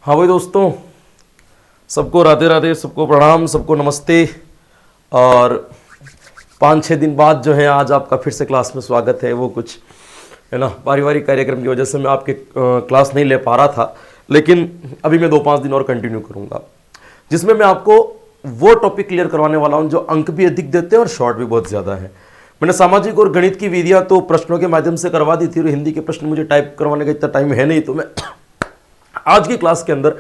हाँ भाई दोस्तों, सबको राधे राधे, सबको प्रणाम, सबको नमस्ते। और 5-6 दिन बाद जो है आज आपका फिर से क्लास में स्वागत है। वो कुछ है ना, पारिवारिक कार्यक्रम की वजह से मैं आपके क्लास नहीं ले पा रहा था, लेकिन अभी मैं 2-5 दिन और कंटिन्यू करूँगा, जिसमें मैं आपको वो टॉपिक क्लियर करवाने वाला हूँ जो अंक भी अधिक देते हैं और शॉर्ट भी बहुत ज़्यादा है। मैंने सामाजिक और गणित की विधियाँ तो प्रश्नों के माध्यम से करवा दी थी, और हिंदी के प्रश्न मुझे टाइप करवाने का इतना टाइम है नहीं, तो मैं आज की क्लास के अंदर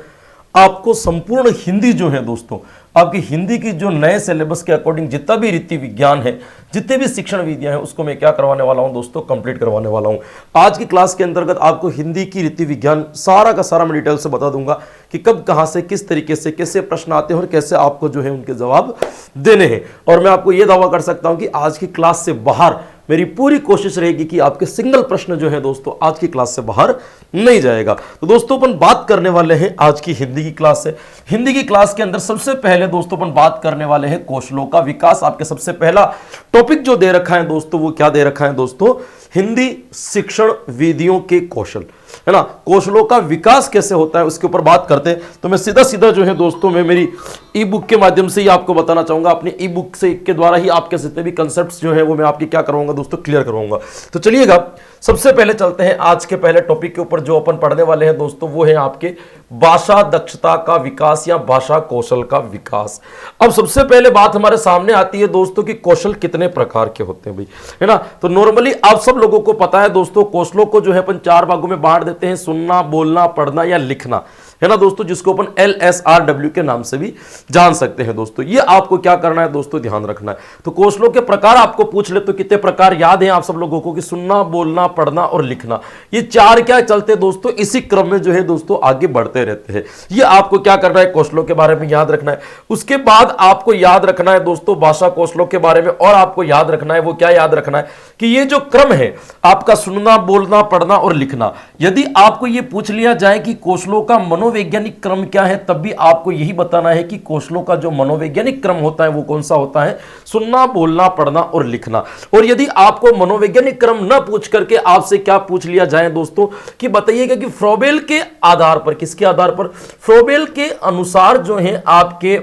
आपको संपूर्ण हिंदी जो है दोस्तों, आपकी हिंदी की जो नए सिलेबस के अकॉर्डिंग जितना भी रीति विज्ञान है, जितने भी शिक्षण विधियां हैं, उसको मैं क्या करवाने वाला हूं दोस्तों, कंप्लीट करवाने वाला हूं। आज की क्लास के अंतर्गत आपको हिंदी की रीति विज्ञान सारा का सारा मैं डिटेल से बता दूंगा कि कब कहां से किस तरीके से कैसे प्रश्न आते हैं और कैसे आपको जो है उनके जवाब देने हैं। और मैं आपको यह दावा कर सकता हूं कि आज की क्लास से बाहर मेरी पूरी कोशिश रहेगी कि आपके सिंगल प्रश्न जो है दोस्तों आज की क्लास से बाहर नहीं जाएगा। तो दोस्तों अपन बात करने वाले हैं आज की हिंदी की क्लास से। हिंदी की क्लास के अंदर सबसे पहले दोस्तों अपन बात करने वाले हैं कौशलों का विकास। आपके सबसे पहला टॉपिक जो दे रखा है दोस्तों, वो क्या दे रखा है दोस्तों, हिंदी शिक्षण विधियों के कौशल, है ना। कौशलों का विकास कैसे होता है उसके ऊपर बात करते हैं। तो मैं सीधा सीधा जो है दोस्तों, मैं मेरी ई बुक के माध्यम से ही आपको बताना चाहूंगा। अपनी ई बुक से के द्वारा ही आपके जितने भी कंसेप्ट्स जो है वो मैं आपके क्या करवाऊंगा दोस्तों, क्लियर करवाऊंगा। तो चलिएगा सबसे पहले चलते हैं आज के पहले टॉपिक के ऊपर जो अपन पढ़ने वाले हैं दोस्तों, वो है आपके भाषा दक्षता का विकास या भाषा कौशल का विकास। अब सबसे पहले बात हमारे सामने आती है दोस्तों कि कौशल कितने प्रकार के होते हैं भाई, है ना। तो नॉर्मली आप सब लोगों को पता है दोस्तों, कौशलों को जो है अपन 4 भागों में बांट देते हैं, सुनना, बोलना, पढ़ना या लिखना, है ना दोस्तों, जिसको अपन LSRW के नाम से भी जान सकते हैं दोस्तों। ये आपको क्या करना है दोस्तों, ध्यान रखना है। तो कौशलों के प्रकार आपको पूछ ले तो कितने प्रकार याद हैं आप सब लोगों को कि सुनना, बोलना, पढ़ना और लिखना, ये 4 क्या चलते हैं दोस्तों, इसी क्रम में जो है दोस्तों आगे बढ़ते रहते हैं। ये आपको क्या करना है, कौशलों के बारे में याद रखना है। उसके बाद आपको याद रखना है दोस्तों भाषा कौशलों के बारे में, और आपको याद रखना है, वो क्या याद रखना है कि ये जो क्रम है आपका सुनना, बोलना, पढ़ना और लिखना, यदि आपको ये पूछ लिया जाए कि कौशलों का मनोवैज्ञानिक क्रम क्या है, तब भी आपको यही बताना है कि कौशलों का जो मनोवैज्ञानिक क्रम होता है वो कौन सा होता है, सुनना, बोलना, पढ़ना और लिखना। और यदि आपको मनोवैज्ञानिक क्रम न पूछ करके आपसे क्या पूछ लिया जाए दोस्तों कि बताइएगा कि फ्रोबेल के आधार पर, किसके आधार पर, फ्रोबेल के अनुसार जो है आपके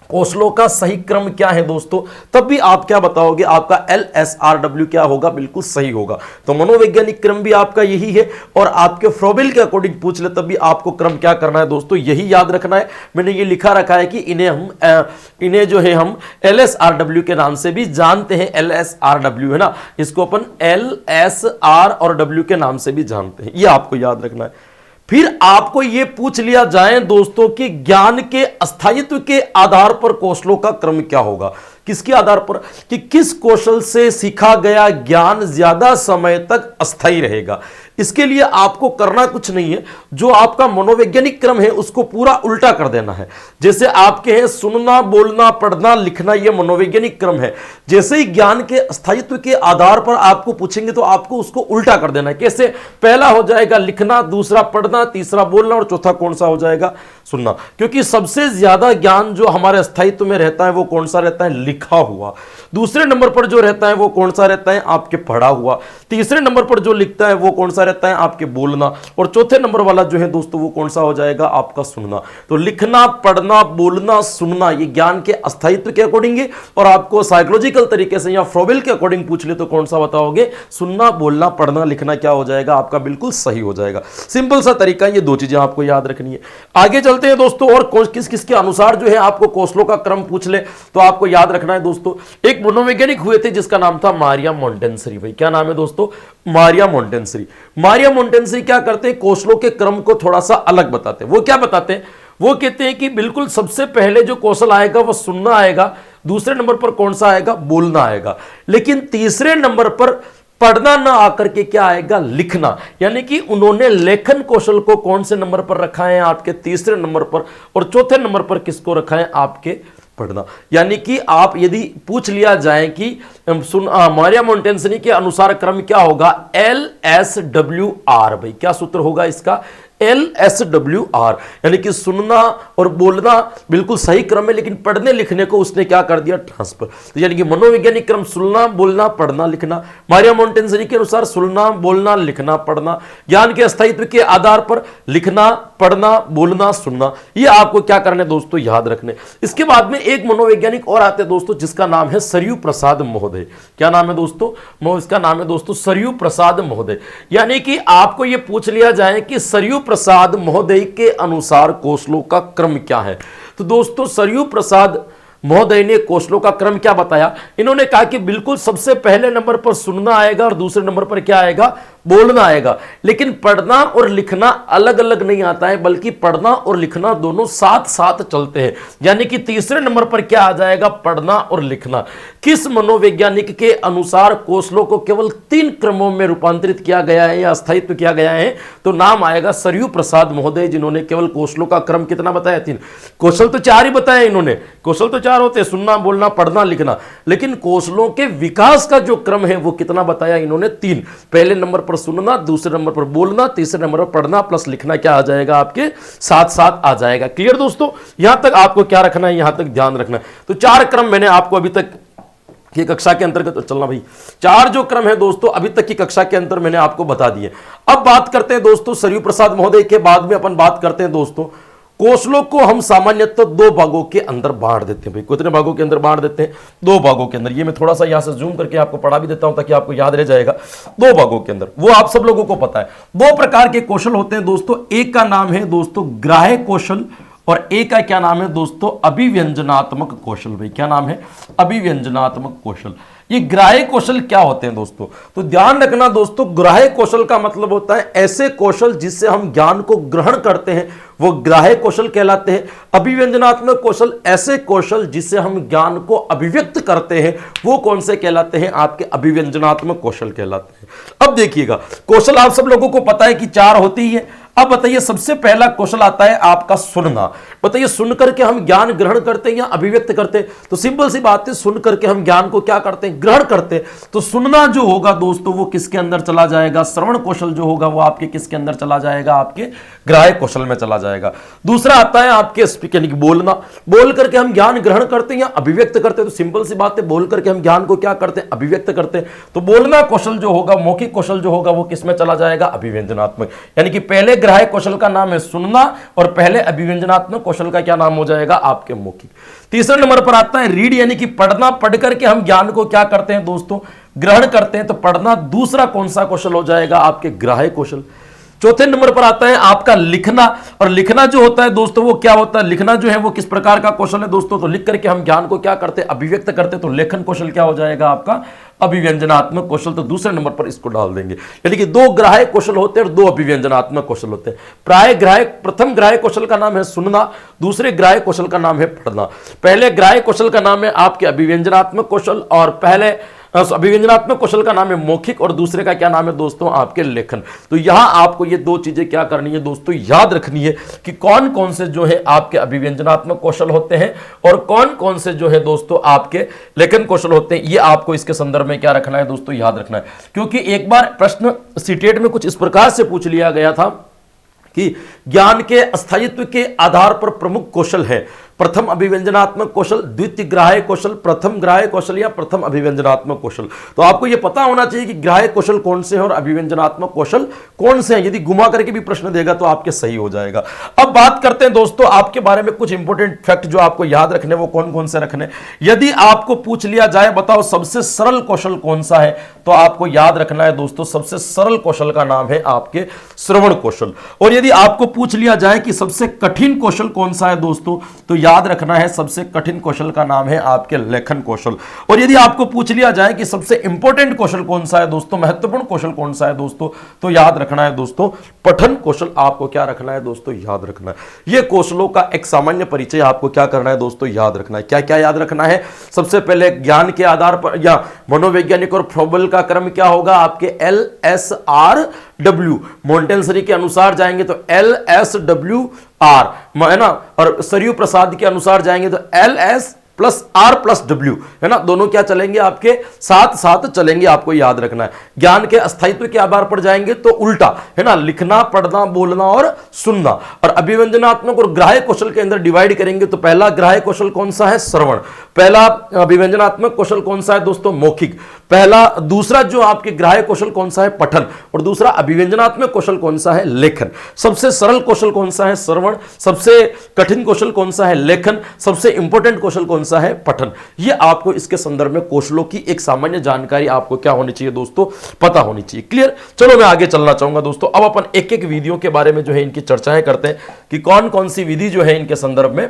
कौशलों का सही क्रम क्या है दोस्तों, तब भी आप क्या बताओगे, आपका LSRW क्या होगा, बिल्कुल सही होगा। तो मनोवैज्ञानिक क्रम भी आपका यही है, और आपके फ्रोबेल के अकॉर्डिंग पूछ ले तब भी आपको क्रम क्या करना है दोस्तों, यही याद रखना है। मैंने ये लिखा रखा है कि इन्हें जो है हम LSRW के नाम से भी जानते हैं। LSRW है ना, इसको अपन LSR और W के नाम से भी जानते हैं, ये आपको याद रखना है। फिर आपको यह पूछ लिया जाए दोस्तों कि ज्ञान के अस्थायित्व के आधार पर कौशलों का क्रम क्या होगा, किसके आधार पर, कि किस कौशल से सीखा गया ज्ञान ज्यादा समय तक अस्थायी रहेगा। इसके लिए आपको करना कुछ नहीं है, जो आपका मनोवैज्ञानिक क्रम है उसको पूरा उल्टा कर देना है। जैसे आपके हैं सुनना, बोलना, पढ़ना, लिखना, यह मनोवैज्ञानिक क्रम है। जैसे ही ज्ञान के स्थायित्व के आधार पर आपको पूछेंगे तो आपको उसको उल्टा कर देना है। कैसे, पहला हो जाएगा लिखना, दूसरा पढ़ना, तीसरा बोलना और चौथा कौन सा हो जाएगा, सुनना। क्योंकि सबसे ज्यादा ज्ञान जो हमारे स्थायित्व में रहता है वो कौन सा रहता है, लिखा हुआ। दूसरे नंबर पर जो रहता है वो कौन सा रहता है, आपके पढ़ा हुआ। तीसरे नंबर पर जो लिखता है वो कौन सा रहता है, आपके बोलना। और चौथे नंबर वाला जो है दोस्तों वो कौन सा हो जाएगा, आपका सुनना। तो लिखना, पढ़ना, बोलना, सुनना, ये ज्ञान के अस्थायित्व के अकॉर्डिंग है। और आपको साइकोलॉजिकल तरीके से या फ्रोबेल के अकॉर्डिंग पूछ ले तो कौन सा बताओगे, सुनना, बोलना, पढ़ना, लिखना क्या हो जाएगा, आपका बिल्कुल सही हो जाएगा। सिंपल सा तरीका, ये 2 चीजें आपको याद रखनी है। आगे चलते हैं दोस्तों, और किस किस के अनुसार जो है आपको कौशलों का क्रम पूछ ले तो आपको याद रखना है दोस्तों। एक मनोवैज्ञानिक हुए थे जिसका नाम था मारिया मोंटेसेरी। भाई क्या नाम है दोस्तों, मारिया मोंटेसेरी। मारिया मोंटेसेरी क्या करते हैं, कौशलों के क्रम को थोड़ा सा अलग बताते हैं। वो क्या बताते हैं, वो कहते हैं कि बिल्कुल सबसे पहले जो कौशल आएगा वो सुनना आएगा, दूसरे नंबर पर कौन सा आएगा, बोलना आएगा, लेकिन तीसरे नंबर पर पढ़ना ना आकर के क्या आएगा, लिखना। यानी कि उन्होंने लेखन कौशल को कौन से नंबर पर रखा है, आपके तीसरे नंबर पर, और चौथे नंबर पर किसको रखा है, आपके पढ़ना। यानी कि आप यदि पूछ लिया जाए कि मारिया मोंटेसेरी के अनुसार क्रम क्या होगा, LSWR। भाई क्या सूत्र होगा इसका, LSWR, यानी कि सुनना और बोलना बिल्कुल सही क्रम है, लेकिन पढ़ने लिखने को उसने क्या कर दिया, ट्रांसफर। तो यानी कि मनोवैज्ञानिक क्रम सुनना, बोलना, पढ़ना, लिखना। मारिया मोंटेसेरी के अनुसार सुनना, बोलना, लिखना, पढ़ना। ज्ञान के अस्थायित्व के आधार पर लिखना, पढ़ना, बोलना, सुनना, ये आपको क्या करना है दोस्तों, याद रखने। इसके बाद में एक मनोवैज्ञानिक और आते हैं दोस्तों, जिसका नाम है सरयू प्रसाद महोदय। क्या नाम है दोस्तों, इसका नाम है दोस्तों सरयू प्रसाद महोदय। यानी कि आपको ये पूछ लिया जाए कि सरयू प्रसाद महोदय के अनुसार कौशलों का क्रम क्या है, तो दोस्तों सरयू प्रसाद महोदय ने कौशलों का क्रम क्या बताया। इन्होंने कहा कि बिल्कुल सबसे पहले नंबर पर सुनना आएगा और दूसरे नंबर पर क्या आएगा, बोलना आएगा। लेकिन पढ़ना और लिखना अलग अलग नहीं आता है, बल्कि पढ़ना और लिखना दोनों साथ साथ चलते हैं। यानी कि तीसरे नंबर पर क्या आ जाएगा, पढ़ना और लिखना। किस मनोवैज्ञानिक के अनुसार कौशलों को केवल 3 क्रमों में रूपांतरित किया गया है या स्थायित्व किया गया है, तो नाम आएगा सरयू प्रसाद महोदय, जिन्होंने केवल कौशलों का क्रम कितना बताया, 3। कौशल तो 4 ही बताया इन्होंने, कौशल तो 4 होते हैं, सुनना, बोलना, पढ़ना, लिखना। लेकिन कौशलों के विकास का जो क्रम है वो कितना बताया इन्होंने, 3। पहले नंबर पर सुनना, दूसरे नंबर पर बोलना, तीसरे नंबर पर पढ़ना प्लस लिखना क्या आ जाएगा, आपके साथ साथ आ जाएगा। क्लियर दोस्तों, यहां तक आपको क्या रखना है, यहां तक ध्यान रखना है। तो 4 क्रम मैंने आपको अभी तक ये कक्षा के अंतर्गत चलना भाई, 4 जो क्रम है दोस्तों अभी तक की कक्षा के अंतर मैंने आपको बता दिए। अब बात करते हैं दोस्तों सरयू प्रसाद महोदय के बाद में अपन बात करते हैं दोस्तों, कौशलों को हम सामान्यतः 2 भागों के अंदर बांट देते हैं। भाई कितने भागों के अंदर बांट देते हैं, 2 भागों के अंदर। ये मैं थोड़ा सा यहां से जूम करके आपको पढ़ा भी देता हूं ताकि आपको याद रह जाएगा। 2 भागों के अंदर, वो आप सब लोगों को पता है। 2 प्रकार के कौशल होते हैं दोस्तों, एक का नाम है दोस्तों ग्राह्य कौशल और एक का क्या नाम है दोस्तों, अभिव्यंजनात्मक कौशल। भाई क्या नाम है, अभिव्यंजनात्मक कौशल। ये ग्राह्य कौशल क्या होते हैं दोस्तों, तो ध्यान रखना दोस्तों, ग्राह्य कौशल का मतलब होता है ऐसे कौशल जिससे हम ज्ञान को ग्रहण करते हैं, वो ग्राह्य कौशल कहलाते हैं। अभिव्यंजनात्मक कौशल ऐसे कौशल जिससे हम ज्ञान को अभिव्यक्त करते हैं, वो कौन से कहलाते हैं, आपके अभिव्यंजनात्मक कौशल कहलाते हैं। अब देखिएगा, कौशल आप सब लोगों को पता है कि 4 होती ही है। अब बताइए, सबसे पहला कौशल आता है आपका सुनना। बताइए, सुन करके हम ज्ञान ग्रहण करते हैं या अभिव्यक्त करते हैं, तो सिंपल सी बात है, सुन करके हम ज्ञान को क्या करते हैं, ग्रहण करते हैं। तो सुनना जो होगा दोस्तों वो किसके अंदर चला जाएगा, श्रवण कौशल जो होगा वो आपके किसके अंदर चला जाएगा, आपके ग्राह्य कौशल में चला जाएगा। दूसरा आता है आपके स्पीक, यानी कि बोलना। बोल करके हम ज्ञान ग्रहण करते हैं या अभिव्यक्त करते हैं, तो सिंपल सी बात है, बोल करके हम ज्ञान को क्या करते हैं, अभिव्यक्त करते हैं। तो बोलना कौशल जो होगा, मौखिक कौशल जो होगा वो किसमें चला जाएगा, अभिव्यंजनात्मक। यानी कि पहले ग्राह्य कौशल का नाम है सुनना और पहले अभिव्यंजनात्मक कौशल का क्या नाम हो जाएगा, आपके मौखिक। तीसरे नंबर पर आता है रीड, यानी कि पढ़ना। पढ़ करके हम ज्ञान को क्या करते हैं दोस्तों, ग्रहण करते हैं। तो पढ़ना दूसरा कौन सा कौशल हो जाएगा, आपके ग्राह्य कौशल। चौथे नंबर पर आता है आपका लिखना, और लिखना जो होता है दोस्तों वो क्या होता है, लिखना जो है वो किस प्रकार का कौशल है दोस्तों, तो लिख करके हम ज्ञान को क्या करते हैं, अभिव्यक्त करते हैं। तो लेखन कौशल क्या हो जाएगा, आपका अभिव्यंजनात्मक कौशल। तो दूसरे नंबर पर इसको डाल देंगे। यानी कि 2 ग्राह्य कौशल होते हैं और 2 अभिव्यंजनात्मक कौशल होते हैं। प्राय ग्राह्य, प्रथम ग्राह्य कौशल का नाम है सुनना, दूसरे ग्राह्य कौशल का नाम है पढ़ना। पहले ग्राह्य कौशल का नाम है आपके अभिव्यंजनात्मक कौशल और पहले अभिव्यंजनात्मक कौशल का नाम है मौखिक और दूसरे का क्या नाम है दोस्तों, आपके लेखन। तो यहां आपको ये 2 चीजें क्या करनी है दोस्तों, याद रखनी है कि कौन कौन से जो है आपके अभिव्यंजनात्मक कौशल होते हैं और कौन कौन से जो है दोस्तों आपके लेखन कौशल होते हैं। ये आपको इसके संदर्भ में क्या रखना है दोस्तों, याद रखना है। क्योंकि एक बार प्रश्न सीटेट में कुछ इस प्रकार से पूछ लिया गया था कि ज्ञान के स्थायित्व के आधार पर प्रमुख कौशल है, प्रथम अभिव्यंजनात्मक कौशल, द्वितीय ग्राह्य कौशल, प्रथम ग्राह्य कौशल या प्रथम अभिव्यंजनात्मक कौशल। तो आपको यह पता होना चाहिए कि ग्राह्य कौशल कौन से हैं और अभिव्यंजनात्मक कौशल कौन से हैं। यदि घुमा करके भी प्रश्न देगा तो आपके सही हो जाएगा। अब बात करते हैं दोस्तों आपके बारे में कुछ इंपॉर्टेंट फैक्ट जो आपको याद रखने, वो कौन कौन से रखने। यदि आपको पूछ लिया जाए बताओ सबसे सरल कौशल कौन सा है, तो आपको याद रखना है दोस्तों सबसे सरल कौशल का नाम है आपके श्रवण कौशल। और यदि आपको पूछ लिया जाए कि सबसे कठिन कौशल कौन सा है दोस्तों, तो याद रखना है सबसे कठिन कौशल का नाम है आपके लेखन कौशल। और यदि आपको पूछ लिया जाए कि सबसे इंपॉर्टेंट कौशल कौन सा है दोस्तों, महत्वपूर्ण कौशल कौन सा है दोस्तों, तो याद रखना है दोस्तों पठन कौशल। आपको क्या रखना है दोस्तों, याद रखना है। यह कौशलों का एक सामान्य परिचय आपको क्या करना है दोस्तों, याद रखना है। क्या क्या याद रखना है, सबसे पहले ज्ञान के आधार पर या मनोवैज्ञानिक और फ्रोबल का क्रम क्या होगा, आपके LSRW। मोंटेसरी के अनुसार जाएंगे तो LSWR है ना, और सरयू प्रसाद के अनुसार जाएंगे तो LS+R+W है ना, दोनों क्या चलेंगे आपके साथ साथ चलेंगे, आपको याद रखना है। ज्ञान के स्थायित्व के आधार पर जाएंगे तो उल्टा है ना, लिखना, पढ़ना, बोलना और सुनना। और अभिव्यंजनात्मक और ग्राह्य कौशल के अंदर डिवाइड करेंगे तो पहला ग्राह्य कौशल कौन सा है, श्रवण। पहला अभिव्यंजनात्मक कौशल कौन सा है दोस्तों, मौखिक। पहला, दूसरा जो आपके ग्राह्य कौशल कौन सा है, पठन, और दूसरा अभिव्यंजनात्मक कौशल कौन सा है, लेखन। सबसे सरल कौशल कौन सा है, श्रवण। सबसे कठिन कौशल कौन सा है, लेखन। सबसे इंपॉर्टेंट कौशल कौन सा है, पठन। ये आपको इसके संदर्भ में कौशलों की एक सामान्य जानकारी आपको क्या होनी चाहिए दोस्तों, पता होनी चाहिए। क्लियर। चलो मैं आगे चलना चाहूंगा दोस्तों। अब अपन एक एक विधियों के बारे में जो है इनकी चर्चाएं करते हैं कि कौन कौन सी विधि जो है इनके संदर्भ में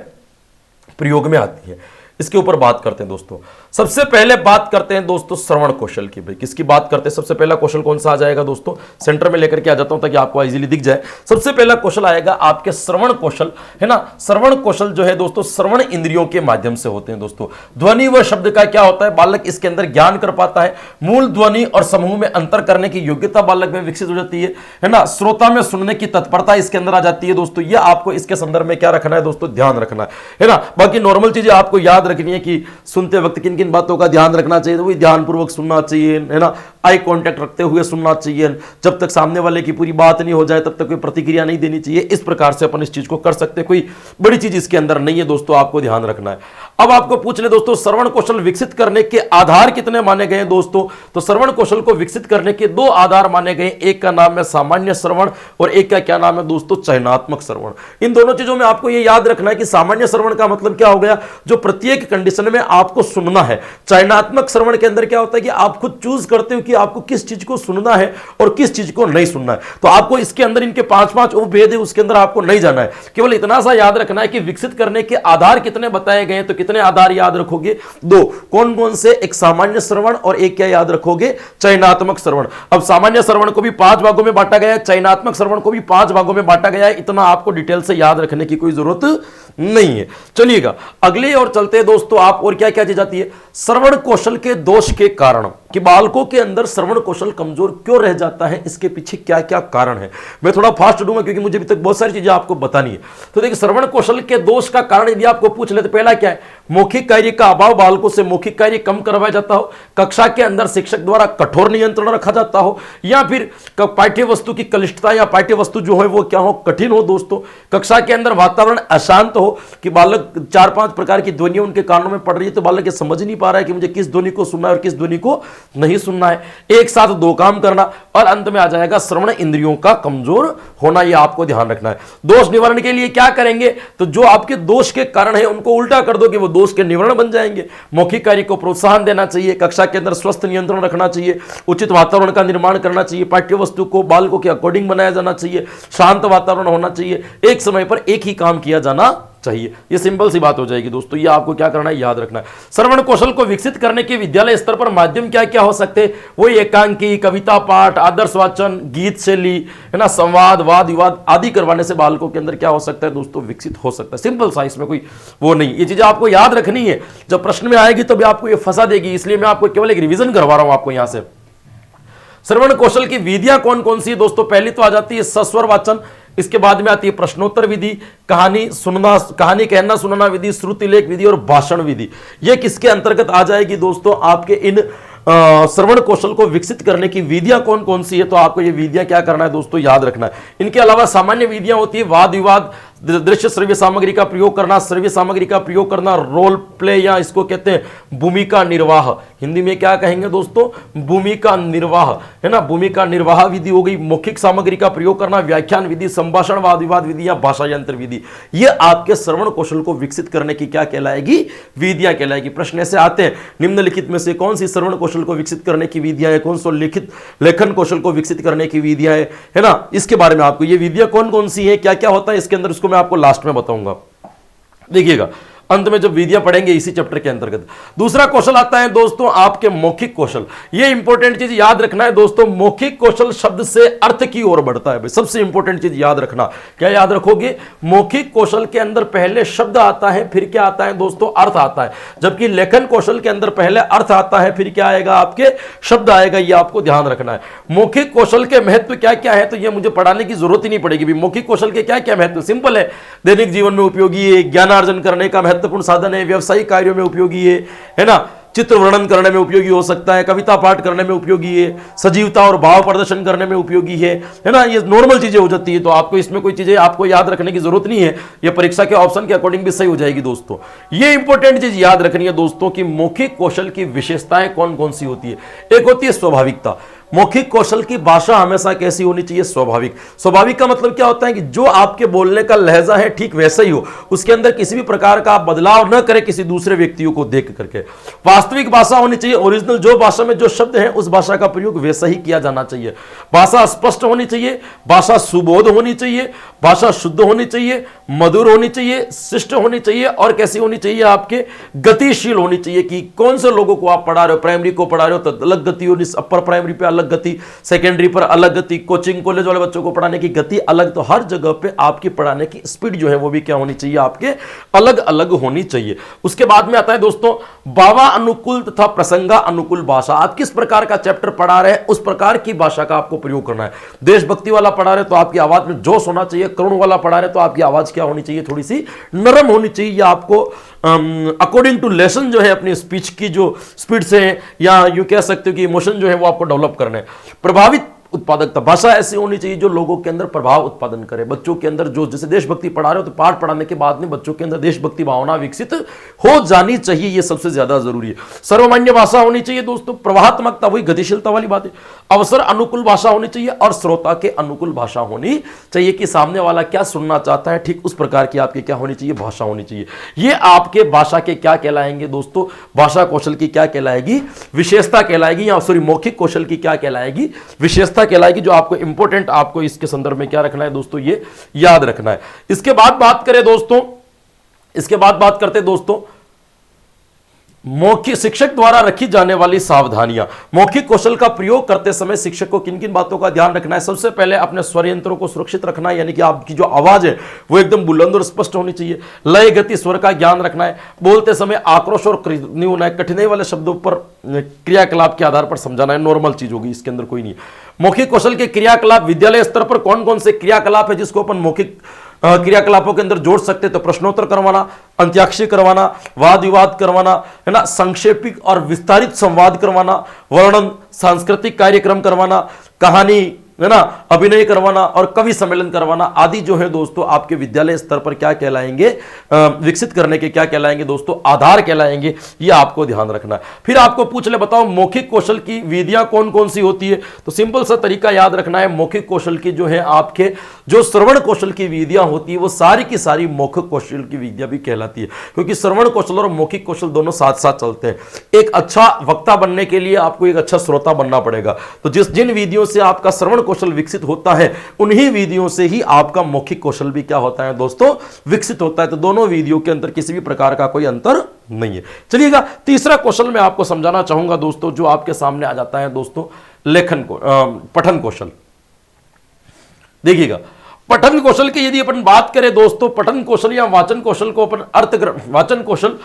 प्रयोग में आती है, इसके ऊपर बात करते हैं दोस्तों। सबसे पहले बात करते हैं दोस्तों श्रवण कौशल की। भाई किसकी बात करते हैं, सबसे पहला कौशल कौन सा आ जाएगा दोस्तों, सेंटर में लेकर के आ जाता हूं ताकि आपको इजीली दिख जाए। सबसे पहला कौशल आएगा आपके श्रवण कौशल, है ना। श्रवण कौशल जो है दोस्तों श्रवण इंद्रियों के माध्यम से होते हैं दोस्तों। ध्वनि व शब्द का क्या होता है, बालक इसके अंदर ज्ञान कर पाता है। मूल ध्वनि और समूह में अंतर करने की योग्यता बालक में विकसित हो जाती है ना। श्रोता में सुनने की तत्परता इसके अंदर आ जाती है दोस्तों। यह आपको इसके संदर्भ में क्या रखना है दोस्तों, ध्यान रखना है ना। बाकी नॉर्मल चीजें आपको याद रखनी है कि सुनते वक्त किन किन बातों का ध्यान रखना चाहिए, तो वही ध्यानपूर्वक सुनना चाहिए, है ना। आई कांटेक्ट रखते हुए सुनना चाहिए। जब तक सामने वाले की पूरी बात नहीं हो जाए तब तक कोई प्रतिक्रिया नहीं देनी चाहिए। इस प्रकार से अपन इस चीज को कर सकते हैं, कोई बड़ी चीज इसके अंदर नहीं है दोस्तों, आपको ध्यान रखना है। अब आपको पूछ ले दोस्तों, श्रवण कौशल विकसित करने के आधार कितने माने गए दोस्तों, तो श्रवण कौशल को विकसित करने के दो आधार माने गए। एक का नाम है सामान्य श्रवण और एक का क्या नाम है दोस्तों, चयनात्मक श्रवण। इन दोनों चीजों में आपको यह याद रखना है कि सामान्य श्रवण का मतलब क्या हो गया, जो प्रत्येक कंडीशन में आपको सुनना है। चयनात्मक श्रवण के अंदर क्या होता है कि आप खुद चूज करते हो कि आपको किस चीज को सुनना है और किस चीज को नहीं सुनना है। तो आपको इसके अंदर इनके पांच पांच उपभेद है, उसके अंदर आपको नहीं जाना है। केवल इतना सा याद रखना है कि विकसित करने के आधार कितने बताए गए, तो कितने आधार याद रखोगे, दो। कौन कौन से, एक सामान्य श्रवण और एक क्या याद रखोगे, चयनात्मक श्रवण। अब सामान्य श्रवण को भी 5 भागों में बांटा गया है, चयनात्मक श्रवण को भी 5 भागों में बांटा गया है। इतना आपको डिटेल से याद रखने की कोई जरूरत नहीं है। चलिएगा अगले और चलते हैं दोस्तों। आप और क्या क्या चीज आती है, श्रवण कौशल के दोष के कारण, कि बालकों के अंदर श्रवण कौशल कमजोर क्यों रह जाता है, इसके पीछे क्या क्या कारण है। मैं थोड़ा फास्ट दूंगा क्योंकि मुझे अभी तक बहुत सारी चीजें आपको बतानी है। तो देखिए श्रवण कौशल के दोष का कारण यदि आपको पूछ ले तो पहला क्या है, मौखिक कार्य का अभाव। बालकों से मौखिक कार्य कम करवाया जाता हो, कक्षा के अंदर शिक्षक द्वारा कठोर नियंत्रण रखा जाता हो, या फिर पाठ्य वस्तु की क्लिष्टता या पाठ्य वस्तु जो है वो क्या हो, कठिन हो दोस्तों। कक्षा के अंदर वातावरण अशांत हो कि बालक 4-5 प्रकार की ध्वनियां उनके कानों में पड़ रही है, तो बालक ये समझ नहीं पा रहा है कि मुझे किस ध्वनि को सुनना है और किस ध्वनि को नहीं सुनना है। एक साथ 2 काम करना, और अंत में आ जाएगा श्रवण इंद्रियों का कमजोर होना। यह आपको ध्यान रखना है। दोष निवारण के लिए क्या करेंगे, तो जो आपके दोष के कारण है उनको उल्टा कर दो कि वो दोष के निवारण बन जाएंगे। मौखिक कार्य को प्रोत्साहन देना चाहिए, कक्षा के अंदर स्वस्थ नियंत्रण रखना चाहिए, उचित वातावरण का निर्माण करना चाहिए, पाठ्य वस्तु को बालकों के अकॉर्डिंग बनाया जाना चाहिए, शांत वातावरण होना चाहिए, एक समय पर एक ही काम किया जाना चाहिए। ये सिंपल सी बात हो जाएगी दोस्तों। ये आपको क्या करना है, याद रखना है। श्रवण कौशल को विकसित करने के विद्यालय स्तर पर माध्यम क्या क्या हो सकते हैं, वही एकांकी, कविता पाठ, आदर्श वाचन, गीत शैली, है ना, संवाद, वाद विवाद आदि करवाने से बालकों के अंदर क्या हो सकता है दोस्तों, विकसित हो सकता है। सिंपल सा, इसमें कोई वो नहीं। ये चीजें आपको याद रखनी है, जब प्रश्न में आएगी तो भी आपको ये फंसा देगी, इसलिए मैं आपको केवल एक रिविजन करवा रहा हूं आपको यहां से। श्रवण कौशल की विधियां कौन कौन सी है दोस्तों, पहली तो आ जाती है सस्वर वाचन, इसके बाद में आती है प्रश्नोत्तर विधि, कहानी सुनना, कहानी कहना सुनना विधि, श्रुति लेख विधि और भाषण विधि। ये किसके अंतर्गत आ जाएगी दोस्तों, आपके इन श्रवण कौशल को विकसित करने की विधियां कौन कौन सी है, तो आपको ये विधियां क्या करना है दोस्तों, याद रखना है। इनके अलावा सामान्य विधियां होती है वाद विवाद, दृश्य श्रव्य सामग्री का प्रयोग करना, श्रव्य सामग्री का प्रयोग करना, रोल प्ले या इसको कहते हैं भूमिका निर्वाह। हिंदी में क्या कहेंगे दोस्तों, भूमिका निर्वाह, है ना। भूमिका निर्वाह विधि हो गई, मौखिक सामग्री का प्रयोग करना, व्याख्यान विधि, संभाषण वाद विवाद विधि या भाषा यंत्र विधि। ये आपके श्रवण कौशल को विकसित करने की क्या कहलाएगी, विधियां कहलाएगी। प्रश्न ऐसे आते हैं, निम्नलिखित में से कौन सी श्रवण कौशल को विकसित करने की विधियां है, कौन सा लिखित लेखन कौशल को विकसित करने की विधियां है ना। इसके बारे में आपको ये विधियां कौन कौन सी है, क्या क्या होता है इसके अंदर, उसको मैं आपको लास्ट में बताऊंगा। देखिएगा अंत में जब विधियां पढ़ेंगे इसी चैप्टर के अंतर्गत। दूसरा कौशल आता है दोस्तों आपके मौखिक कौशल। ये इंपॉर्टेंट चीज याद रखना है दोस्तों, मौखिक कौशल शब्द से अर्थ की ओर बढ़ता है। सबसे इंपॉर्टेंट चीज याद रखना, क्या याद रखोगे, मौखिक कौशल के अंदर पहले शब्द आता है, फिर क्या आता है दोस्तों, अर्थ आता है। जबकि लेखन कौशल के अंदर पहले अर्थ आता है, फिर क्या आएगा, आपके शब्द आएगा। ये आपको ध्यान रखना है। मौखिक कौशल के महत्व क्या क्या है, तो ये मुझे पढ़ाने की जरूरत ही नहीं पड़ेगी। मौखिक कौशल के क्या क्या महत्व, सिंपल है, दैनिक जीवन में उपयोगी है, ज्ञानार्जन करने का महत्वपूर्ण साधन है, व्यवसायिक कार्यों में उपयोगी है ना, चित्र वर्णन करने में उपयोगी हो सकता है, कविता पाठ करने में उपयोगी है, सजीवता और भाव प्रदर्शन करने में उपयोगी है ना, ये नॉर्मल चीजें हो जाती है। तो आपको इसमें कोई चीजें आपको याद रखने की जरूरत नहीं है, ये परीक्षा के ऑप्शन के अकॉर्डिंग भी सही हो जाएगी दोस्तों। ये इंपॉर्टेंट चीज याद रखनी है दोस्तों कि मौखिक कौशल की विशेषताएं कौन कौन सी होती है। एक होती है स्वाभाविकता। मौखिक कौशल की भाषा हमेशा कैसी होनी चाहिए? स्वाभाविक। स्वाभाविक का मतलब क्या होता है कि जो आपके बोलने का लहजा है ठीक वैसा ही हो, उसके अंदर किसी भी प्रकार का आप बदलाव न करें किसी दूसरे व्यक्तियों को देख करके। वास्तविक भाषा होनी चाहिए, ओरिजिनल, जो भाषा में जो शब्द है उस भाषा का प्रयोग वैसा ही किया जाना चाहिए। भाषा स्पष्ट होनी चाहिए, भाषा सुबोध होनी चाहिए, भाषा शुद्ध होनी चाहिए, मधुर होनी चाहिए, शिष्ट होनी चाहिए, और कैसी होनी चाहिए? आपके गतिशील होनी चाहिए कि कौन से लोगों को आप पढ़ा रहे हो, प्राइमरी को पढ़ा रहे हो तो अलग गति होनी, अपर प्राइमरी पे अलग गति, सेकेंडरी पर अलग गति, कोचिंग कॉलेज वाले बच्चों को पढ़ाने की गति अलग। तो हर जगह पे आपकी पढ़ाने की स्पीड जो है वो भी क्या होनी चाहिए? आपके अलग अलग होनी चाहिए। उसके बाद में आता है दोस्तों भावा अनुकूल तथा प्रसंगा अनुकूल भाषा। आप किस प्रकार का चैप्टर पढ़ा रहे हैं उस प्रकार की भाषा का आपको प्रयोग करना है। देशभक्ति वाला पढ़ा रहे तो आपकी आवाज में जोश होना चाहिए, करुण वाला पढ़ा रहे तो आपकी आवाज क्या होनी चाहिए? थोड़ी सी नरम होनी चाहिए। या आपको अकॉर्डिंग टू लेसन जो है अपनी स्पीच की जो स्पीड से, या यूं कह सकते हो कि इमोशन जो है वो आपको डेवलप करने। प्रभावित उत्पादकता। भाषा ऐसी होनी चाहिए जो लोगों के अंदर प्रभाव उत्पादन करे, बच्चों के अंदर जो, जैसे देशभक्ति पढ़ा रहे हो तो पाठ पढ़ाने के बाद में बच्चों के अंदर देशभक्ति भावना विकसित हो जानी चाहिए, ये सबसे ज्यादा जरूरी है। सर्वमान्य भाषा होनी चाहिए दोस्तों। प्रवाहात्मकता, वही गतिशीलता वाली बात है। अवसर अनुकूल भाषा होनी चाहिए और श्रोता के अनुकूल भाषा होनी चाहिए कि सामने वाला क्या सुनना चाहता है ठीक उस प्रकार की आपकी क्या होनी चाहिए? भाषा होनी चाहिए। ये आपके भाषा के क्या कहलाएंगे दोस्तों? भाषा कौशल की क्या कहलाएगी? विशेषता कहलाएगी, या सॉरी मौखिक कौशल की क्या कहलाएगी? विशेषता कहलाएगी। जो आपको इंपॉर्टेंट आपको इसके संदर्भ में क्या रखना है दोस्तों? ये याद रखना है। इसके बाद बात करें दोस्तों, इसके बाद बात करते हैं दोस्तों मौखिक शिक्षक द्वारा रखी जाने वाली सावधानियां। मौखिक कौशल का प्रयोग करते समय शिक्षक को किन किन बातों का ध्यान रखना है? सबसे पहले अपने स्वर यंत्रों को सुरक्षित रखना है, यानी कि आपकी जो आवाज है वो एकदम बुलंद और स्पष्ट होनी चाहिए। लय, गति, स्वर का ज्ञान रखना है। बोलते समय आक्रोश और नहीं होना है। कठिनाई वाले शब्दों पर क्रियाकलाप के आधार पर समझाना है, नॉर्मल चीज होगी, इसके अंदर कोई नहीं। मौखिक कौशल के क्रियाकलाप, विद्यालय स्तर पर कौन कौन से क्रियाकलाप है जिसको अपन मौखिक क्रियाकलापों के अंदर जोड़ सकते? तो प्रश्नोत्तर करवाना, अंत्याक्षरी करवाना, वाद विवाद करवाना, है ना, संक्षेपित और विस्तारित संवाद करवाना, वर्णन, सांस्कृतिक कार्यक्रम करवाना, कहानी, है ना, अभिनय करवाना और कवि सम्मेलन करवाना आदि जो है दोस्तों आपके विद्यालय स्तर पर क्या कहलाएंगे? विकसित करने के क्या कहलाएंगे दोस्तों? आधार कहलाएंगे। ये आपको ध्यान रखना है। फिर आपको पूछ ले, बताओ मौखिक कौशल की विधियां कौन कौन सी होती है? तो सिंपल सा तरीका याद रखना है। मौखिक कौशल की जो है आपके जो श्रवण कौशल की विधियां होती है वो सारी की सारी मौखिक कौशल की विधियां भी कहलाती है, क्योंकि श्रवण कौशल और मौखिक कौशल दोनों साथ साथ चलते हैं। एक अच्छा वक्ता बनने के लिए आपको एक अच्छा श्रोता बनना पड़ेगा। तो जिन विधियों से आपका श्रवण कौशल विकसित होता है उन्हीं विधियों से ही आपका मौखिक कौशल भी क्या होता है दोस्तों? विकसित होता है। तो दोनों विधियों के अंदर किसी भी प्रकार का कोई अंतर नहीं है। चलिएगा, तीसरा कौशल मैं आपको समझाना चाहूंगा दोस्तों, जो आपके सामने आ जाता है दोस्तों, लेखन को पठन कौशल। देखिएगा, पठन कौशल की यदि अपन बात करें दोस्तों, पठन कौशल या वाचन कौशल को अपन वाचन कौशल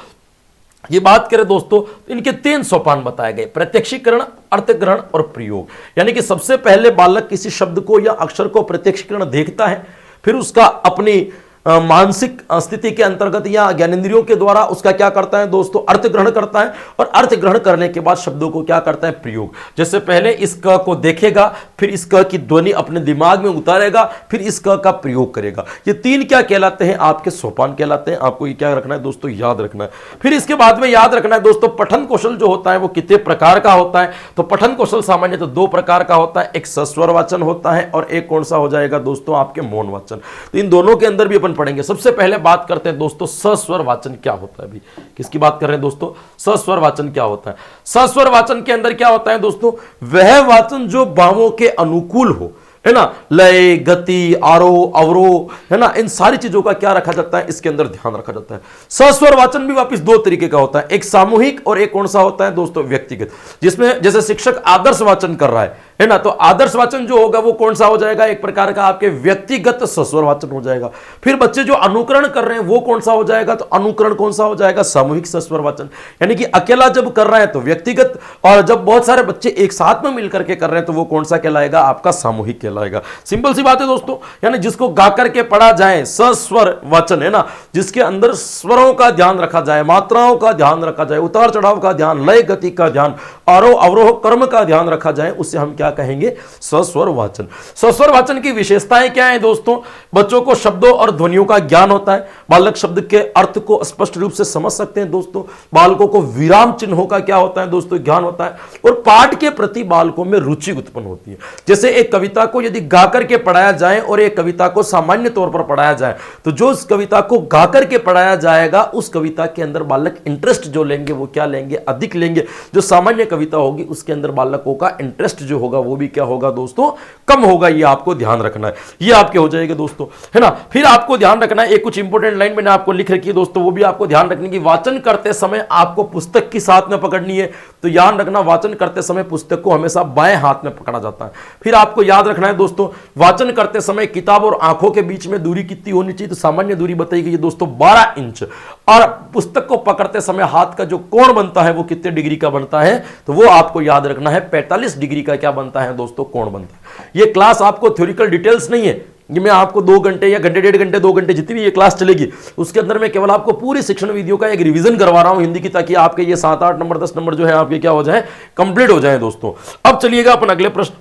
ये बात करें दोस्तों, इनके 3 सोपान बताए गए: प्रत्यक्षीकरण, अर्थग्रहण और प्रयोग। यानी कि सबसे पहले बालक किसी शब्द को या अक्षर को प्रत्यक्षीकरण देखता है, फिर उसका अपनी मानसिक स्थिति के अंतर्गत या ज्ञानेंद्रियों के द्वारा उसका क्या करता है दोस्तों? अर्थ ग्रहण करता है, और अर्थ ग्रहण करने के बाद शब्दों को क्या करता है? प्रयोग। जैसे पहले इस क को देखेगा, फिर इस क की ध्वनि अपने दिमाग में उतारेगा, फिर इस क का प्रयोग करेगा। ये 3 क्या कहलाते हैं? आपके सोपान कहलाते हैं। आपको ये क्या रखना है दोस्तों? याद रखना है। फिर इसके बाद में याद रखना है दोस्तों, पठन कौशल जो होता है वो कितने प्रकार का होता है? तो पठन कौशल सामान्यतः 2 प्रकार का होता है। एक सस्वर वाचन होता है और एक कौन सा हो जाएगा दोस्तों? आपके मौन वाचन। तो इन दोनों के अंदर भी अपन पढ़ेंगे। सबसे पहले बात करते हैं दोस्तों सस्वर वाचन क्या होता है। अभी किसकी बात कर रहे हैं दोस्तों? सस्वर वाचन क्या होता है? सस्वर वाचन के अंदर क्या होता है दोस्तों? वह वाचन जो भावों के अनुकूल हो, है ना, लय, गति, आरोह, अवरोह, है ना, इन सारी चीजों का क्या रखा जाता है? इसके अंदर ध्यान रखा जाता है। सस्वर वाचन भी वापस 2 तरीके का होता है, एक सामूहिक और एक कौन सा होता है दोस्तों? व्यक्तिगत। जिसमें जैसे शिक्षक आदर्श वाचन कर रहा है है ना। तो आदर्श वाचन जो होगा वो कौन सा हो जाएगा, एक प्रकार का आपके व्यक्तिगत सस्वर वाचन हो जाएगा। फिर बच्चे जो अनुकरण कर रहे हैं वो कौन सा हो जाएगा, तो अनुकरण कौन सा हो जाएगा, सामूहिक सस्वर वाचन। यानी कि अकेला जब कर रहा है तो व्यक्तिगत, और जब बहुत सारे बच्चे एक साथ में मिलकर के कर रहे हैं तो वो कौन सा कहलाएगा, आपका सामूहिक कहलाएगा। सिंपल सी बात है दोस्तों, यानी जिसको गा करके पढ़ा जाए, सस्वर वाचन है ना, जिसके अंदर स्वरों का ध्यान रखा जाए, मात्राओं का ध्यान रखा जाए, उतार चढ़ाव का ध्यान, लय गति का ध्यान, आरोह अवरोह कर्म का ध्यान रखा जाए, उससे हम क्या कहेंगे, सस्वर वाचन। सस्वर वाचन की विशेषताएं क्या है दोस्तों, बच्चों को शब्दों और ध्वनियों का ज्ञान होता है, बालक शब्द के अर्थ को स्पष्ट रूप से समझ सकते हैं दोस्तों, बालकों को विराम चिन्हों का क्या होता है दोस्तों, ज्ञान होता है, और पाठ के प्रति बालकों में रुचि उत्पन्न होती है। जैसे एक कविता को यदि गा करके पढ़ाया जाए और एक कविता को सामान्य तौर पर पढ़ाया जाए, तो जो उस कविता को गा करके पढ़ाया जाएगा उस कविता के अंदर बालक इंटरेस्ट जो लेंगे वो क्या लेंगे, अधिक लेंगे। जो सामान्य कविता होगी उसके अंदर बालकों का इंटरेस्ट जो होगा वो भी क्या होगा दोस्तों, कम होगा। ये आपको ध्यान रखना है, ये आपके हो जाएगा दोस्तों, है ना। फिर आपको ध्यान रखना है, एक कुछ इंपॉर्टेंट लाइन मैंने आपको लिख रखी है दोस्तों, वो भी आपको ध्यान रखने की, वाचन करते समय आपको पुस्तक की साथ में पकड़नी है। तो ध्यान रखना, वाचन करते समय पुस्तक को हमेशा बाएं हाथ में पकड़ा जाता है। फिर आपको याद रखना है दोस्तों, वाचन करते समय किताब और आंखों के बीच में दूरी कितनी होनी चाहिए, तो सामान्य दूरी बताई गई है दोस्तों 12 इंच। और पुस्तक को पकड़ते समय हाथ का जो कोण बनता है वो कितने डिग्री का बनता है, तो वो आपको याद रखना है 45 डिग्री का क्या बनता है दोस्तों, कोण बनता है। ये क्लास आपको थ्योरिकल डिटेल्स नहीं है, ये मैं आपको 2 घंटे या घंटे, 1.5 घंटे, 2 घंटे जितनी भी ये क्लास चलेगी उसके अंदर मैं केवल आपको पूरी शिक्षण वीडियो का एक रिवीजन करवा रहा हूं हिंदी की, ताकि आपके ये 7, 8 नंबर 10 नंबर जो है आपके क्या हो जाए, कंप्लीट हो जाए दोस्तों। अब चलिएगा अपन अगले प्रश्न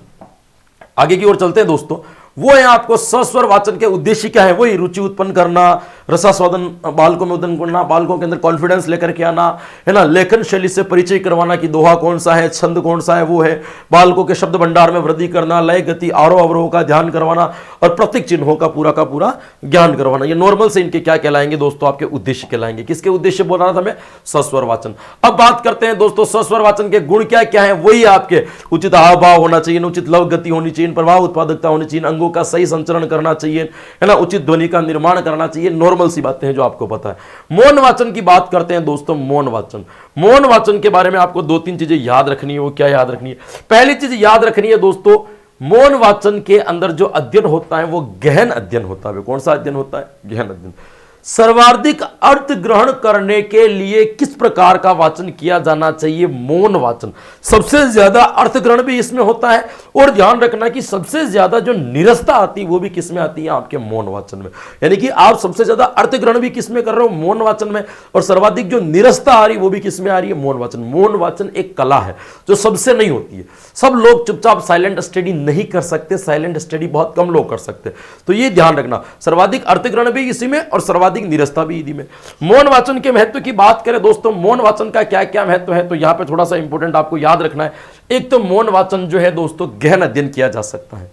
आगे की ओर चलते हैं दोस्तों। वो है आपको सस्वर वाचन के उद्देश्य क्या है, वही रुचि उत्पन्न करना, रसास्वादन बालकों में उत्पन्न करना, बालकों के अंदर कॉन्फिडेंस लेकर के आना, है ना, लेखन शैली से परिचय करवाना कि दोहा कौन सा है, छंद कौन सा है, वो है, बालकों के शब्द भंडार में वृद्धि करना, लय गति आरोह अवरोह का ध्यान करवाना, और प्रतीक चिन्हों का पूरा ज्ञान करवाना। ये नॉर्मल से इनके क्या कहलाएंगे दोस्तों, आपके उद्देश्य कहलाएंगे। किसके उद्देश्य बोल रहा था मैं, सस्वर वाचन। अब बात करते हैं दोस्तों सस्वर वाचन के गुण क्या क्या है, वही आपके उचित हाव भाव होना चाहिए, उचित लव गति होनी चाहिए, प्रभाव उत्पादकता होनी चाहिए, अंगों का सही संचरण करना चाहिए, है ना, उचित ध्वनि का निर्माण करना चाहिए, नॉर्मल सी बातें हैं जो आपको पता है। मौन वाचन की बात करते हैं दोस्तों, मौन वाचन। मौन वाचन के बारे में आपको 2-3 चीजें याद रखनी है। वो क्या याद रखनी है, पहली चीज याद रखनी है दोस्तों, मौन वाचन के अंदर जो अध्ययन होता है वो गहन अध्ययन होता है। कौन सा अध्ययन होता है, गहन अध्ययन। सर्वाधिक अर्थ ग्रहण करने के लिए किस प्रकार का वाचन किया जाना चाहिए, मौन वाचन। सबसे ज्यादा अर्थ ग्रहण भी इसमें होता है, और ध्यान रखना कि सबसे ज्यादा जो निरस्ता आती है वो भी किसमें आती है, आपके मौन वाचन में। यानी कि आप सबसे ज्यादा अर्थ ग्रहण भी किसमें कर रहे हो, मौन वाचन में, और सर्वाधिक जो निरस्ता आ रही है वो भी किसमें आ रही है, मौन वाचन। मौन वाचन एक कला है जो सबसे नहीं होती है। सब लोग चुपचाप साइलेंट स्टडी नहीं कर सकते, साइलेंट स्टडी बहुत कम लोग कर सकते, तो ये ध्यान रखना। सर्वाधिक अर्थ ग्रहण भी इसी में और सर्वाधिक निरस्ता भी इसी में। मौन वाचन के महत्व की बात करें दोस्तों, मौन वाचन का क्या क्या महत्व है, तो यहां पे थोड़ा सा इंपॉर्टेंट आपको याद रखना है। एक तो मौन वाचन जो है दोस्तों गहन अध्ययन किया जा सकता है,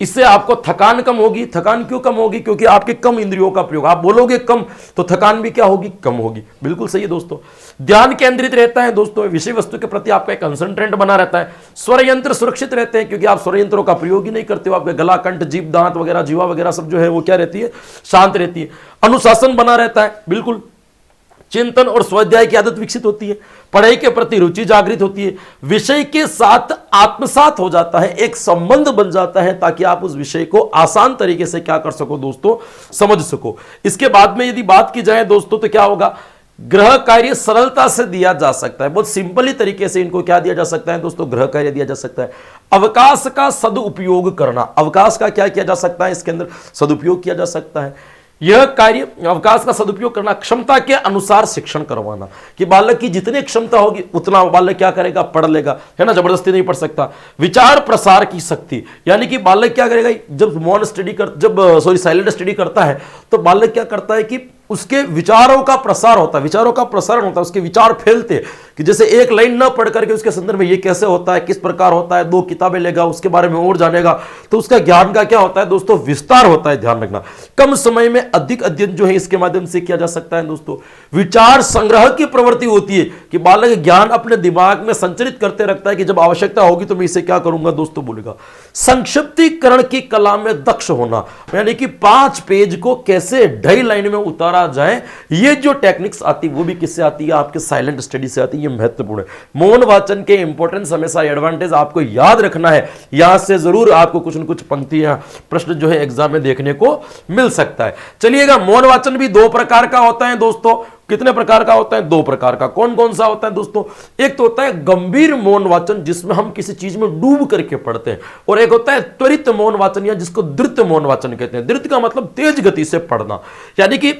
इससे आपको थकान कम होगी। थकान क्यों कम होगी, क्योंकि आपके कम इंद्रियों का प्रयोग, आप बोलोगे कम तो थकान भी क्या होगी, कम होगी। बिल्कुल सही है दोस्तों। ध्यान केंद्रित रहता है दोस्तों, विषय वस्तु के प्रति आपका एक कंसंट्रेट बना रहता है। स्वर यंत्र सुरक्षित रहते हैं, क्योंकि आप स्वर यंत्रों का प्रयोग ही नहीं करते हो, आपके गला, कंठ, जीभ, दांत वगैरह, जीवा वगैरह सब जो है वो क्या रहती है, शांत रहती है। अनुशासन बना रहता है, बिल्कुल। चिंतन और स्वाध्याय की आदत विकसित होती है, पढ़ाई के प्रति रुचि जागृत होती है, विषय के साथ आत्मसात हो जाता है, एक संबंध बन जाता है, ताकि आप उस विषय को आसान तरीके से क्या कर सको दोस्तों, समझ सको। इसके बाद में यदि बात की जाए दोस्तों तो क्या होगा, गृह कार्य सरलता से दिया जा सकता है। बहुत सिंपली तरीके से इनको क्या दिया जा सकता है दोस्तों, गृह कार्य दिया जा सकता है। अवकाश का सदुपयोग करना, अवकाश का क्या किया जा सकता है, इसके अंदर सदुपयोग किया जा सकता है। यह कार्य अवकाश का सदुपयोग करना, क्षमता के अनुसार शिक्षण करवाना, कि बालक की जितनी क्षमता होगी उतना बालक क्या करेगा, पढ़ लेगा, है ना, जबरदस्ती नहीं पढ़ सकता। विचार प्रसार की शक्ति, यानी कि बालक क्या करेगा, जब मौन स्टडी साइलेंट स्टडी करता है तो बालक क्या करता है कि उसके विचारों का प्रसार होता है, विचारों का प्रसारण होता है, उसके विचार फैलते हैं। कि जैसे एक लाइन ना पढ़ करके उसके संदर्भ में ये कैसे होता है, किस प्रकार होता है, 2 किताबें लेगा, उसके बारे में और जानेगा, तो उसका ज्ञान का क्या होता है दोस्तों, विस्तार होता है। ध्यान रखना, कम समय में अधिक अध्ययन जो है इसके माध्यम से किया जा सकता है दोस्तों। विचार संग्रह की प्रवृत्ति होती है कि बालक ज्ञान अपने दिमाग में संचरित करते रखता है, कि जब आवश्यकता होगी तो मैं इसे क्या करूंगा दोस्तों, बोलेगा। संक्षिप्तीकरण की कला में दक्ष होना, यानी कि 5 पेज को कैसे ढाई लाइन में उतारा जाए, ये जो टेक्निक्स आती वो भी किससे आती है, आपके साइलेंट स्टडी से आती है। ये महत्वपूर्ण है। मौन वाचन के इंपॉर्टेंस हमेशा एडवांटेज आपको याद रखना है। यहां से जरूर आपको कुछ न कुछ पंक्तियां प्रश्न जो है एग्जाम में देखने को मिल सकता है। चलिएगा, मौन वाचन भी 2 प्रकार का होता है दोस्तों। कितने प्रकार का होता है? 2 प्रकार का। कौन कौन सा होता है दोस्तों? एक तो होता है गंभीर मौन वाचन, जिसमें हम किसी चीज में डूब करके पढ़ते हैं, और एक होता है त्वरित मौन वाचन, या जिसको द्रुत मौन वाचन कहते हैं। द्रुत का मतलब तेज गति से पढ़ना, यानी कि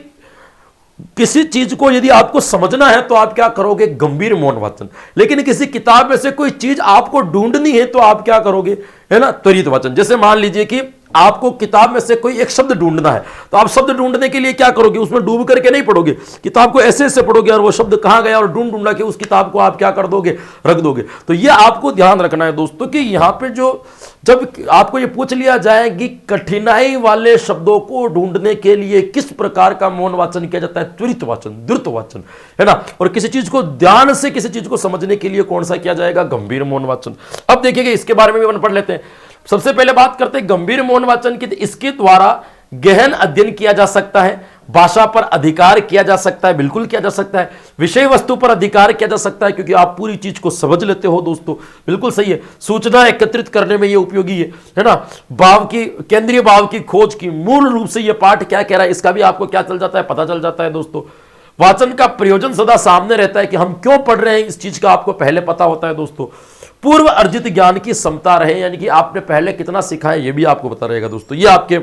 किसी चीज को यदि आपको समझना है तो आप क्या करोगे? गंभीर मौन वाचन। लेकिन किसी किताब में से कोई चीज आपको ढूंढनी है तो आप क्या करोगे? है ना, त्वरित वाचन। जैसे मान लीजिए कि आपको किताब में से कोई एक शब्द ढूंढना है, तो आप शब्द ढूंढने के लिए क्या करोगे? उसमें डूब करके नहीं पढ़ोगे, किताब को ऐसे ऐसे पढ़ोगे और वो शब्द कहां गया और ढूंढ ढूंढा के उस किताब को आप क्या कर दोगे? रख दोगे। तो ये आपको ध्यान रखना है दोस्तों कि यहां पे जो जब आपको ये पूछ लिया जाए कि कठिनाई वाले शब्दों को ढूंढने के लिए किस प्रकार का मौन वाचन किया जाता है? त्वरित वाचन, द्रुत वाचन, है ना। और किसी चीज को ध्यान से किसी चीज को समझने के लिए कौन सा किया जाएगा? गंभीर मौन वाचन। अब देखिएगा, इसके बारे में भी अपन पढ़ लेते हैं। सबसे पहले बात करते हैं गंभीर मौन वाचन की। इसके द्वारा गहन अध्ययन किया जा सकता है, भाषा पर अधिकार किया जा सकता है, बिल्कुल किया जा सकता है, विषय वस्तु पर अधिकार किया जा सकता है, क्योंकि आप पूरी चीज को समझ लेते हो दोस्तों, बिल्कुल सही है। सूचना एकत्रित करने में यह उपयोगी है ना। भाव की, केंद्रीय भाव की खोज की, मूल रूप से यह पाठ क्या कह रहा है इसका भी आपको क्या चल जाता है? पता चल जाता है दोस्तों। वाचन का प्रयोजन सदा सामने रहता है कि हम क्यों पढ़ रहे हैं, इस चीज का आपको पहले पता होता है दोस्तों। पूर्व अर्जित ज्ञान की क्षमता रहे, यानी कि आपने पहले कितना सीखा है ये भी आपको पता रहेगा दोस्तों। ये आपके,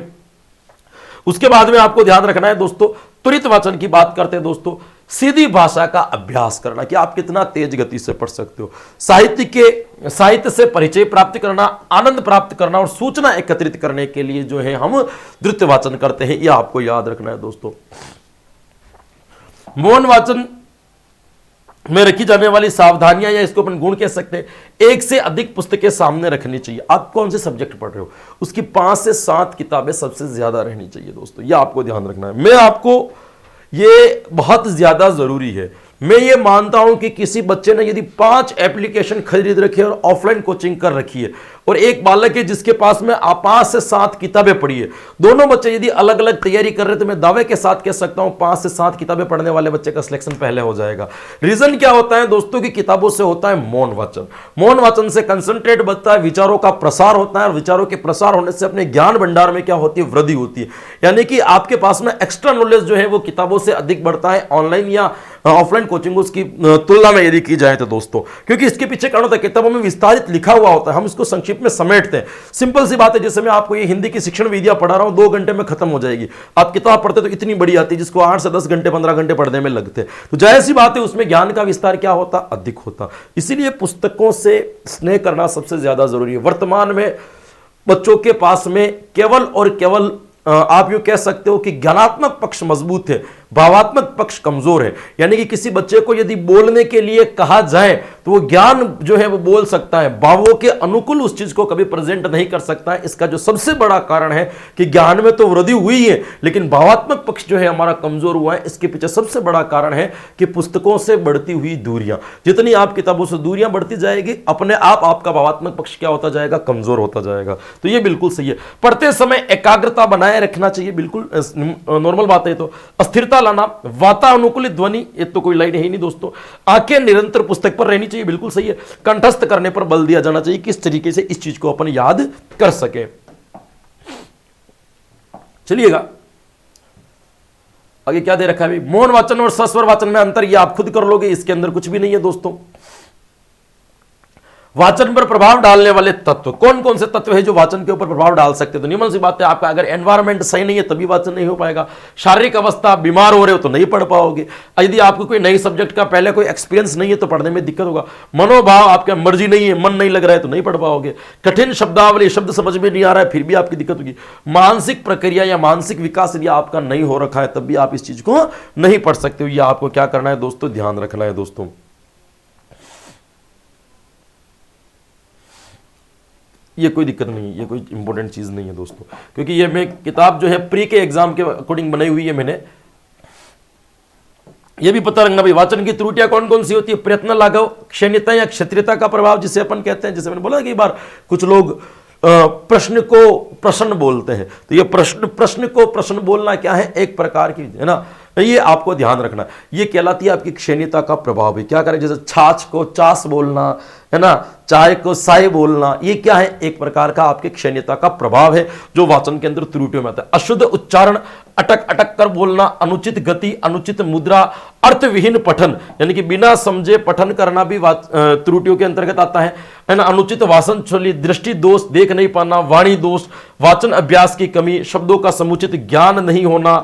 उसके बाद में आपको ध्यान रखना है दोस्तों, त्वरित वाचन की बात करते हैं दोस्तों, सीधी भाषा का अभ्यास करना कि आप कितना तेज गति से पढ़ सकते हो। साहित्य से परिचय प्राप्त करना, आनंद प्राप्त करना और सूचना एकत्रित करने के लिए जो है हम द्रुत वाचन करते हैं, यह आपको याद रखना है दोस्तों। मौन वाचन में रखी जाने वाली सावधानियां, या इसको अपन गुण कह सकते हैं, 1 से अधिक पुस्तकें सामने रखनी चाहिए। आप कौन से सब्जेक्ट पढ़ रहे हो उसकी 5 से 7 किताबें सबसे ज्यादा रहनी चाहिए दोस्तों, यह आपको ध्यान रखना है। मैं आपको, ये बहुत ज्यादा जरूरी है। मैं ये मानता हूं कि किसी बच्चे ने यदि 5 एप्लीकेशन खरीद रखी है और ऑफलाइन कोचिंग कर रखी है, और एक बालक है जिसके पास में 5 से 7 किताबें पढ़ी है, दोनों बच्चे यदि अलग अलग तैयारी कर रहे हैं, तो मैं दावे के साथ कह सकता हूं 5 से 7 किताबें पढ़ने वाले बच्चे का सिलेक्शन पहले हो जाएगा। रीजन क्या होता है दोस्तों कि किताबों से होता है मौन वाचन। मौन वाचन से कंसंट्रेट बढ़ता है, विचारों का प्रसार होता है, और विचारों के प्रसार होने से अपने ज्ञान भंडार में क्या होती है? वृद्धि होती है। यानी कि आपके पास में एक्स्ट्रा नॉलेज जो है वो किताबों से अधिक बढ़ता है, ऑनलाइन या ऑफलाइन कोचिंग उसकी तुलना में यदि की जाए तो दोस्तों, क्योंकि इसके पीछे कारण होता है किताबों में विस्तारित लिखा हुआ होता है, हम इसको संक्षिप्त में समेटते हैं। सिंपल सी बात है, जैसे मैं आपको ये हिंदी की शिक्षण विधियां पढ़ा रहा हूं, 2 घंटे में खत्म हो जाएगी। आप किताब पढ़ते तो इतनी बड़ी आती है जिसको 8 से 10 घंटे 15 घंटे पढ़ने में लगते हैं। तो जाहिर सी बात है उसमें ज्ञान का विस्तार क्या होता? अधिक होता। इसीलिए पुस्तकों से स्नेह करना सबसे ज्यादा जरूरी है। वर्तमान में बच्चों के पास में केवल और केवल आप यूं कह सकते हो कि ज्ञानात्मक पक्ष मजबूत है, भावात्मक पक्ष कमजोर है। यानी कि किसी बच्चे को यदि बोलने के लिए कहा जाए तो वो ज्ञान जो है वो बोल सकता है, भावों के अनुकूल उस चीज को कभी प्रेजेंट नहीं कर सकता है। इसका जो सबसे बड़ा कारण है कि ज्ञान में तो वृद्धि हुई है लेकिन भावात्मक पक्ष जो है हमारा कमजोर हुआ है। इसके पीछे सबसे बड़ा कारण है कि पुस्तकों से बढ़ती हुई दूरियां, जितनी आप किताबों से दूरियां बढ़ती जाएगी, अपने आप आपका भावात्मक पक्ष क्या होता जाएगा? कमजोर होता जाएगा। तो ये बिल्कुल सही है। पढ़ते समय एकाग्रता बनाए रखना चाहिए, बिल्कुल नॉर्मल बात है। तो अस्थिरता लाना, वातानुकूलित ध्वनि, ये तो कोई लाइन है ही नहीं दोस्तों। आंखें निरंतर पुस्तक पर रहनी चाहिए, बिल्कुल सही है। कंठस्थ करने पर बल दिया जाना चाहिए, किस तरीके से इस चीज को अपन याद कर सके। चलिएगा आगे क्या दे रखा है? मौन वाचन और सस्वर वाचन में अंतर, ये आप खुद कर लोगे, इसके अंदर कुछ भी नहीं है दोस्तों। वाचन पर प्रभाव डालने वाले तत्व, कौन कौन से तत्व है जो वाचन के ऊपर प्रभाव डाल सकते हैं? तो नियमन सी बात है, आपका अगर एनवायरनमेंट सही नहीं है तभी वाचन नहीं हो पाएगा। शारीरिक अवस्था, बीमार हो रहे हो तो नहीं पढ़ पाओगे। यदि आपको कोई नई सब्जेक्ट का पहले कोई एक्सपीरियंस नहीं है तो पढ़ने में दिक्कत होगा। मनोभाव, आपका मर्जी नहीं है, मन नहीं लग रहा है तो नहीं पढ़ पाओगे। कठिन शब्दावली, शब्द समझ में नहीं आ रहा है फिर भी आपकी दिक्कत होगी। मानसिक प्रक्रिया या मानसिक विकास यदि आपका नहीं हो रखा है तब भी आप इस चीज को नहीं पढ़ सकते हो। यह आपको क्या करना है दोस्तों? ध्यान रखना है दोस्तों। ये कोई दिक्कत नहीं है, ये कोई इंपॉर्टेंट चीज नहीं है दोस्तों, क्योंकि ये मैं किताब जो है प्री के एग्जाम के अकॉर्डिंग बनाई हुई है मैंने। ये भी पता रखना भाई वाचन की त्रुटियां कौन कौन सी होती है। प्रयत्न लाघव, क्षणिकता या क्षेत्रीयता का प्रभाव जिसे अपन कहते हैं, जैसे मैंने बोला कई बार, कुछ लोग प्रश्न को प्रश्न बोलते हैं। तो ये प्रश्न को प्रश्न बोलना क्या है, एक प्रकार की, है ना, ये आपको ध्यान रखना। ये कहलाती है आपकी क्षणिकता का प्रभाव है। क्या करें, जैसे छाछ को चास बोलना, है ना, चाय को साय बोलना, ये क्या है, एक प्रकार का आपके क्षणिकता का प्रभाव है जो वाचन के अंदर त्रुटियों में आता है। अशुद्ध उच्चारण, अटक अटक कर बोलना, अनुचित गति, अनुचित मुद्रा, अर्थविहीन पठन, यानी कि बिना समझे पठन करना भी त्रुटियों के अंतर्गत आता है ना। अनुचित वाचन शैली, दृष्टि दोष, देख नहीं पाना, वाणी दोष, वाचन अभ्यास की कमी, शब्दों का समुचित ज्ञान नहीं होना,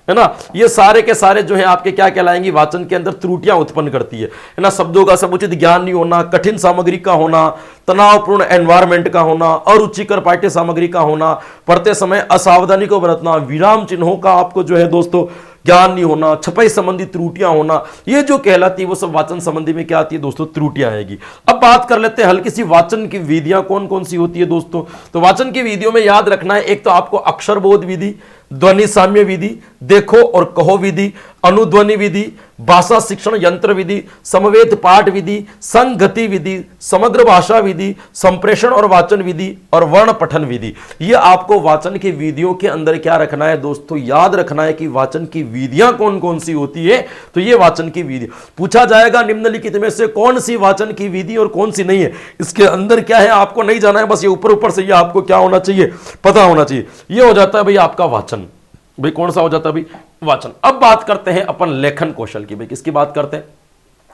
है ना, ये सारे के सारे जो है आपके क्या कहलाएंगे, वाचन के अंदर त्रुटियां उत्पन्न करती है ना। शब्दों का समुचित ज्ञान नहीं होना, कठिन सामग्री का होना, तनावपूर्ण एनवायरमेंट का होना, अरुचिकर पाठ्य सामग्री का होना, पढ़ते समय असावधानी को बरतना, विराम चिन्हों का आपको जो है दोस्तों ज्ञान नहीं होना, छपाई संबंधी त्रुटियां होना, ये जो कहलाती है वो सब वाचन संबंधी में क्या आती है दोस्तों, त्रुटियां आएगी। अब बात कर लेते हैं हल्की सी वाचन की विधियां कौन कौन सी होती है दोस्तों। तो वाचन की विधियों में याद रखना है, एक तो आपको अक्षर बोध विधि, ध्वनि साम्य विधि, देखो और कहो विधि, अनुध्वनि विधि, भाषा शिक्षण यंत्र विधि, समवेत पाठ विधि, संगति विधि, समग्र भाषा विधि, संप्रेषण और वाचन विधि और वर्ण पठन विधि। ये आपको वाचन की विधियों के अंदर क्या रखना है दोस्तों, याद रखना है कि वाचन की विधियां कौन कौन सी होती है। तो ये वाचन की विधि पूछा जाएगा निम्नलिखित में से कौन सी वाचन की विधि और कौन सी नहीं है, इसके अंदर क्या है आपको नहीं जाना है, बस ये ऊपर ऊपर से ये आपको क्या होना चाहिए, पता होना चाहिए। ये हो जाता है भाई आपका वाचन। भाई कौन सा हो जाता है भाई, वाचन। अब बात करते हैं अपन लेखन कौशल की। भाई किसकी बात करते हैं,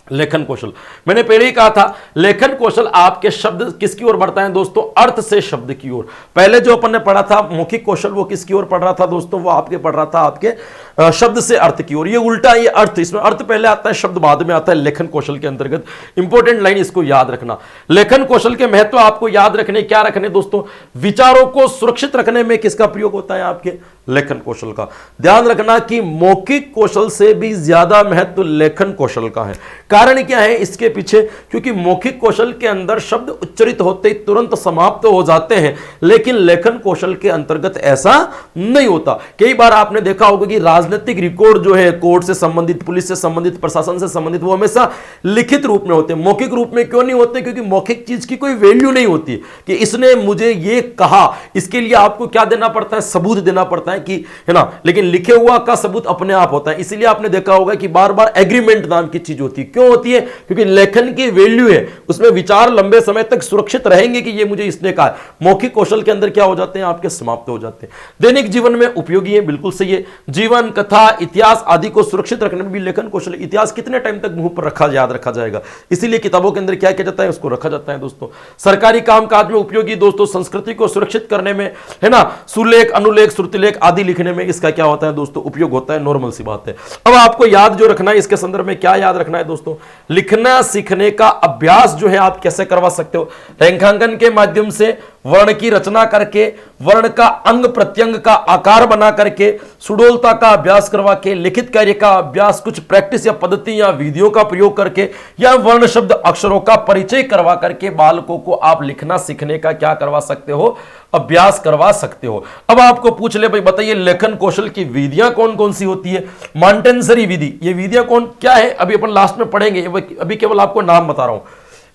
लेखन कौशल। मैंने पहले ही कहा था लेखन कौशल आपके शब्द किसकी ओर बढ़ता है दोस्तों, अर्थ से शब्द की ओर। पहले जो अपन ने पढ़ा था मौखिक कौशल, वो किसकी ओर पढ़ रहा था दोस्तों, वो आपके पढ़ रहा था आपके शब्द से अर्थ की ओर। ये उल्टा, ये अर्थ, इसमें अर्थ पहले आता है, शब्द बाद में आता है लेखन कौशल के अंतर्गत। इंपॉर्टेंट लाइन इसको याद रखना। लेखन कौशल के महत्व आपको याद रखने, क्या रखने दोस्तों, विचारों को सुरक्षित रखने में किसका प्रयोग होता है, आपके लेखन कौशल का। ध्यान रखना कि मौखिक कौशल से भी ज्यादा महत्व लेखन कौशल का है। कारण क्या है इसके पीछे, क्योंकि मौखिक कौशल के अंदर शब्द उच्चरित होते ही तुरंत समाप्त हो जाते हैं, लेकिन लेखन कौशल के अंतर्गत ऐसा नहीं होता। कई बार आपने देखा होगा कि राजनीतिक रिकॉर्ड जो है कोर्ट से संबंधित, पुलिस से संबंधित, प्रशासन से संबंधित, वो हमेशा लिखित रूप में होते हैं। मौखिक रूप में क्यों नहीं होते, क्योंकि मौखिक चीज की कोई वैल्यू नहीं होती कि इसने मुझे ये कहा। इसके लिए आपको क्या देना पड़ता है, सबूत देना पड़ता है कि, है ना, लेकिन लिखे हुआ का सबूत अपने आप होता है। इसीलिए आपने देखा होगा कि बार बार एग्रीमेंट नाम की चीज होती है। क्यों होती है, क्योंकि लेखन की वैल्यू है, उसमें विचार लंबे समय तक सुरक्षित रहेंगे कि ये मुझे इसने कहा। मौखिक कौशल के अंदर क्या हो जाते हैं, आपके समाप्त हो जाते हैं। दैनिक जीवन में उपयोगी है, बिल्कुल सही है। जीवन, कथा, इतिहास आदि को सुरक्षित रखने में भी लेखन कौशल। इतिहास कितने टाइम तक मुंह पर रखा, याद रखा जाएगा, इसीलिए किताबों के अंदर क्या किया जाता है, उसको रखा जाता है दोस्तों। सरकारी कामकाज में उपयोगी दोस्तों, संस्कृति को सुरक्षित करने में, है ना, सुलेख, अनुलेख, श्रुतिलेख आदि लिखने में इसका क्या होता है दोस्तों, उपयोग होता है। नॉर्मल सी बात है। अब आपको याद जो रखना है इसके संदर्भ में, क्या याद रखना है दोस्तों, लिखना सीखने का अभ्यास जो है आप कैसे करवा सकते हो, रेखांकन के माध्यम से, वर्ण की रचना करके, वर्ण का अंग प्रत्यंग का आकार बना करके, सुडोलता का अभ्यास करवा के, लिखित कार्य का अभ्यास, कुछ प्रैक्टिस या पद्धति या विधियों का प्रयोग करके, या वर्ण शब्द अक्षरों का परिचय करवा करके बालकों को आप लिखना सीखने का क्या करवा सकते हो, अभ्यास करवा सकते हो। अब आपको पूछ ले भाई बताइए लेखन कौशल की विधियां कौन कौन सी होती है। मॉन्टेसरी विधि, ये विधियां कौन क्या है अभी अपन लास्ट में पढ़ेंगे, अभी केवल आपको नाम बता रहा हूं।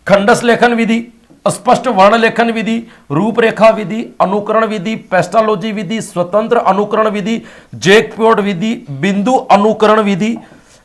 खंडस लेखन विधि, स्पष्ट वर्ण लेखन विधि, रूपरेखा विधि, अनुकरण विधि, पेस्टालॉजी विधि, स्वतंत्र अनुकरण विधि, जैकपॉट विधि, बिंदु अनुकरण विधि,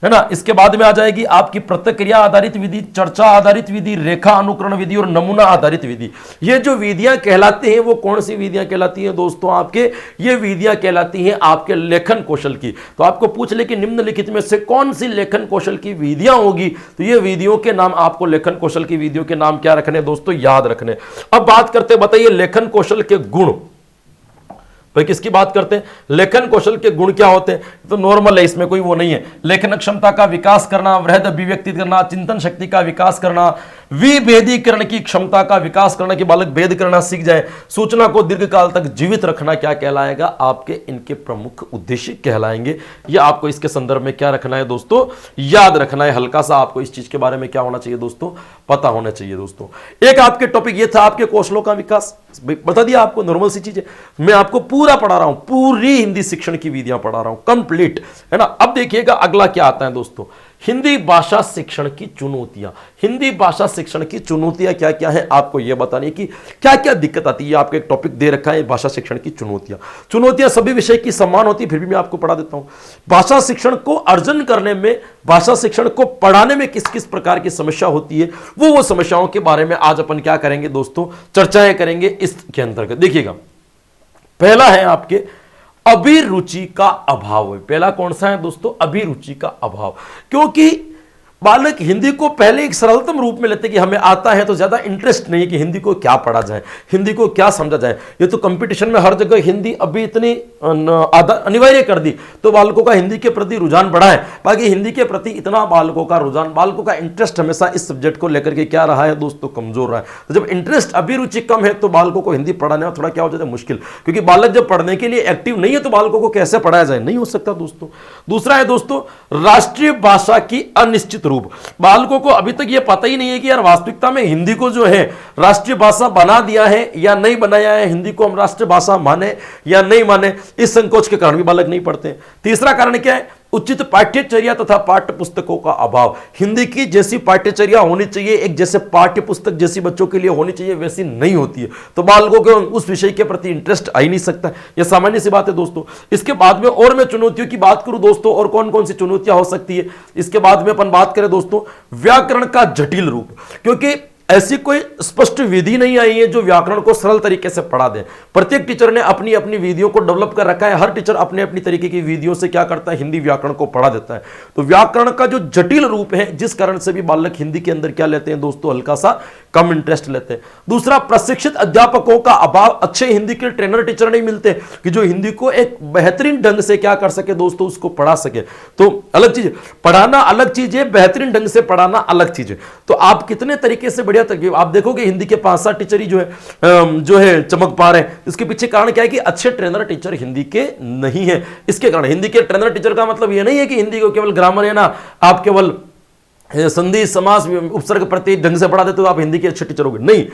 है ना। इसके बाद में आ जाएगी आपकी प्रतिक्रिया आधारित विधि, चर्चा आधारित विधि, रेखा अनुकरण विधि और नमूना आधारित विधि। ये जो विधियां कहलाती हैं वो कौन सी विधियां कहलाती हैं दोस्तों, आपके ये विधियां कहलाती हैं आपके लेखन कौशल की। तो आपको पूछ ले कि निम्नलिखित में से कौन सी लेखन कौशल की विधियां होगी, तो ये विधियों के नाम आपको लेखन कौशल की विधियों के नाम क्या रखने दोस्तों, याद रखने। अब बात करते बताइए लेखन कौशल के गुण। भाई किसकी बात करते हैं, लेखन कौशल के गुण क्या होते हैं, तो नॉर्मल है, इसमें कोई वो नहीं है। लेखन क्षमता का विकास करना, वृहद अभिव्यक्ति करना, चिंतन शक्ति का विकास करना, विभेदीकरण की क्षमता का विकास करना कि बालक भेद करना सीख जाए, सूचना को दीर्घकाल तक जीवित रखना क्या कहलाएगा, आपके इनके प्रमुख उद्देश्य कहलाएंगे। ये आपको इसके संदर्भ में क्या रखना है दोस्तों, याद रखना है। हल्का सा आपको इस चीज के बारे में क्या होना चाहिए दोस्तों, पता होना चाहिए दोस्तों। एक आपके टॉपिक ये था आपके कौशलों का विकास, बता दिया आपको, नॉर्मल सी चीज है। मैं आपको पूरा पढ़ा रहा हूं, पूरी हिंदी शिक्षण की विधियां पढ़ा रहा हूं कंप्लीट, है ना। अब देखिएगा अगला क्या आता है दोस्तों, हिंदी भाषा शिक्षण की चुनौतियां। हिंदी भाषा शिक्षण की चुनौतियां क्या क्या है आपको यह बतानी है कि क्या क्या दिक्कत आती है। आपको एक टॉपिक दे रखा है भाषा शिक्षण की चुनौतियां। चुनौतियां सभी विषय की समान होती है, फिर भी मैं आपको पढ़ा देता हूं। भाषा शिक्षण को अर्जन करने में, भाषा शिक्षण को पढ़ाने में किस किस प्रकार की समस्या होती है, वो समस्याओं के बारे में आज अपन क्या करेंगे दोस्तों, चर्चाएं करेंगे इसके अंतर्गत। देखिएगा, पहला है आपके अभिरुचि का अभाव। पहला कौन सा है दोस्तों, अभिरुचि का अभाव। क्योंकि बालक हिंदी को पहले एक सरलतम रूप में लेते कि हमें आता है, तो ज्यादा इंटरेस्ट नहीं है कि हिंदी को क्या पढ़ा जाए, हिंदी को क्या समझा जाए। ये तो कंपटीशन में हर जगह हिंदी अभी इतनी अनिवार्य कर दी, तो बालकों का हिंदी के प्रति रुझान बढ़ा है। बाकी हिंदी के प्रति इतना बालकों का रुझान, बालकों का इंटरेस्ट हमेशा इस सब्जेक्ट को लेकर के क्या रहा है दोस्तों, कमजोर रहा है। तो जब इंटरेस्ट, अभिरुचि कम है, तो बालकों को हिंदी पढ़ाने में थोड़ा क्या हो जाता है, मुश्किल। क्योंकि बालक जब पढ़ने के लिए एक्टिव नहीं है, तो बालकों को कैसे पढ़ाया जाए, नहीं हो सकता दोस्तों। दूसरा है दोस्तों राष्ट्रीय भाषा की अनिश्चित रूप। बालकों को अभी तक यह पता ही नहीं है कि यार वास्तविकता में हिंदी को जो है राष्ट्रीय भाषा बना दिया है या नहीं बनाया है, हिंदी को हम राष्ट्रीय भाषा माने या नहीं माने, इस संकोच के कारण भी बालक नहीं पढ़ते। तीसरा कारण क्या है, उचित पाठ्यचर्या तथा पाठ्य पुस्तकों का अभाव। हिंदी की जैसी पाठ्यचर्या होनी चाहिए, एक जैसे पाठ्य पुस्तक जैसी बच्चों के लिए होनी चाहिए, वैसी नहीं होती है, तो बालकों को उस विषय के प्रति इंटरेस्ट आ ही नहीं सकता। यह सामान्य सी बात है दोस्तों। इसके बाद में और मैं चुनौतियों की बात करूं दोस्तों, और कौन कौन सी चुनौतियां हो सकती है, इसके बाद में अपन बात करें दोस्तों व्याकरण का जटिल रूप। क्योंकि ऐसी कोई स्पष्ट विधि नहीं आई है जो व्याकरण को सरल तरीके से पढ़ा दे। प्रत्येक टीचर ने अपनी अपनी विधियों को डेवलप कर रखा है। हर टीचर अपने अपनी तरीके की विधियों से क्या करता है, हिंदी व्याकरण को पढ़ा देता है। तो व्याकरण का जो जटिल रूप है, जिस कारण से भी बालक हिंदी के अंदर क्या लेते हैं दोस्तों, हल्का सा कम इंटरेस्ट लेते हैं। दूसरा, प्रशिक्षित अध्यापकों का अभाव। अच्छे हिंदी के ट्रेनर टीचर नहीं मिलते कि जो हिंदी को एक बेहतरीन ढंग से क्या कर सके दोस्तों, उसको पढ़ा सके। तो अलग चीज, पढ़ाना अलग चीज है, बेहतरीन ढंग से पढ़ाना अलग चीज है। तो आप कितने तरीके से बढ़िया आप देखोगे हिंदी के 5-7 टीचर ही जो है चमक पा रहे हैं। इसके पीछे कारण क्या है कि अच्छे ट्रेनर टीचर हिंदी के नहीं है। इसके कारण हिंदी के ट्रेनर टीचर का मतलब यह नहीं है कि हिंदी को केवल ग्रामर है ना, आप केवल संधि समास उपसर्ग प्रति ढंग से पढ़ा देते तो आप हिंदी के अच्छे टीचर होगे, नहीं।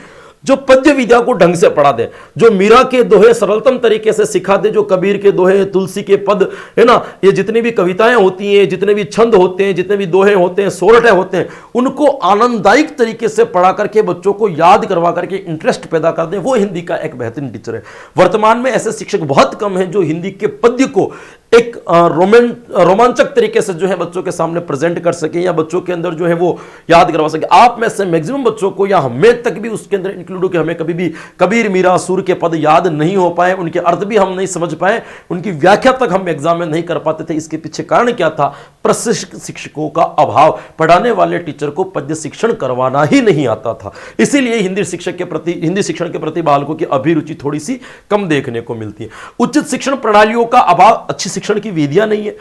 जो पद्य विद्या को ढंग से पढ़ा दे, जो मीरा के दोहे सरलतम तरीके से सिखा दे, जो कबीर के दोहे, तुलसी के पद है ना, ये जितनी भी कविताएं होती हैं, जितने भी छंद होते हैं, जितने भी दोहे होते हैं, सोरठे होते हैं, उनको आनंददायक तरीके से पढ़ा करके बच्चों को याद करवा करके इंटरेस्ट पैदा कर दे, वो हिंदी का एक बेहतरीन टीचर है। वर्तमान में ऐसे शिक्षक बहुत कम हैं जो हिंदी के पद्य को एक रोमांचक तरीके से जो है बच्चों के सामने प्रेजेंट कर सके, या बच्चों के अंदर जो है वो याद करवा सके। आप में से मैक्सिमम बच्चों को, या हमें तक भी उसके अंदर इंक्लूड हो कि हमें कभी भी कबीर मीरा सूर के पद याद नहीं हो पाए, उनके अर्थ भी हम नहीं समझ पाए, उनकी व्याख्या तक हम एग्जाम में नहीं कर पाते थे। इसके पीछे कारण क्या था, प्रशिक्षित शिक्षकों का अभाव। पढ़ाने वाले टीचर को पद्य शिक्षण करवाना ही नहीं आता था। इसीलिए हिंदी शिक्षण के प्रति बालकों की अभिरुचि थोड़ी सी कम देखने को मिलती है। उचित शिक्षण प्रणालियों का अभाव, अच्छी शिक्षण की विधियां नहीं है।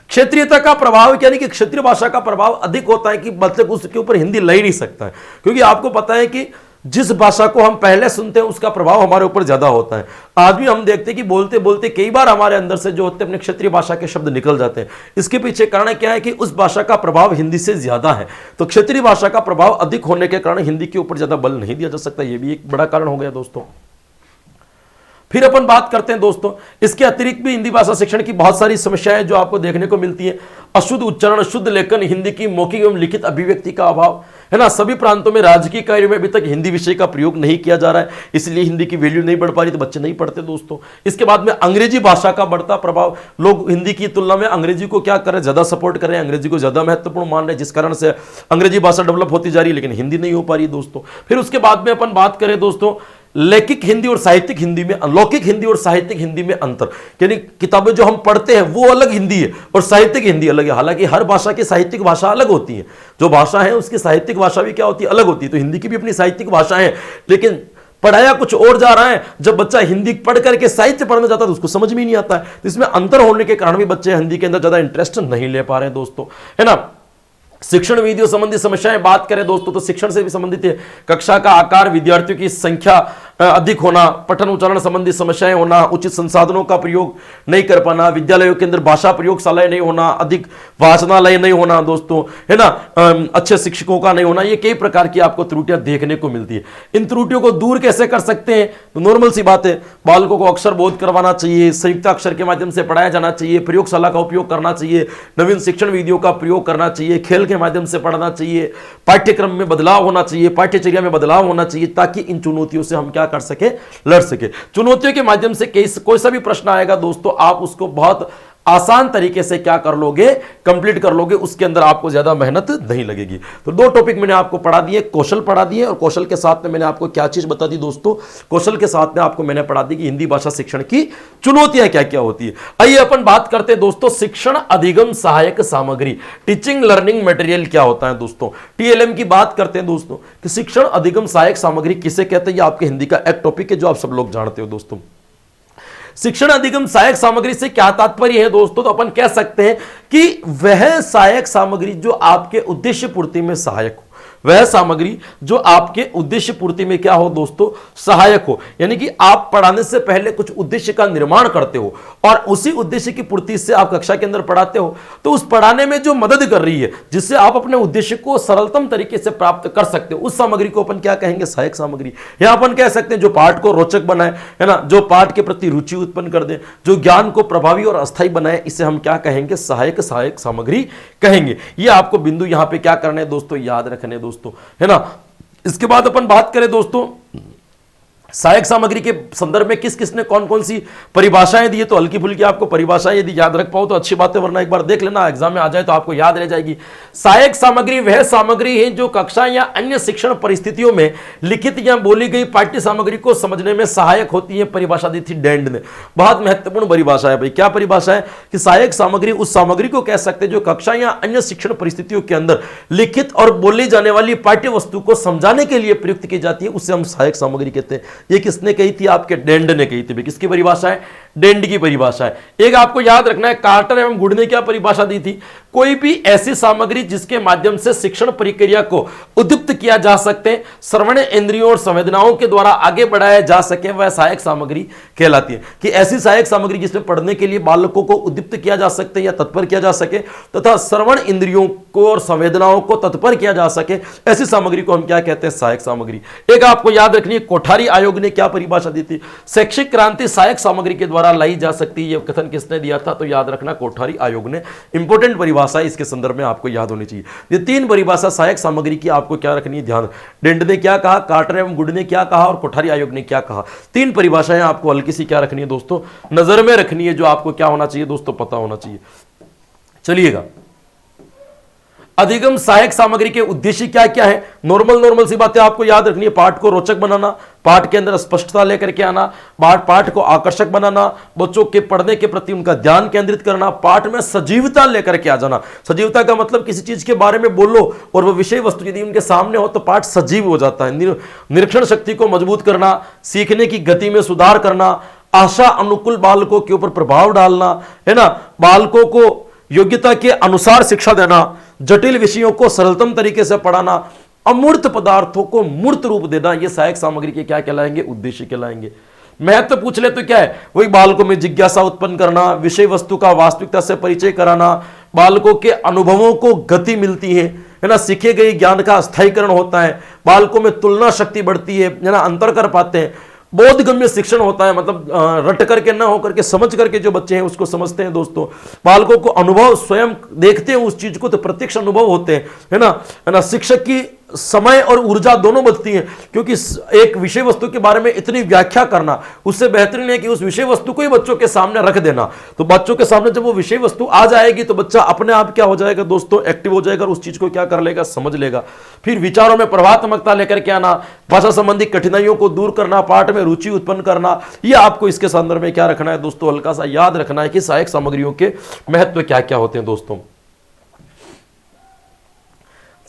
क्षेत्रीयता का प्रभाव, यानी कि क्षेत्रीय भाषा का प्रभाव अधिक होता है कि बच्चे उसके ऊपर हिंदी ले ही नहीं सकता है। क्योंकि आपको पता है कि जिस भाषा को हम पहले सुनते हैं उसका प्रभाव हमारे ऊपर ज्यादा होता है। आज भी हम देखते हैं कि बोलते बोलते कई बार हमारे अंदर से जो होते हैं अपने क्षेत्रीय भाषा के शब्द निकल जाते हैं। इसके पीछे कारण क्या है कि उस भाषा का प्रभाव हिंदी से ज्यादा है। तो क्षेत्रीय भाषा का प्रभाव अधिक होने के कारण हिंदी के ऊपर ज्यादा बल नहीं दिया जा सकता। यह भी एक बड़ा कारण हो गया दोस्तों। फिर अपन बात करते हैं दोस्तों, इसके अतिरिक्त भी हिंदी भाषा शिक्षण की बहुत सारी समस्याएं जो आपको देखने को मिलती है। अशुद्ध उच्चारण, शुद्ध लेखन, हिंदी की मौखिक एवं लिखित अभिव्यक्ति का अभाव, है ना। सभी प्रांतों में राजकीय कार्यों में अभी तक हिंदी विषय का प्रयोग नहीं किया जा रहा है, इसलिए हिंदी की वैल्यू नहीं बढ़ पा रही, तो बच्चे नहीं पढ़ते दोस्तों। इसके बाद में अंग्रेजी भाषा का बढ़ता प्रभाव, लोग हिंदी की तुलना में अंग्रेजी को क्या कर रहे हैं, ज्यादा सपोर्ट कर रहे हैं, अंग्रेजी को ज्यादा महत्वपूर्ण मान रहे हैं, जिस कारण से अंग्रेजी भाषा डेवलप होती जा रही है, लेकिन हिंदी नहीं हो पा रही दोस्तों। फिर उसके बाद में अपन बात करें दोस्तों लौकिक हिंदी और साहित्यिक हिंदी में, लौकिक हिंदी और साहित्यिक हिंदी में अंतर, यानी किताबें जो हम पढ़ते हैं वो अलग हिंदी है और साहित्यिक हिंदी अलग है। हालांकि हर भाषा की साहित्यिक भाषा अलग होती है, जो भाषा है उसकी साहित्यिक भाषा भी क्या होती है, अलग होती है। तो हिंदी की भी अपनी साहित्यिक भाषा है, लेकिन पढ़ाया कुछ और जा रहा है। जब बच्चा हिंदी पढ़ करके साहित्य पढ़ने जाता है तो उसको समझ में ही नहीं आता है। तो इसमें अंतर होने के कारण भी बच्चे हिंदी के अंदर ज्यादा इंटरेस्ट नहीं ले पा रहे हैं दोस्तों, है ना। शिक्षण विधियों संबंधी समस्याएं बात करें दोस्तों तो शिक्षण से भी संबंधित है। कक्षा का आकार, विद्यार्थियों की संख्या, अधिक होना, पठन उच्चारण संबंधी समस्याएं होना, उचित संसाधनों का प्रयोग नहीं कर पाना, विद्यालयों के अंदर भाषा प्रयोगशालाएं नहीं होना, अधिक वाचनालय नहीं होना दोस्तों, है ना, अच्छे शिक्षकों का नहीं होना, ये कई प्रकार की आपको त्रुटियां देखने को मिलती है। इन त्रुटियों को दूर कैसे कर सकते हैं? तो नॉर्मल सी बात है, बालकों को अक्षर बोध करवाना चाहिए, संयुक्त अक्षर के माध्यम से पढ़ाया जाना चाहिए, प्रयोगशाला का उपयोग करना चाहिए, नवीन शिक्षण विधियों का प्रयोग करना चाहिए, खेल के माध्यम से पढ़ना चाहिए, पाठ्यक्रम में बदलाव होना चाहिए, पाठ्यचर्या में बदलाव होना चाहिए, ताकि इन चुनौतियों से हम क्या कर सके, लड़ सके। चुनौतियों के माध्यम से कोई सा भी प्रश्न आएगा दोस्तों, आप उसको बहुत आसान तरीके से क्या कर लोगे, कंप्लीट कर लोगे, उसके अंदर आपको ज्यादा मेहनत नहीं लगेगी। तो दो टॉपिक मैंने आपको पढ़ा दिए, कौशल पढ़ा दिए, और कौशल के साथ में मैंने आपको क्या चीज बता दी दोस्तों, कौशल के साथ में आपको मैंने पढ़ा दी कि हिंदी भाषा शिक्षण की चुनौतियां क्या क्या होती है। आइए अपन बात करते हैं दोस्तों, शिक्षण अधिगम सहायक सामग्री, टीचिंग लर्निंग मटेरियल क्या होता है दोस्तों, टीएलएम की बात करते हैं दोस्तों कि शिक्षण अधिगम सहायक सामग्री किसे कहते हैं। ये आपके हिंदी का एक टॉपिक है जो आप सब लोग जानते हो दोस्तों। शिक्षण अधिगम सहायक सामग्री से क्या तात्पर्य है दोस्तों? तो अपन कह सकते हैं कि वह सहायक सामग्री जो आपके उद्देश्य पूर्ति में सहायक हो, वह सामग्री जो आपके उद्देश्य पूर्ति में क्या हो दोस्तों, सहायक हो। यानी कि आप पढ़ाने से पहले कुछ उद्देश्य का निर्माण करते हो और उसी उद्देश्य की पूर्ति से आप कक्षा के अंदर पढ़ाते हो, तो उस पढ़ाने में जो मदद कर रही है, जिससे आप अपने उद्देश्य को सरलतम तरीके से प्राप्त कर सकते हो, उस सामग्री को अपन क्या कहेंगे, सहायक सामग्री। या अपन कह सकते हैं जो पाठ को रोचक बनाए, है ना, जो पाठ के प्रति रुचि उत्पन्न कर दे, जो ज्ञान को प्रभावी और अस्थायी बनाए, इसे हम क्या कहेंगे, सहायक सामग्री कहेंगे। ये आपको बिंदु यहां पे क्या करने दोस्तों, याद रखने दोस्तों, है ना। इसके बाद अपन बात करें दोस्तों सहायक सामग्री के संदर्भ में किस किसने कौन कौन सी परिभाषाएं दी है, तो हल्की फुल्की आपको परिभाषाएं यदि याद रख पाओ तो अच्छी बात है, वरना एक बार देख लेना, एग्जाम में आ जाए तो आपको याद रह जाएगी। सहायक सामग्री वह सामग्री है जो कक्षा या अन्य शिक्षण परिस्थितियों में लिखित या बोली गई पाठ्य सामग्री को समझने में सहायक होती है। परिभाषा दी थी डेंड ने, बहुत महत्वपूर्ण परिभाषा है भाई। क्या परिभाषा है कि सहायक सामग्री उस सामग्री को कह सकते हैं जो कक्षा या अन्य शिक्षण परिस्थितियों के अंदर लिखित और बोली जाने वाली पाठ्य वस्तु को समझाने के लिए प्रयुक्त की जाती है, उससे हम सहायक सामग्री कहते हैं। ये किसने कही थी, आपके डेंड ने कही थी। किसकी परिभाषा है, डेंड की परिभाषा है। एक आपको याद रखना है, कार्टर एवं गुड ने क्या परिभाषा दी थी, कोई भी ऐसी सामग्री जिसके माध्यम से शिक्षण प्रक्रिया को उद्दीप्त किया जा सकते, श्रवण इंद्रियों और संवेदनाओं के द्वारा आगे बढ़ाया जा सके, वह सहायक सामग्री कहलाती है। कि ऐसी सहायक सामग्री जिसमें पढ़ने के लिए बालकों को उद्दीप्त किया जा सकते या तत्पर किया जा सके तथा श्रवण इंद्रियों को और संवेदनाओं को तत्पर किया जा सके, ऐसी सामग्री को हम क्या कहते हैं, सहायक सामग्री। एक आपको याद रखनी है, कोठारी आयोग ने क्या परिभाषा दी थी, शैक्षिक क्रांति सहायक सामग्री के द्वारा लाई जा सकती है। यह कथन किसने दिया था, तो याद रखना कोठारी आयोग ने। इंपॉर्टेंट परिभाषा इसके संदर्भ में आपको याद होनी चाहिए। ये तीन परिभाषा सहायक सामग्री की आपको क्या रखनी है, ध्यान। डेंड ने क्या कहा, कार्टर एवं गुड ने क्या कहा और कोठारी आयोग ने क्या कहा, तीन परिभाषाएं आपको हल्की सी क्या रखनी है दोस्तों, नजर में रखनी है, जो आपको क्या होना चाहिए दोस्तों, पता होना चाहिए। चलिएगा, अधिगम सहायक सामग्री के उद्देश्य क्या क्या है, नॉर्मल सी बातें आपको याद रखनी है। पाठ को रोचक बनाना, पाठ के अंदर स्पष्टता लेकर के आना, पाठ को आकर्षक बनाना, बच्चों के पढ़ने के प्रति उनका ध्यान केंद्रित करना, पाठ में सजीवता लेकर के आ जाना। सजीवता का मतलब किसी चीज के बारे में बोलो और वो विषय वस्तु यदि उनके सामने हो तो पाठ सजीव हो जाता है। निरीक्षण शक्ति को मजबूत करना, सीखने की गति में सुधार करना, आशा अनुकूल बालकों के ऊपर प्रभाव डालना, है ना, बालकों को योग्यता के अनुसार शिक्षा देना, जटिल विषयों को सरलतम तरीके से पढ़ाना, अमूर्त पदार्थों को मूर्त रूप देना, ये सहायक सामग्री के क्या कहलाएंगे, उद्देश्य कहलाएंगे। महत्व पूछ ले तो क्या है, वही बालकों में जिज्ञासा उत्पन्न करना, विषय वस्तु का वास्तविकता से परिचय कराना, बालकों के अनुभवों को गति मिलती है ना, सीखे गए ज्ञान का स्थायीकरण होता है, बालकों में तुलना शक्ति बढ़ती है ना, अंतर कर पाते हैं, बोधगम्य शिक्षण होता है, मतलब रट करके ना होकर के समझ करके जो बच्चे हैं उसको समझते हैं दोस्तों। बालकों को अनुभव, स्वयं देखते हैं उस चीज को तो प्रत्यक्ष अनुभव होते हैं, है ना। शिक्षक की समय और ऊर्जा दोनों बचती हैं, क्योंकि एक विषय वस्तु के बारे में इतनी व्याख्या करना, उससे बेहतरीन है कि उस विषय वस्तु को ही बच्चों के सामने रख देना। तो बच्चों के सामने जब वो विषय वस्तु आ जाएगी तो बच्चा अपने आप क्या हो जाएगा दोस्तों, एक्टिव हो जाएगा और उस चीज को क्या कर लेगा, समझ लेगा। फिर विचारों में प्रभावात्मकता लेकर के आना, भाषा संबंधी कठिनाइयों को दूर करना, पाठ में रुचि उत्पन्न करना, यह आपको इसके संदर्भ में क्या रखना है दोस्तों, हल्का सा याद रखना है कि सहायक सामग्रियों के महत्व क्या क्या होते हैं दोस्तों।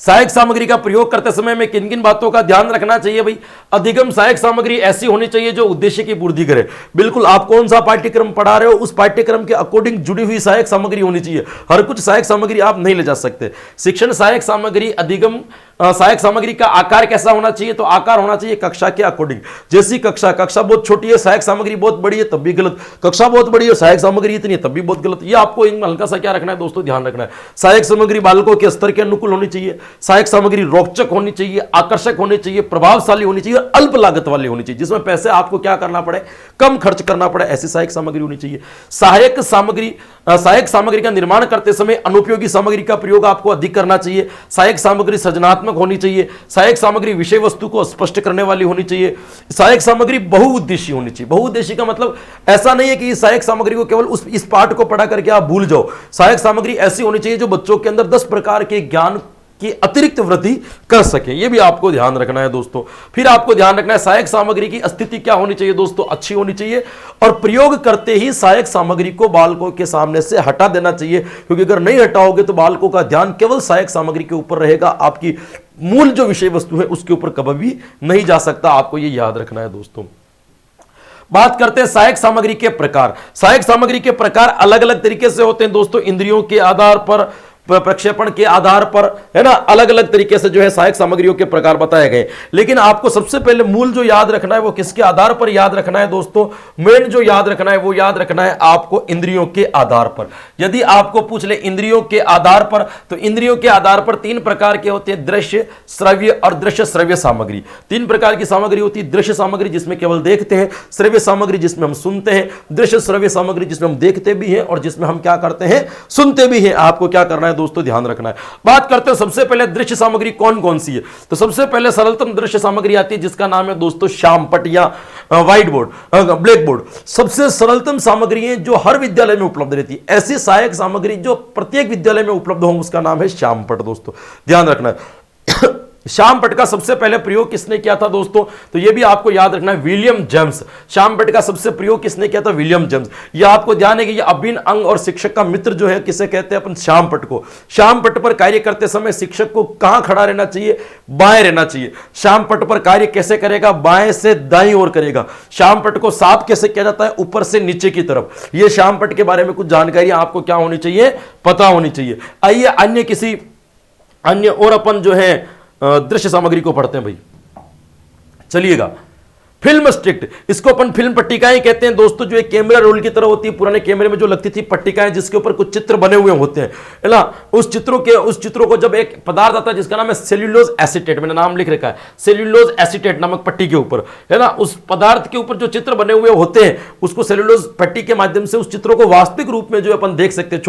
सहायक सामग्री का प्रयोग करते समय में किन किन बातों का ध्यान रखना चाहिए भाई? अधिगम सहायक सामग्री ऐसी होनी चाहिए जो उद्देश्य की पूर्ति करे। बिल्कुल, आप कौन सा पाठ्यक्रम पढ़ा रहे हो उस पाठ्यक्रम के अकॉर्डिंग जुड़ी हुई सहायक सामग्री होनी चाहिए। हर कुछ सहायक सामग्री आप नहीं ले जा सकते। शिक्षण सहायक सामग्री, अधिगम सहायक सामग्री का आकार कैसा होना चाहिए? तो आकार होना चाहिए कक्षा के अकॉर्डिंग। जैसी कक्षा बहुत छोटी है, सहायक सामग्री बहुत बड़ी है, तब भी गलत। कक्षा बहुत बड़ी है, सहायक सामग्री इतनी है, तब भी बहुत गलत। ये आपको इनमें हल्का सा क्या रखना है दोस्तों, ध्यान रखना है। सहायक सामग्री बालकों के स्तर के अनुकूल होनी चाहिए। सहायक सामग्री रोचक होनी चाहिए, आकर्षक होनी चाहिए, प्रभावशाली होनी चाहिए, अल्प लागत वाली होनी चाहिए, जिसमें पैसे आपको क्या करना पड़े, कम खर्च करना पड़े, ऐसी सहायक सामग्री होनी चाहिए। सहायक सामग्री का निर्माण करते समय अनुपयोगी सामग्री का प्रयोग आपको अधिक करना चाहिए। सहायक सामग्री सृजनात्मक होनी चाहिए। सहायक सामग्री विषय वस्तु को स्पष्ट करने वाली होनी चाहिए। सहायक सामग्री बहुउद्देशीय होनी चाहिए। बहुउद्देशीय का मतलब ऐसा नहीं है कि सहायक सामग्री को केवल इस पाठ को पढ़ा करके आप भूल जाओ। सहायक सामग्री ऐसी होनी चाहिए जो बच्चों के अंदर 10 प्रकार के ज्ञान की अतिरिक्त वृद्धि कर सके। यह भी आपको ध्यान रखना है दोस्तों। फिर आपको ध्यान रखना है सहायक सामग्री की स्थिति क्या होनी चाहिए दोस्तों, अच्छी होनी चाहिए। और प्रयोग करते ही सहायक सामग्री को बालकों के सामने से हटा देना चाहिए, क्योंकि अगर नहीं हटाओगे तो बालकों का ध्यान केवल सहायक सामग्री के ऊपर रहेगा, आपकी मूल जो विषय वस्तु है उसके ऊपर कभी भी नहीं जा सकता। आपको यह याद रखना है दोस्तों। बात करते हैं सहायक सामग्री के प्रकार। सहायक सामग्री के प्रकार अलग अलग तरीके से होते हैं दोस्तों, इंद्रियों के आधार पर, प्रक्षेपण के आधार पर, है ना, अलग अलग तरीके से जो है सहायक सामग्रियों के प्रकार बताए गए। लेकिन आपको सबसे पहले मूल जो याद रखना है वो किसके आधार पर याद रखना है दोस्तों? मेन जो याद रखना है वो याद रखना है आपको इंद्रियों के आधार पर। यदि आपको पूछ ले इंद्रियों के आधार पर, तो इंद्रियों के आधार पर 3 प्रकार के होते हैं, दृश्य, श्रव्य और दृश्य श्रव्य सामग्री। 3 प्रकार की सामग्री होती है। दृश्य सामग्री जिसमें केवल देखते हैं, श्रव्य सामग्री जिसमें हम सुनते हैं, दृश्य श्रव्य सामग्री जिसमें हम देखते भी हैं और जिसमें हम क्या करते हैं, सुनते भी हैं। आपको क्या करना है दोस्तों, ध्यान रखना है। बात करते हैं सबसे पहले दृश्य सामग्री कौन कौन सी है। तो सबसे पहले सरलतम दृश्य सामग्री आती है जिसका नाम है दोस्तों श्यामपट्ट या व्हाइट बोर्ड, ब्लैक बोर्ड। सबसे सरलतम सामग्री है जो हर विद्यालय में उपलब्ध रहती है। ऐसी सहायक सामग्री जो प्रत्येक विद्यालय में उपलब्ध हो उसका नाम है श्यामपट्ट दोस्तों, ध्यान रखना है। श्यामपट्ट का सबसे पहले प्रयोग किसने किया था दोस्तों? तो यह भी आपको याद रखना है, विलियम जेम्स। श्यामपट्ट का सबसे प्रयोग किसने किया था? William James. यह आपको ध्यान है कि यह अभिन्न अंग और शिक्षक का मित्र जो है, किसे कहते हैं अपन? श्यामपट्ट को। श्यामपट्ट पर कार्य करते समय शिक्षक को कहां खड़ा रहना चाहिए? बाएं रहना चाहिए। श्यामपट्ट पर कार्य कैसे करेगा? बाएं से दाईं ओर करेगा। श्यामपट्ट को साफ कैसे किया जाता है? ऊपर से नीचे की तरफ। यह श्यामपट्ट के बारे में कुछ जानकारी आपको क्या होनी चाहिए? पता होनी चाहिए। आइए अन्य और अपन जो है दृश्य सामग्री को पढ़ते हैं भाई। चलिएगा, फिल्म स्ट्रिक्ट, इसको अपन फिल्म पट्टिकाएं कहते हैं दोस्तों, जो एक कैमरा रोल की तरह होती है। पुराने कैमरे में जो लगती थी पट्टिकाएं, जिसके ऊपर कुछ चित्र बने हुए होते हैं, है ना। उस चित्रों को जब एक पदार्थ आता है जिसका नाम है सेल्यूलोज एसीटेट, मैंने नाम लिख रखा है, सेल्यूलोज एसीटेट नामक पट्टी के ऊपर, है ना, उस पदार्थ के ऊपर जो चित्र बने हुए होते हैं उसको सेल्यूलोज पट्टी के माध्यम से उस चित्रों को वास्तविक रूप में जो अपन देख सकते हैं।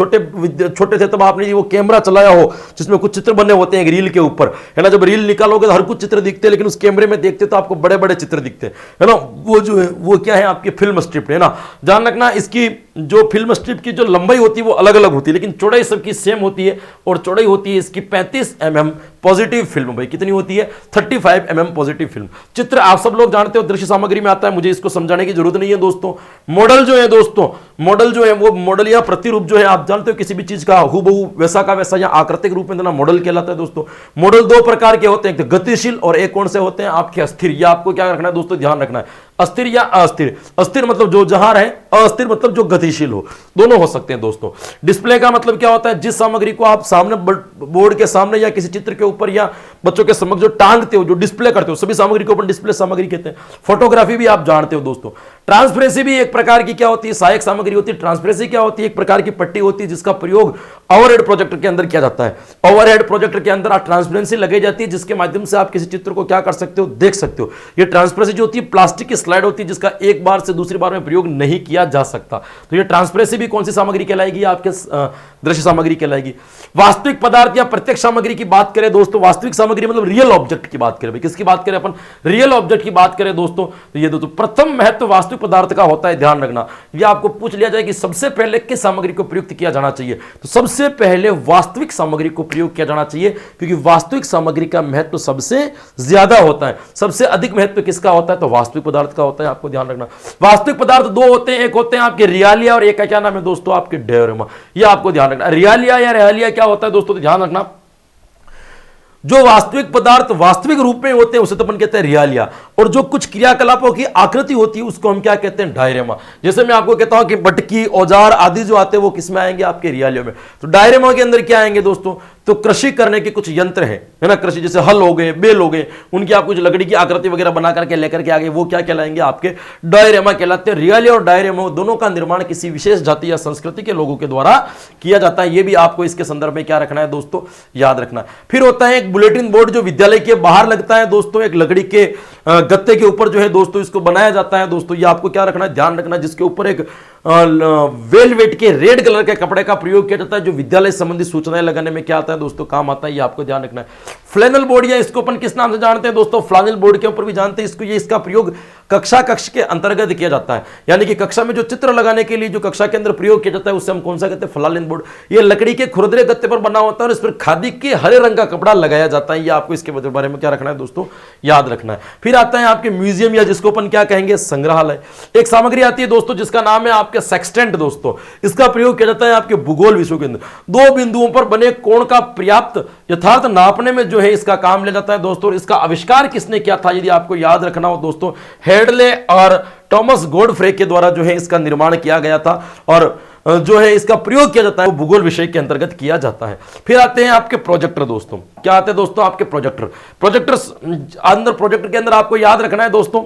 छोटे थे तब आपने वो कैमरा चलाया हो जिसमें कुछ चित्र बने होते हैं रील के ऊपर, है ना। जब रील निकालोगे तो हर कुछ चित्र दिखते हैं, लेकिन उस कैमरे में देखते तो आपको बड़े बड़े चित्र दिखते हैं, है ना। वो जो है वो क्या है? आपकी फिल्म स्ट्रिप, है ना। ध्यान रखना, इसकी जो फिल्म स्ट्रिप की जो लंबाई होती है वो अलग अलग होती है, लेकिन चौड़ाई सबकी सेम होती है। और चौड़ाई होती है इसकी 35 mm पॉजिटिव फिल्म। भाई कितनी होती है? 35 mm पॉजिटिव फिल्म। चित्र आप सब लोग जानते हो दृश्य सामग्री में आता है, मुझे इसको समझाने की जरूरत नहीं है दोस्तों। मॉडल जो है दोस्तों, मॉडल जो है वो मॉडल या प्रतिरूप जो है, आप जानते हो किसी भी चीज का हूबहू वैसा का वैसा या आकृतिक रूप में देना मॉडल कहलाता है दोस्तों। मॉडल 2 प्रकार के होते हैं, एक तो गतिशील और एक कौन से होते हैं? आपके अस्थिर। या आपको क्या रखना है दोस्तों? ध्यान रखना है, अस्थिर या अस्थिर। अस्थिर मतलब जो जहां रहे, अस्थिर मतलब जो गतिशील हो, दोनों हो सकते हैं दोस्तों। डिस्प्ले का मतलब क्या होता है? जिस सामग्री को आप सामने बोर्ड के सामने या किसी चित्र के ऊपर या बच्चों के समक्ष जो टांगते हो, जो डिस्प्ले करते हो, सभी सामग्री को अपन डिस्प्ले सामग्री कहते हैं। फोटोग्राफी भी आप जानते हो दोस्तों। ट्रांसपेरेंसी भी एक प्रकार की क्या होती है? सहायक सामग्री होती है। ट्रांसपेरेंसी क्या होती है? एक प्रकार की पट्टी होती है जिसका प्रयोग ओवरहेड प्रोजेक्टर के अंदर किया जाता है। ओवरहेड प्रोजेक्टर के अंदर ट्रांसपेरेंसी लगाई जाती है जिसके माध्यम से आप किसी चित्र को क्या कर सकते हो? देख सकते हो। ये ट्रांसपेरेंसी जो होती है प्लास्टिक की स्लाइड होती है जिसका एक बार से दूसरी बार में प्रयोग नहीं किया जा सकता। तो ये ट्रांसपेरेंसी भी कौन सी सामग्री कहलाएगी? आपके दृश्य सामग्री कहलाएगी। वास्तविक पदार्थ या प्रत्यक्ष सामग्री की बात करें दोस्तों, वास्तविक सामग्री मतलब रियल ऑब्जेक्ट की बात करें। किसकी बात करें अपन? रियल ऑब्जेक्ट की बात करें दोस्तों। तो ये दोस्तों प्रथम महत्व वास्तविक पदार्थ का होता है, ध्यान रखना। ये आपको पूछ लिया जाए कि सबसे पहले किस सामग्री को प्रयुक्त किया जाना चाहिए, तो सबसे पहले वास्तविक सामग्री को प्रयोग किया जाना चाहिए, क्योंकि वास्तविक सामग्री का महत्व सबसे ज्यादा होता है। सबसे अधिक महत्व किसका होता है? तो वास्तविक पदार्थ का होता है। आपको ध्यान रखना, वास्तविक पदार्थ 2 होते हैं, एक होते हैं आपके रियालिया और एक का क्या नाम है दोस्तों? आपके डियोरेमा। ये आपको ध्यान रखना। रियालिया या रेलिया क्या होता है दोस्तों? तो ध्यान रखना, जो वास्तविक पदार्थ वास्तविक रूप में होते हैं उसे तो अपन कहते हैं रियालिया, और जो कुछ क्रियाकलापों की आकृति होती है उसको हम क्या कहते हैं, डायरेमा। जैसे मैं आपको कहता हूं कि मटकी, औजार आदि जो आते हैं वो किस में आएंगे, आपके रियालियो में। तो डायरेमा के अंदर क्या आएंगे दोस्तों, तो कृषि करने के कुछ यंत्र हैं, है ना, कृषि जैसे हल हो गए, बेल हो गए, उनकी आप कुछ लकड़ी की आकृति वगैरह बना करके लेकर के आगे, वो क्या कहलाएंगे, आपके डायरेमा कहलाते हैं। रियालिया और डायरेमा दोनों का निर्माण किसी विशेष जाति या संस्कृति के लोगों के द्वारा किया जाता है। ये भी आपको इसके संदर्भ में क्या रखना है दोस्तों, याद रखना है। फिर होता है एक बुलेटिन बोर्ड जो विद्यालय के बाहर लगता है दोस्तों, एक लकड़ी के गत्ते के ऊपर जो है दोस्तों इसको बनाया जाता है दोस्तों। ये आपको क्या रखना है, ध्यान रखना है, जिसके ऊपर एक वेलवेट के रेड कलर के कपड़े का प्रयोग किया जाता है, जो विद्यालय संबंधी सूचनाएं लगाने में क्या आता है दोस्तों, काम आता है। ये आपको ध्यान रखना है। फ्लैनल बोर्ड, या इसको अपन किस नाम से जानते हैं दोस्तों, फ्लैनल बोर्ड के ऊपर भी जानते हैं इसको। ये इसका प्रयोग कक्षा कक्ष के अंतर्गत किया जाता है, यानी कि कक्षा में जो चित्र लगाने के लिए जो कक्षा के अंदर प्रयोग किया जाता है उससे हम कौन सा कहते हैं, फ्लैनल बोर्ड। ये लकड़ी के खुरदरे गत्ते पर बना होता है और इस पर खादी के हरे रंग का कपड़ा लगाया जाता है। ये आपको इसके बारे में क्या रखना है दोस्तों, याद रखना है। फिर आता है आपके म्यूजियम, या जिसको अपन क्या कहेंगे, संग्रहालय। एक सामग्री आती है दोस्तों जिसका नाम है आपके सेक्सटेंट दोस्तों। इसका प्रयोग किया जाता है आपके भूगोल विषयों के अंदर। दो बिंदुओं पर बने कोण का पर्याप्त यथार्थ नापने में जो है इसका काम लिया जाता है दोस्तों। इसका आविष्कार किसने किया था, यदि आपको याद रखना हो दोस्तों, हेडले और टॉमस गॉडफ्रे के द्वारा जो है इसका निर्माण किया गया था, और जो है इसका प्रयोग किया जाता है वो भूगोल विषय के अंतर्गत किया जाता है। फिर आते हैं आपके प्रोजेक्टर दोस्तों। क्या आते हैं दोस्तों, आपके प्रोजेक्टर। प्रोजेक्टर के अंदर आपको याद रखना है दोस्तों,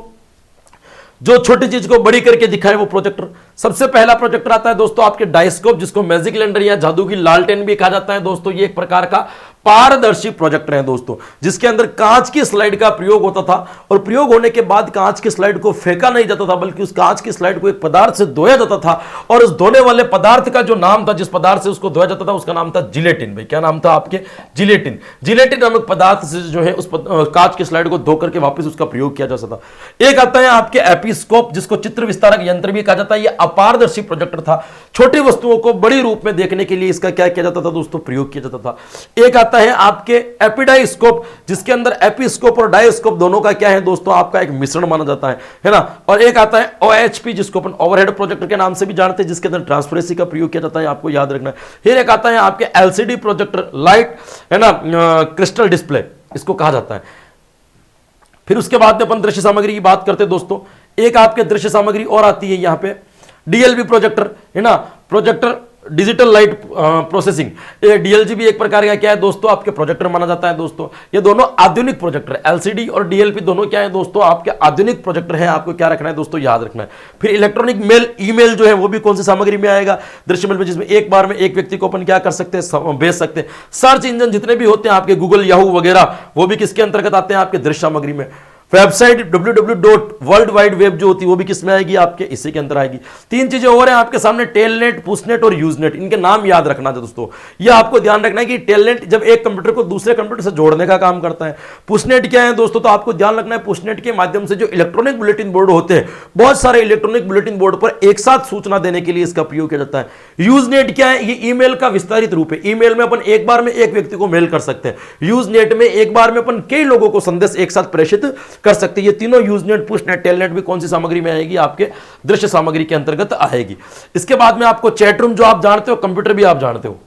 जो छोटी चीज को बड़ी करके दिखाए वो प्रोजेक्टर। सबसे पहला प्रोजेक्टर आता है दोस्तों आपके डायस्कोप, जिसको मैजिक लैंडर या जादू की लालटेन भी कहा जाता है दोस्तों। ये एक प्रकार का पारदर्शी प्रोजेक्टर है दोस्तों, जिसके अंदर कांच की स्लाइड का प्रयोग होता था, और प्रयोग होने के बाद कांच की स्लाइड को फेंका नहीं जाता था, बल्कि उस कांच की स्लाइड को एक पदार्थ से धोया जाता था, और उस धोने वाले पदार्थ का जो नाम था, जिस पदार्थ से उसको धोया जाता था, उसका नाम था जिलेटिन। भाई क्या नाम था आपके, जिलेटिन। जिलेटिन नामक पदार्थ से जो है उस कांच की स्लाइड को धो करके वापस उसका प्रयोग किया जा सकता था। एक आता है आपके एपिस्कोप, जिसको चित्र विस्तारक यंत्र भी कहा जाता है। यह अपारदर्शी प्रोजेक्टर था, छोटी वस्तुओं को बड़ी रूप में देखने के लिए इसका क्या किया जाता था दोस्तों, प्रयोग किया जाता था। एक आता है आपके एपिडाइस्कोप, जिसके अंदर एपिस्कोप और डायस्कोप दोनों का क्या है दोस्तों, आपका एक मिश्रण माना जाता है ना। और एक आता है OHP, जिसको अपन ओवरहेड प्रोजेक्टर के नाम से भी जानते हैं, जिसके अंदर ट्रांसपेरेंसी का प्रयोग किया जाता है, आपको याद रखना है। फिर एक आता है आपके LCD प्रोजेक्टर, लाइट है ना, क्रिस्टल डिस्प्ले इसको कहा जाता है। फिर उसके बाद में अपन दृश्य सामग्री की बात करते हैं दोस्तों। एक आपके दृश्य सामग्री और आती है यहाँ पे, DLB प्रोजेक्टर है ना, प्रोजेक्टर डिजिटल लाइट प्रोसेसिंग। ये DLG भी एक प्रकार का क्या है दोस्तों, आपके प्रोजेक्टर माना जाता है दोस्तों। ये दोनों आधुनिक प्रोजेक्टर, LCD और DLP दोनों क्या है दोस्तों, आपके आधुनिक प्रोजेक्टर है। आपको क्या रखना है दोस्तों, याद रखना है। फिर इलेक्ट्रॉनिक मेल, ईमेल जो है वो भी कौन सी सामग्री में आएगा, दृश्य मेल में, जिसमें एक बार में एक व्यक्ति को अपन क्या कर सकते हैं, भेज सकते हैं। सर्च इंजन जितने भी होते हैं आपके गूगल, याहू वगैरह, वो भी किसके अंतर्गत आते हैं, आपके दृश्य सामग्री में। वेबसाइट www.worldwideweb जो होती है वो भी किसमें आएगी, आपके इसी के अंदर आएगी। तीन चीजें और हैं आपके सामने, टेलनेट, पुशनेट और यूजनेट। इनके नाम याद रखना है दोस्तों। ये आपको ध्यान रखना है कि टेलनेट जब एक कंप्यूटर को दूसरे कंप्यूटर से जोड़ने का काम करता है। पुशनेट क्या है दोस्तों, तो आपको ध्यान रखना है, पुशनेट के माध्यम से जो इलेक्ट्रॉनिक बुलेटिन बोर्ड होते हैं, बहुत सारे इलेक्ट्रॉनिक बुलेटिन बोर्ड पर एक साथ सूचना देने के लिए इसका प्रयोग किया जाता है। यूजनेट क्या है, ये ईमेल का विस्तारित रूप है। ईमेल में अपन एक बार में एक व्यक्ति को मेल कर सकते हैं। यूजनेट में एक बार में अपन कई लोगों को संदेश एक साथ प्रेषित कर सकते हैं। ये तीनों यूजनेट, पुशनेट, टेलनेट भी कौन सी सामग्री में आएगी, आपके दृश्य सामग्री के अंतर्गत आएगी। इसके बाद में आपको चैट रूम जो आप जानते हो, कंप्यूटर भी आप जानते हो,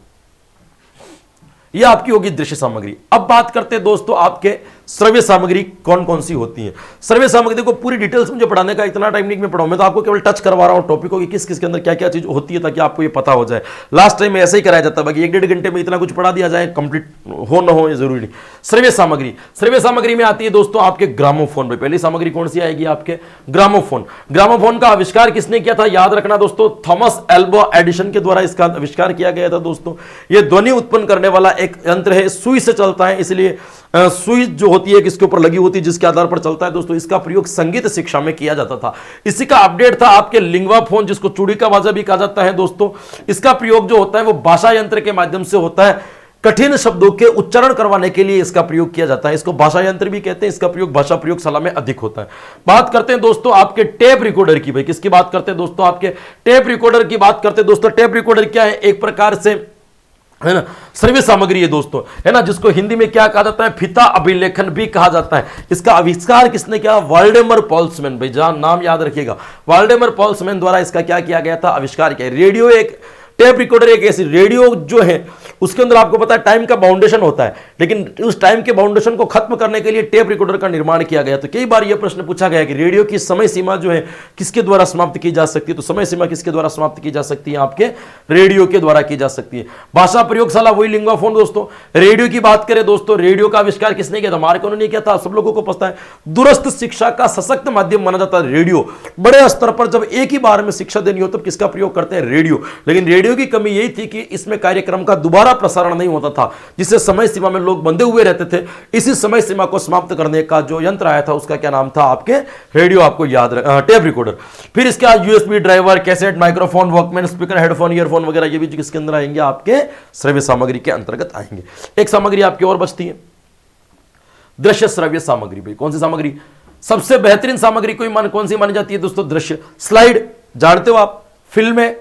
यह आपकी होगी दृश्य सामग्री। अब बात करते हैं दोस्तों आपके श्रव्य सामग्री कौन कौन सी होती है। श्रव्य सामग्री को पूरी डिटेल्स मुझे पढ़ाने का इतना टाइम नहीं मैं पढ़ाऊं, मैं तो आपको केवल टच करवा रहा हूं टॉपिक को कि किस किस के अंदर क्या क्या चीज होती है, ताकि आपको ये पता हो जाए। लास्ट टाइम में ऐसे ही कराया जाता है, बाकी 1-1.5 घंटे में इतना कुछ पढ़ा दिया जाए, कंप्लीट हो ना हो ये जरूरी नहीं। श्रव्य सामग्री, श्रव्य सामग्री में आती है दोस्तों आपके ग्रामोफोन। में पहली सामग्री कौन सी आएगी, आपके ग्रामोफोन। ग्रामोफोन का आविष्कार किसने किया था, याद रखना दोस्तों, थॉमस एल्वा एडिसन के द्वारा इसका आविष्कार किया गया था दोस्तों। ये ध्वनि उत्पन्न करने वाला एक यंत्र है, सुई से चलता है, इसलिए सुई जो होती है किसके ऊपर लगी होती है, जिसके आधार पर चलता है दोस्तों। इसका प्रयोग संगीत शिक्षा में किया जाता था। इसी का अपडेट था आपके लिंग्वा फोन, जिसको चूड़ी का बाजा भी कहा जाता है दोस्तों। इसका प्रयोग जो होता है वो भाषा यंत्र के माध्यम से होता है। कठिन शब्दों के उच्चारण करवाने के लिए इसका प्रयोग किया जाता है। इसको भाषा यंत्र भी कहते हैं। इसका प्रयोग भाषा प्रयोगशाला में अधिक होता है। बात करते हैं दोस्तों आपके टेप रिकॉर्डर की। भाई किसकी बात करते हैं दोस्तों, आपके टेप रिकॉर्डर की बात करते हैं दोस्तों। टेप रिकॉर्डर क्या है, एक प्रकार से है ना श्रव्य सामग्री है दोस्तों, है ना, जिसको हिंदी में क्या कहा जाता है, फिता अभिलेखन भी कहा जाता है। इसका आविष्कार किसने किया, वाल्डेमर पॉल्समैन। भाई जहां नाम याद रखिएगा, वाल्डेमर पॉल्समैन द्वारा इसका क्या किया गया था, आविष्कार किया। रेडियो, एक टेप रिकॉर्डर एक ऐसी रेडियो जो है उसके अंदर आपको पता है टाइम का बाउंडेशन होता है, लेकिन उस टाइम के बाउंडेशन को खत्म करने के लिए टेप रिकॉर्डर का निर्माण किया गया। तो कई बार यह प्रश्न पूछा गया कि रेडियो की समय सीमा जो है किसके द्वारा समाप्त की जा सकती है, तो समय सीमा किसके द्वारा समाप्त की जा सकती है, आपके रेडियो के द्वारा की जा सकती है। भाषा प्रयोगशाला वही लिंगुआ फोन दोस्तों। रेडियो की बात करें दोस्तों, रेडियो का आविष्कार किसने किया था, मार्को ने किया था, सब लोगों को पता है। दूरस्थ शिक्षा का सशक्त माध्यम माना जाता है रेडियो। बड़े स्तर पर जब एक ही बार में शिक्षा देनी हो तब किसका प्रयोग करते हैं, रेडियो। लेकिन रेडियो की कमी यही थी कि इसमें कार्यक्रम का दोबारा प्रसारण नहीं होता था, जिससे समय सीमा में लोग बंधे हुए रहते थे। इसी समय सीमा को समाप्त करने का जो यंत्र आया था उसका क्या नाम था, आपके रेडियो, आपको याद टेप रिकॉर्डर। फिर इसके बाद USB driver, cassette, microphone, Walkman, speaker, headphone, earphone वगैरह, ये भी किसके अंदर आएंगे, आपके श्रव्य सामग्री के अंतर्गत आएंगे। एक सामग्री आपकी और बचती है, दृश्य श्रव्य सामग्री। भाई कौन सी सामग्री सबसे बेहतरीन सामग्री कौन सी मानी जाती है दोस्तों, दृश्य। स्लाइड जानते हो आप, फिल्में,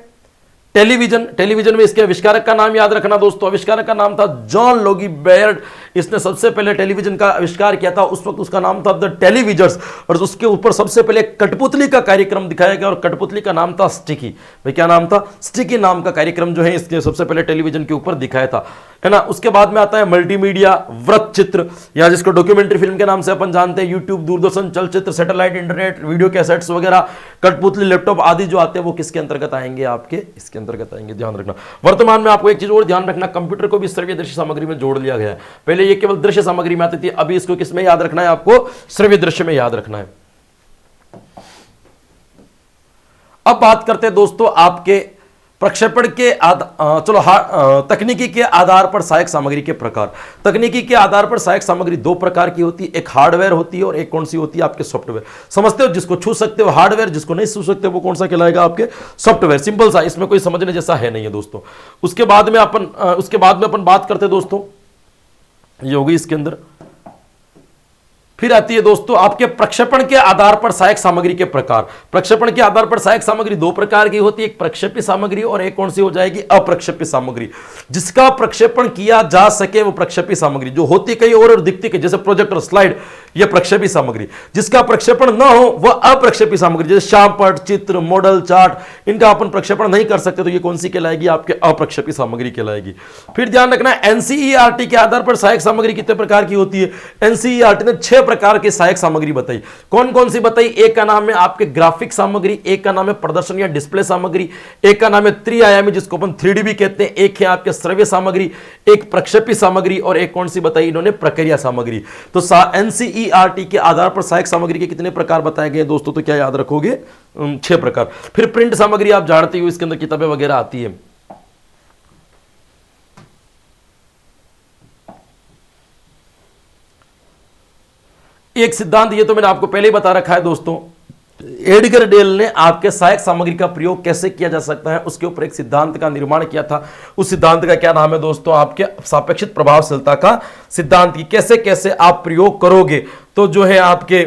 टेलीविजन। टेलीविजन में इसके आविष्कारक का नाम याद रखना दोस्तों, आविष्कारक का नाम था जॉन लोगी बेयर्ड। इसने सबसे पहले टेलीविजन का आविष्कार किया था, उस वक्त उसका नाम था द टेलीविजर्स, और उसके ऊपर सबसे पहले कठपुतली का कार्यक्रम दिखाया गया और कठपुतली का नाम था स्टिकी। भाई क्या नाम था, स्टिकी नाम का कार्यक्रम जो है इसके सबसे पहले टेलीविजन के ऊपर दिखाया था, है ना। उसके बाद में आता है मल्टीमीडिया, वृत्त चित्र, या जिसको डॉक्यूमेंट्री फिल्म के नाम से अपन जानते हैं, यूट्यूब, दूरदर्शन, चलचित्र, सैटेलाइट, इंटरनेट, वीडियो कैसेट्स वगैरह, कठपुतली, लैपटॉप आदि जो आते हैं वो किसके अंतर्गत आएंगे, आपके इसके अंतर्गत आएंगे, ध्यान रखना। वर्तमान में आपको एक चीज और ध्यान रखना, कंप्यूटर को भी श्रव्य दृश्य सामग्री में जोड़ लिया गया है। पहले ये केवल दृश्य सामग्री में आती थी, अभी इसको किसमें याद रखना है, आपको श्रव्य दृश्य में याद रखना है। अब बात करते हैं दोस्तों आपके प्रक्षेपण के तकनीकी के आधार पर सहायक सामग्री के प्रकार। तकनीकी के आधार पर सहायक सामग्री दो प्रकार की होती है, एक हार्डवेयर होती है और एक कौन सी होती है, आपके सॉफ्टवेयर। समझते हो, जिसको छू सकते हो हार्डवेयर, जिसको नहीं छू सकते वो कौन सा कहलाएगा, आपके सॉफ्टवेयर। सिंपल सा, इसमें कोई समझने जैसा है नहीं है दोस्तों। उसके बाद में अपन बात करते हैं दोस्तों, ये होगी इसके अंदर। फिर आती है दोस्तों आपके प्रक्षेपण के आधार पर सहायक सामग्री के प्रकार। प्रक्षेपण के आधार पर सहायक सामग्री दो प्रकार की होती है, एक प्रक्षेपी सामग्री और एक कौन सी हो जाएगी, अप्रक्षेपी सामग्री। जिसका प्रक्षेपण किया जा सके वो प्रक्षेपी सामग्री, जो होती कहीं और दिखती कहीं, जैसे प्रोजेक्टर, स्लाइड, यह प्रक्षेपी सामग्री। जिसका प्रक्षेपण न हो वह अप्रक्षेपी सामग्री, जैसे श्यामपट, चित्र, मॉडल, चार्ट, इनका अपन प्रक्षेपण नहीं कर सकते तो ये कौन सी कहलाएगी, आपके अप्रक्षेपी सामग्री कहलाएगी। फिर ध्यान रखना, एनसीईआरटी के आधार पर सहायक सामग्री कितने प्रकार की होती है। एनसीईआरटी ने 6 प्रकार की सहायक सामग्री बताई। कौन कौन सी बताई, एक का नाम है आपके ग्राफिक सामग्री, एक का नाम है प्रदर्शन या डिस्प्ले सामग्री, एक का नाम है त्रिआयामी जिसको अपन 3D भी कहते हैं, एक है आपके श्रव्य सामग्री, एक प्रक्षेपी सामग्री और एक कौन सी बताई इन्होंने, प्रक्रिया सामग्री। तो एनसीईआरटी के आधार पर सहायक सामग्री के कितने प्रकार बताए गए दोस्तों, तो क्या याद रखोगे, 6 प्रकार। फिर प्रिंट सामग्री आप जानते हो, इसके अंदर किताबें वगैरह आती है। एक सिद्धांत, ये तो मैंने आपको पहले ही बता रखा है दोस्तों, एडगर डेल ने आपके सहायक सामग्री का प्रयोग कैसे किया जा सकता है उसके ऊपर एक सिद्धांत का निर्माण किया था। उस सिद्धांत का क्या नाम है दोस्तों, आपके सापेक्षित प्रभावशीलता का सिद्धांत। की कैसे कैसे आप प्रयोग करोगे तो जो है आपके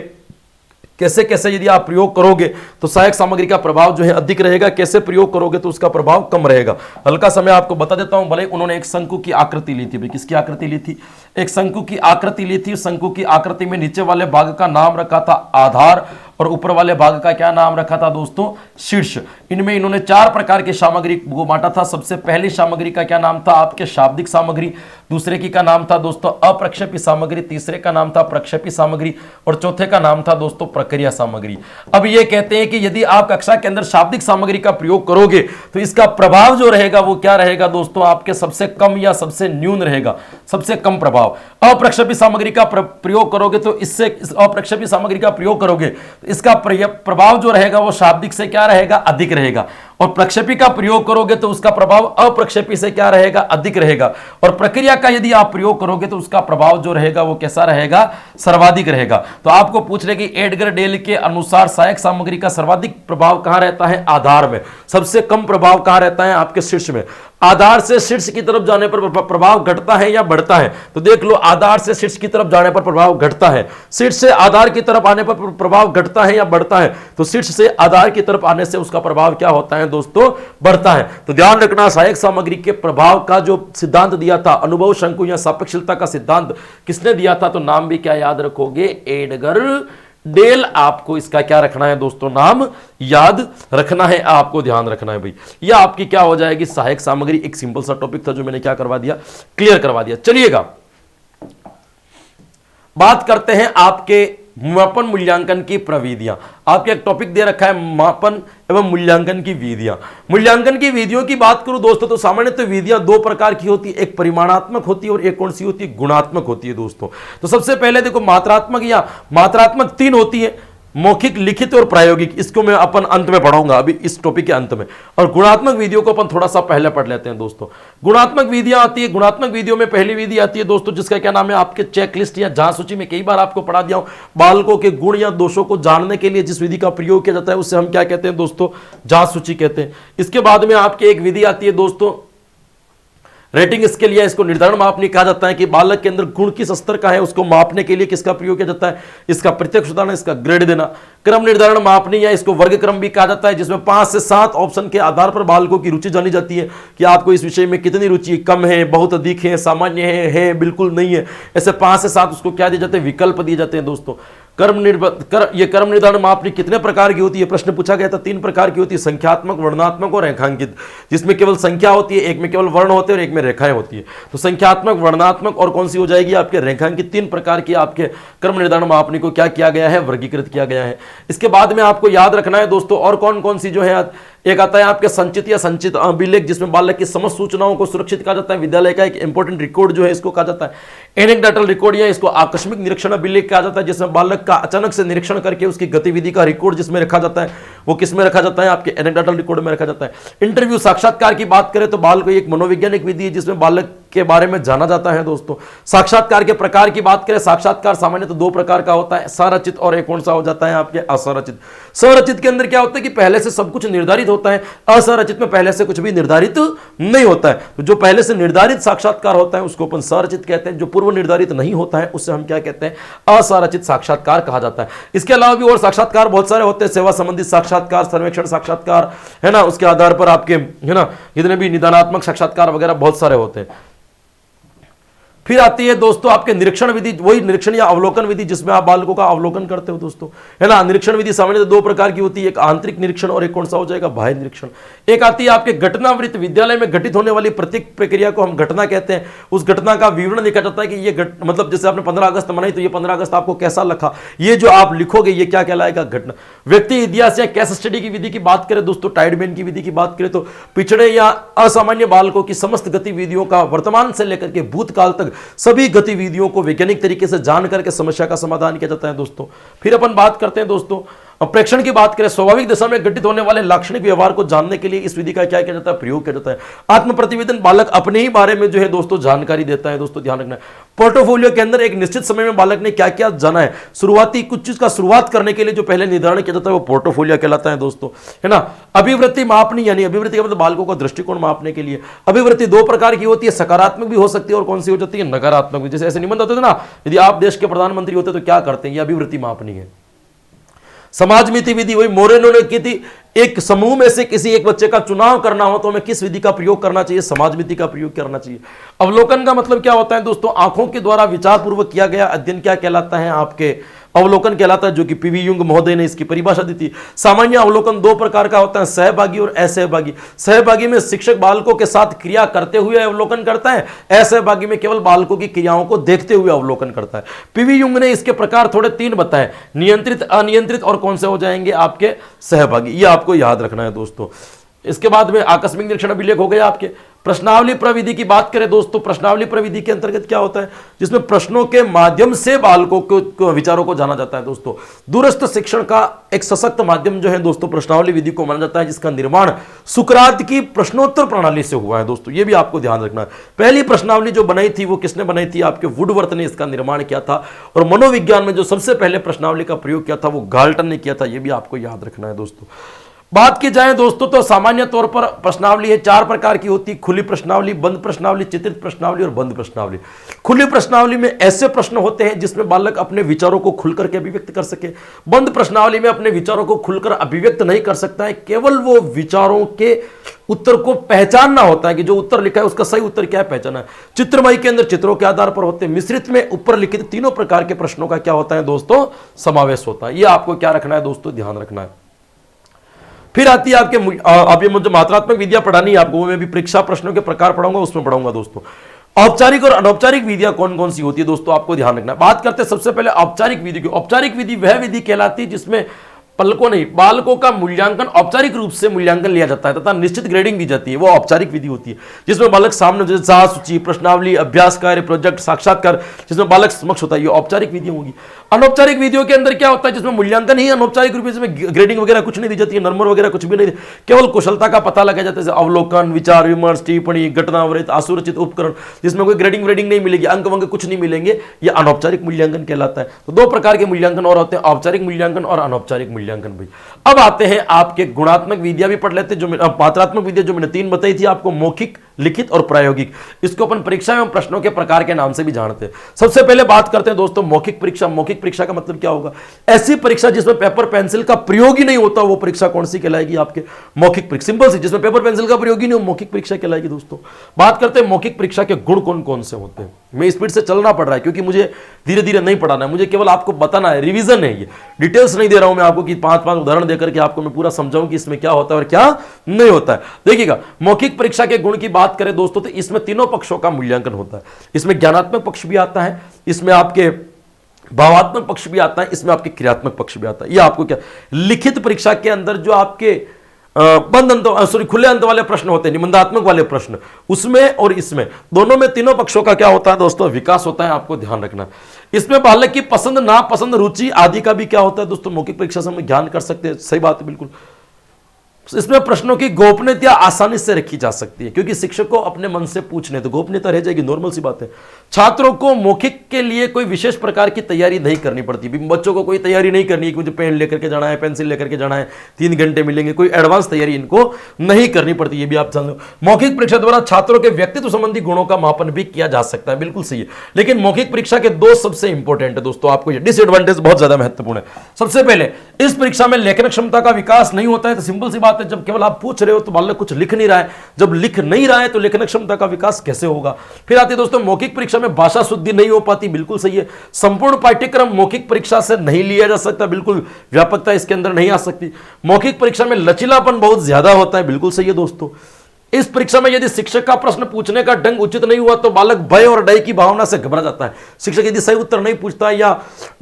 कैसे कैसे यदि आप प्रयोग करोगे तो सहायक सामग्री का प्रभाव जो है अधिक रहेगा, कैसे प्रयोग करोगे तो उसका प्रभाव कम रहेगा। हल्का समय आपको बता देता हूं, भले उन्होंने एक शंकु की आकृति ली थी। भाई किसकी आकृति ली थी, एक शंकु की आकृति ली थी। शंकु की आकृति में नीचे वाले भाग का नाम रखा था आधार और ऊपर वाले भाग का क्या नाम रखा था दोस्तों, शीर्ष। इनमें इन्होंने 4 प्रकार की सामग्री को बांटा था। सबसे पहली सामग्री का क्या नाम था, आपके शाब्दिक सामग्री। दूसरे की का नाम था दोस्तों अप्रक्षेपी सामग्री। तीसरे का नाम था प्रक्षेपी सामग्री और चौथे का नाम था दोस्तों प्रक्रिया सामग्री। अब ये कहते हैं कि यदि आप कक्षा के अंदर शाब्दिक सामग्री का प्रयोग करोगे तो इसका प्रभाव जो रहेगा वो क्या रहेगा दोस्तों, आपके सबसे कम या सबसे न्यून रहेगा, सबसे कम प्रभाव। अप्रक्षेपी सामग्री का प्रयोग करोगे तो इससे अप्रक्षेपी सामग्री का प्रयोग करोगे तो इसका प्रभाव जो रहेगा वो शाब्दिक से क्या रहेगा, अधिक रहेगा। और प्रक्षेपी का प्रयोग करोगे तो उसका प्रभाव अप्रक्षेपी से क्या रहेगा, अधिक रहेगा। और प्रक्रिया का यदि आप प्रयोग करोगे तो उसका प्रभाव जो रहेगा वो कैसा रहेगा, सर्वाधिक रहेगा। तो आपको पूछ रहे कि एडगर डेल के अनुसार सहायक सामग्री का सर्वाधिक प्रभाव कहां रहता है, आधार में। सबसे कम प्रभाव कहां रहता है, आपके शीर्ष में। आधार से शीर्ष की तरफ जाने पर प्रभाव घटता है या बढ़ता है, तो देख लो आधार से शीर्ष की तरफ जाने पर प्रभाव घटता है। शीर्ष से आधार की तरफ आने पर प्रभाव घटता है या बढ़ता है, तो शीर्ष से आधार की तरफ आने से उसका प्रभाव क्या होता है दोस्तों, बढ़ता है। तो ध्यान रखना, सहायक सामग्री के प्रभाव का जो सिद्धांत दिया था, अनुभव शंकु या सापेक्षता का सिद्धांत किसने दिया था, तो नाम भी क्या याद रखोगे, एडगर डेल आपको इसका क्या रखना है दोस्तों, नाम याद रखना है, आपको ध्यान रखना है भाई। यह आपकी क्या हो जाएगी, सहायक सामग्री। एक सिंपल सा टॉपिक था जो मैंने क्या करवा दिया, क्लियर करवा दिया। चलिएगा बात करते हैं आपके मापन मूल्यांकन की प्रविधियां। आपके एक टॉपिक दे रखा है मापन एवं मूल्यांकन की विधियां। मूल्यांकन की विधियों की बात करूं दोस्तों तो सामान्यतः विधियां दो प्रकार की होती है, एक परिमाणात्मक होती है और एक कौन सी होती है, गुणात्मक होती है दोस्तों। तो सबसे पहले देखो मात्रात्मक या मात्रात्मक तीन होती है, मौखिक, लिखित और प्रायोगिक। इसको मैं अपन अंत में पढ़ाऊंगा, अभी इस टॉपिक के अंत में। और गुणात्मक विधियों को अपन थोड़ा सा पहले पढ़ लेते हैं दोस्तों। गुणात्मक विधियां आती है, गुणात्मक विधियों में पहली विधि आती है दोस्तों जिसका क्या नाम है, आपके चेकलिस्ट या जांच सूची में कई बार आपको पढ़ा दिया हूं। बालकों के गुण या दोषों को जानने के लिए जिस विधि का प्रयोग किया जाता है उससे हम क्या कहते हैं दोस्तों, जांच सूची कहते हैं। इसके बाद में आपकी एक विधि आती है दोस्तों रेटिंग स्केल, या इसको निर्धारण मापनी कहा जाता है कि बालक के अंदर गुण किस स्तर का है उसको मापने के लिए किसका प्रयोग किया जाता है, इसका प्रत्यक्ष उदाहरण, इसका ग्रेड देना। क्रम निर्धारण मापनी या इसको वर्ग क्रम भी कहा जाता है जिसमें 5 से 7 ऑप्शन के आधार पर बालकों की रुचि जानी जाती है कि आपको इस विषय में कितनी रुचि, कम है, बहुत अधिक है, सामान्य है बिल्कुल नहीं है। ऐसे 5 से 7 उसको क्या दिए जाते हैं, विकल्प दिए जाते हैं दोस्तों। कर्म निर्धारण मापनी कितने प्रकार की होती है, प्रश्न पूछा गया था, 3 प्रकार की होती है, संख्यात्मक, वर्णनात्मक और रेखांकित। जिसमें केवल संख्या होती है, एक में केवल वर्ण होते हैं और एक में रेखाएं होती है। तो संख्यात्मक, वर्णनात्मक और कौन सी हो जाएगी आपके रेखांकित, 3 प्रकार की आपके कर्म निर्धारण मापनी को क्या किया गया है, वर्गीकृत किया गया है। इसके बाद में आपको याद रखना है दोस्तों और कौन कौन सी जो है, एक आता है आपके संचित या संचित अभिलेख जिसमें बालक की समस्त सूचनाओं को सुरक्षित कहा जाता है। विद्यालय का एक इंपॉर्टेंट रिकॉर्ड जो है इसको कहा जाता है एनेक्डोटल रिकॉर्ड, या इसको आकस्मिक निरीक्षण अभिलेख कहा जाता है जिसमें बालक का अचानक से निरीक्षण करके उसकी गतिविधि का रिकॉर्ड जिसमें रखा जाता है, वो किस में रखा जाता है, आपके एनेक्डोटल रिकॉर्ड में रखा जाता है। इंटरव्यू साक्षात्कार की बात करें तो बालक एक मनोवैज्ञानिक विधि है जिसमें बालक के बारे में जाना जाता है दोस्तों। साक्षात्कार के प्रकार की बात करें, साक्षात्कार सामान्यतः 2 प्रकार का होता है, संरचित और एक कौन सा हो जाता है आपके असंरचित। संरचित के अंदर क्या होता है कि पहले से सब कुछ निर्धारित होता है, असंरचित में पहले से कुछ भी निर्धारित नहीं होता है। तो जो पहले से निर्धारित साक्षात्कार होता है उसको अपन संरचित कहते हैं, जो पूर्व निर्धारित नहीं होता है उससे हम क्या कहते हैं, असंरचित साक्षात्कार कहा जाता है। इसके अलावा भी और साक्षात्कार बहुत सारे होते हैं, सेवा संबंधित साक्षात्कार, सर्वेक्षण साक्षात्कार, है ना, उसके आधार पर आपके, है ना, जितने भी निदानात्मक साक्षात्कार वगैरह बहुत सारे होते हैं। फिर आती है दोस्तों आपके निरीक्षण विधि, वही निरीक्षण या अवलोकन विधि जिसमें आप बालकों का अवलोकन करते हो दोस्तों, है ना। निरीक्षण विधि सामान्यतः 2 प्रकार की होती है, एक आंतरिक निरीक्षण और एक कौन सा हो जाएगा, बाह्य निरीक्षण। एक आती है आपके घटनावृत्त, विद्यालय में घटित होने वाली प्रत्येक प्रक्रिया को हम घटना कहते हैं। उस घटना का विवरण लिखा जाता है कि ये मतलब जैसे आपने 15 अगस्त मनाई तो ये 15 अगस्त आपको कैसा लगा, ये जो आप लिखोगे ये क्या कहलाएगा, घटना। व्यक्ति इतिहास या केस स्टडी की विधि की बात करें दोस्तों, टाइडमैन की विधि की बात करें तो पिछड़े या असामान्य बालकों की समस्त गतिविधियों का वर्तमान से लेकर के भूतकाल तक सभी गतिविधियों को वैज्ञानिक तरीके से जान करके समस्या का समाधान किया जाता है दोस्तों। फिर अपन बात करते हैं दोस्तों प्रेक्षण की बात करें, स्वाभाविक दशा में घटित होने वाले लाक्षणिक व्यवहार को जानने के लिए इस विधि का क्या किया जाता है, प्रयोग किया जाता है। आत्म प्रतिवेदन, बालक अपने ही बारे में जो है दोस्तों जानकारी देता है दोस्तों, ध्यान रखना है। पोर्टफोलियो के अंदर एक निश्चित समय में बालक ने क्या क्या जाना है, शुरुआती कुछ चीज का शुरुआत करने के लिए जो पहले निर्धारण किया जाता है वो पोर्टफोलियो कहलाता है दोस्तों, है ना। अभिवृत्ति मापनी, यानी अभिवृत्ति का मतलब बालकों का दृष्टिकोण मापने के लिए। अभिवृत्ति 2 प्रकार की होती है, सकारात्मक भी हो सकती है और कौन सी हो जाती है, नकारात्मक भी। जैसे ऐसे निबंध होते थे ना, यदि आप देश के प्रधानमंत्री होते तो क्या करते हैं, ये अभिवृत्ति मापनी है। समाजमिति विधि वही मोरेनो ने की थी, एक समूह में से किसी एक बच्चे का चुनाव करना हो तो हमें किस विधि का प्रयोग करना चाहिए, समाजमिति का प्रयोग करना चाहिए। अवलोकन का मतलब क्या होता है दोस्तों, आंखों के द्वारा विचारपूर्वक किया गया अध्ययन क्या कहलाता है, आपके अवलोकन कहलाता है, जो कि पीवी युंग महोदय ने इसकी परिभाषा दी थी। सामान्य अवलोकन 2 प्रकार का होता है, सहभागी और असहभागी। सहभागी में शिक्षक बालकों के साथ क्रिया करते हुए अवलोकन करता है, असहभागी में केवल बालकों की क्रियाओं को देखते हुए अवलोकन करता है। पीवी युंग ने इसके प्रकार थोड़े 3 बताए, नियंत्रित, अनियंत्रित और कौन से हो जाएंगे आपके सहभागी। ये आपको याद रखना है दोस्तों। इसके बाद में आकस्मिक निरीक्षण अभिलेख हो गया आपके। प्रश्नावली प्रविधि की बात करें दोस्तों, प्रश्नावली प्रविधि के अंतर्गत क्या होता है, जिसमें प्रश्नों के माध्यम से बालकों को विचारों को जाना जाता है दोस्तों। दूरस्थ शिक्षण का एक सशक्त माध्यम जो है दोस्तों प्रश्नावली विधि को माना जाता है, जिसका निर्माण सुकरात की प्रश्नोत्तर प्रणाली से हुआ है दोस्तों। ये भी आपको ध्यान रखना है। पहली प्रश्नावली जो बनाई थी वो किसने बनाई थी, आपके वुडवर्थ ने इसका निर्माण किया था। और मनोविज्ञान में जो सबसे पहले प्रश्नावली का प्रयोग किया था वो गाल्टन ने किया था। ये भी आपको याद रखना है दोस्तों। बात की जाए दोस्तों तो सामान्य तौर पर प्रश्नावली है 4 प्रकार की होती है, खुली प्रश्नावली, बंद प्रश्नावली, चित्रित प्रश्नावली और बंद प्रश्नावली। खुली प्रश्नावली में ऐसे प्रश्न होते हैं जिसमें बालक अपने विचारों को खुलकर के अभिव्यक्त कर सके। बंद प्रश्नावली में अपने विचारों को खुलकर अभिव्यक्त नहीं कर सकता है, केवल वो विचारों के उत्तर को पहचानना होता है कि जो उत्तर लिखा है उसका सही उत्तर क्या है, पहचाना है। चित्रमयी के अंदर चित्रों के आधार पर होते हैं। मिश्रित में ऊपर लिखित तीनों प्रकार के प्रश्नों का क्या होता है दोस्तों, समावेश होता है। ये आपको क्या रखना है दोस्तों, ध्यान रखना है। फिर आती है आपके अब ये मुझे मात्रात्मक विद्या पढ़ानी है आपको, वो मैं भी परीक्षा प्रश्नों के प्रकार पढ़ाऊंगा, उसमें पढ़ाऊंगा दोस्तों। औपचारिक और अनौपचारिक विधियां कौन कौन सी होती है दोस्तों, आपको ध्यान रखना है। बात करते हैं सबसे पहले औपचारिक विधि की। औपचारिक विधि वह विधि कहलाती है जिसमें पलकों नहीं बालकों का मूल्यांकन औपचारिक रूप से मूल्यांकन लिया जाता है तथा निश्चित ग्रेडिंग दी जाती है, वो औपचारिक विधि होती है। जिसमें बालक सामने जैसे साह सूची, प्रश्नावली, अभ्यास कार्य, प्रोजेक्ट, साक्षात्कार, जिसमें बालक समक्ष होता है, ये औपचारिक विधियां होगी। अनौपचारिक विधियों के अंदर क्या होता है, जिसमें मूल्यांकन ही अनौपचारिक रूप में ग्रेडिंग वगैरह कुछ नहीं दी जाती है, नंबर वगैरह कुछ भी नहीं, केवल कुशलता का पता लगाया जाता है, अवलोकन, विचार विमर्श, टिप्पणी, घटनावृत्त, आसुरचित उपकरण, जिसमें कोई ग्रेडिंग व्रेडिंग नहीं मिलेगी, अंक वंक कुछ नहीं मिलेंगे, ये अनौपचारिक मूल्यांकन कहलाता है। तो 2 प्रकार के मूल्यांकन और होते हैं, औपचारिक मूल्यांकन और अनौपचारिक मूल्यांकन। भाई अब आते हैं आपके गुणात्मक विद्या भी पढ़ लेते हैं, जो मात्रात्मक विद्या जो मैंने 3 बताई थी आपको, मौखिक, लिखित और प्रायोगिक। इसको अपन परीक्षा एवं प्रश्नों के प्रकार के नाम से भी जानते हैं। सबसे पहले बात करते हैं दोस्तों मौखिक परीक्षा। मौखिक परीक्षा का मतलब क्या होगा, ऐसी परीक्षा जिसमें पेपर पेंसिल का प्रयोग ही नहीं होता, वो परीक्षा कौन सी कहलाएगी, आपके मौखिक परीक्षा। सिंपल सी, जिसमें पेपर पेंसिल का प्रयोग ही नहीं हो, मौखिक परीक्षा कहलाएगी दोस्तों। बात करते हैं मौखिक परीक्षा के गुण कौन कौन से होते हैं। मैं स्पीड से चलना पड़ रहा है क्योंकि मुझे धीरे धीरे नहीं पढ़ाना है, मुझे केवल आपको बताना है, रिवीजन है ये, डिटेल्स नहीं दे रहा हूं मैं आपको कि 5 उदाहरण देकर के आपको मैं पूरा समझाऊं कि इसमें क्या होता है और क्या नहीं होता है। देखिएगा, मौखिक परीक्षा के गुण की बात करें दोस्तों तो इसमें तीनों पक्षों का मूल्यांकन होता है। इसमें ज्ञानात्मक पक्ष भी आता है, इसमें आपके भावात्मक पक्ष भी आता है, इसमें आपके क्रियात्मक पक्ष भी आता है। ये आपको क्या, लिखित परीक्षा के अंदर जो आपके बंद अंत खुले अंत वाले प्रश्न होते हैं, निबंधात्मक वाले प्रश्न, उसमें और इसमें दोनों में तीनों पक्षों का क्या होता है दोस्तों, विकास होता है, आपको ध्यान रखना। इसमें बालक की पसंद नापसंद रुचि आदि का भी क्या होता है दोस्तों, मौखिक परीक्षा से हम ज्ञान कर सकते हैं। सही बात है, बिल्कुल। इसमें प्रश्नों की गोपनीयता आसानी से रखी जा सकती है क्योंकि शिक्षक को अपने मन से पूछने तो गोपनीयता रह जाएगी, नॉर्मल सी बात है। छात्रों को मौखिक के लिए कोई विशेष प्रकार की तैयारी नहीं करनी पड़ती। बच्चों को कोई तैयारी नहीं करनी है कि मुझे पेन लेकर के जाना है, पेंसिल लेकर के जाना है, 3 घंटे मिलेंगे, कोई एडवांस तैयारी इनको नहीं करनी पड़ती, ये भी आप जान लो। मौखिक परीक्षा द्वारा छात्रों के व्यक्तित्व संबंधी गुणों का मापन भी किया जा सकता है, बिल्कुल सही है। लेकिन मौखिक परीक्षा के 2 सबसे इंपॉर्टेंट है दोस्तों, आपको ये डिसएडवांटेज बहुत ज्यादा महत्वपूर्ण है। सबसे पहले, इस परीक्षा में लेखन क्षमता का विकास नहीं होता है। तो सिंपल सी बात है, जब केवल आप पूछ रहे हो तो बालक कुछ लिख नहीं रहा है, जब लिख नहीं रहा है तो लेखन क्षमता का विकास कैसे होगा। फिर आती है दोस्तों मौखिक परीक्षा में भाषा शुद्धि नहीं हो पाती, बिल्कुल सही है। संपूर्ण पाठ्यक्रम मौखिक परीक्षा से नहीं लिया जा सकता, बिल्कुल व्यापकता इसके अंदर नहीं आ सकती। मौखिक परीक्षा में लचीलापन बहुत ज्यादा होता है, बिल्कुल सही है दोस्तों। इस परीक्षा में यदि शिक्षक का प्रश्न पूछने का ढंग उचित नहीं हुआ तो बालक भय और डर की भावना से घबरा जाता है। शिक्षक यदि सही उत्तर नहीं पूछता है या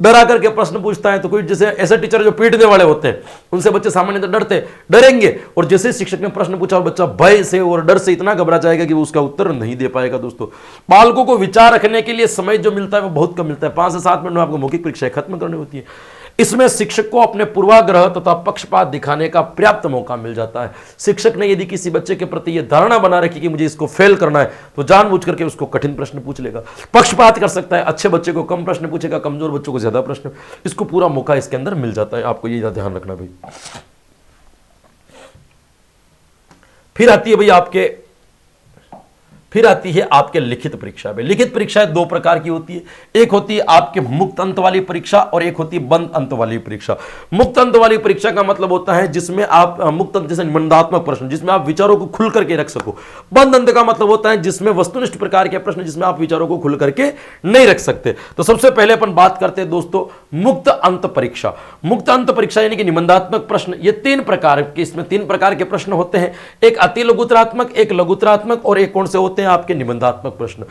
डरा करके प्रश्न पूछता है तो कोई जैसे ऐसे टीचर जो पीटने वाले होते हैं उनसे बच्चे सामान्यतः डरेंगे, और जैसे शिक्षक ने प्रश्न पूछा और बच्चा भय से और डर से इतना घबरा जाएगा कि वो उसका उत्तर नहीं दे पाएगा। दोस्तों, बालकों को विचार रखने के लिए समय जो मिलता है वो बहुत कम मिलता है। 5 से 7 मिनट में आपको मौखिक परीक्षाएं खत्म करनी होती है। इसमें शिक्षक को अपने पूर्वाग्रह तथा पक्षपात दिखाने का पर्याप्त मौका मिल जाता है। शिक्षक ने यदि किसी बच्चे के प्रति यह धारणा बना रखी कि मुझे इसको फेल करना है तो जानबूझ करके उसको कठिन प्रश्न पूछ लेगा, पक्षपात कर सकता है, अच्छे बच्चे को कम प्रश्न पूछेगा, कमजोर बच्चों को ज्यादा प्रश्न, इसको पूरा मौका इसके अंदर मिल जाता है। आपको ये ध्यान रखना भाई। फिर आती है आपके लिखित परीक्षा में। लिखित परीक्षाएं 2 प्रकार की होती है, एक होती है आपके मुक्त अंत वाली परीक्षा और एक होती है बंद अंत वाली परीक्षा। मुक्त अंत वाली परीक्षा का मतलब होता है जिसमें आप मुक्त अंत जैसे निबंधात्मक प्रश्न जिसमें आप विचारों को खुल करके रख सको। बंद अंत का मतलब होता है जिसमें वस्तुनिष्ठ प्रकार के प्रश्न जिसमें आप विचारों को खुल करके नहीं रख सकते। तो सबसे पहले अपन बात करते हैं दोस्तों मुक्त अंत परीक्षा। मुक्त अंत परीक्षा यानी कि निबंधात्मक प्रश्न, ये 3 प्रकार के, इसमें 3 प्रकार के प्रश्न होते हैं। एक अति लघुतरात्मक, एक लघुतरात्मक और एक कौन से होते हैं आपके निबंधात्मक प्रश्न।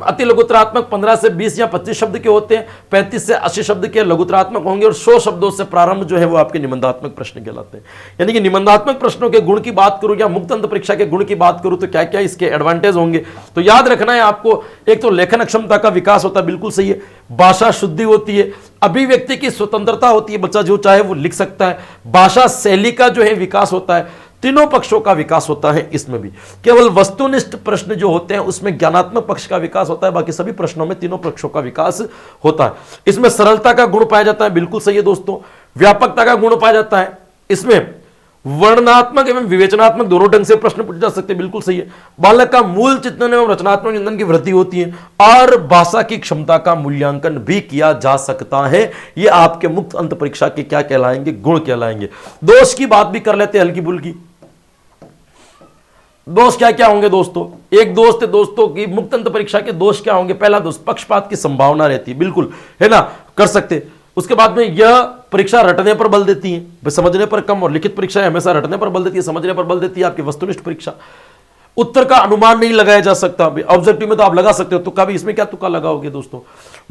अति लघुतरात्मक 15 से 20 या 25 शब्द के होते हैं, 35 से 80 शब्द के लघुतरात्मक होंगे और 100 शब्दों से प्रारंभ जो है वो आपके निबंधात्मक प्रश्न कहलाते हैं। यानी कि निबंधात्मक प्रश्नों के गुण की बात करूं या मुक्त अंत परीक्षा के गुण की बात करूं तो क्या क्या इसके एडवांटेज होंगे, तो याद रखना है आपको। एक तो लेखन क्षमता का विकास होता है, बिल्कुल सही है। भाषा शुद्धि होती है, अभिव्यक्ति की स्वतंत्रता होती है, बच्चा जो चाहे वो लिख सकता है। भाषा शैली का जो है विकास होता है, तीनों पक्षों का विकास होता है। इसमें भी केवल वस्तुनिष्ठ प्रश्न जो होते हैं उसमें ज्ञानात्मक पक्ष का विकास होता है, बाकी सभी प्रश्नों में तीनों पक्षों का विकास होता है। इसमें सरलता का गुण पाया जाता है, बिल्कुल सही है दोस्तों। व्यापकता का गुण पाया जाता है, इसमें वर्णनात्मक एवं विवेचनात्मक दोनों ढंग से प्रश्न पूछे जा सकते हैं, बिल्कुल सही है। बालक का मूल चिंतन एवं रचनात्मक चिंतन की वृद्धि होती है और भाषा की क्षमता का मूल्यांकन भी किया जा सकता है। ये आपके मुक्त अंत परीक्षा के क्या कहलाएंगे, गुण कहलाएंगे। दोष की बात भी कर लेते हैं हल्की फुल्की। दोष क्या क्या होंगे दोस्तों? एक दोस्त है दोस्तों की मुक्त अंत परीक्षा के दोष क्या होंगे? पहला दोष, पक्षपात की संभावना रहती है, बिल्कुल है ना, कर सकते। उसके बाद में यह परीक्षा रटने पर बल देती है, समझने पर कम, और लिखित परीक्षा हमेशा रटने पर बल देती है, समझने पर बल देती है। आपकी वस्तुनिष्ठ परीक्षा, उत्तर का अनुमान नहीं लगाया जा सकता। ऑब्जेक्टिव में तो आप लगा सकते हो, तुक्का भी, इसमें क्या तुक्का लगाओगे दोस्तों?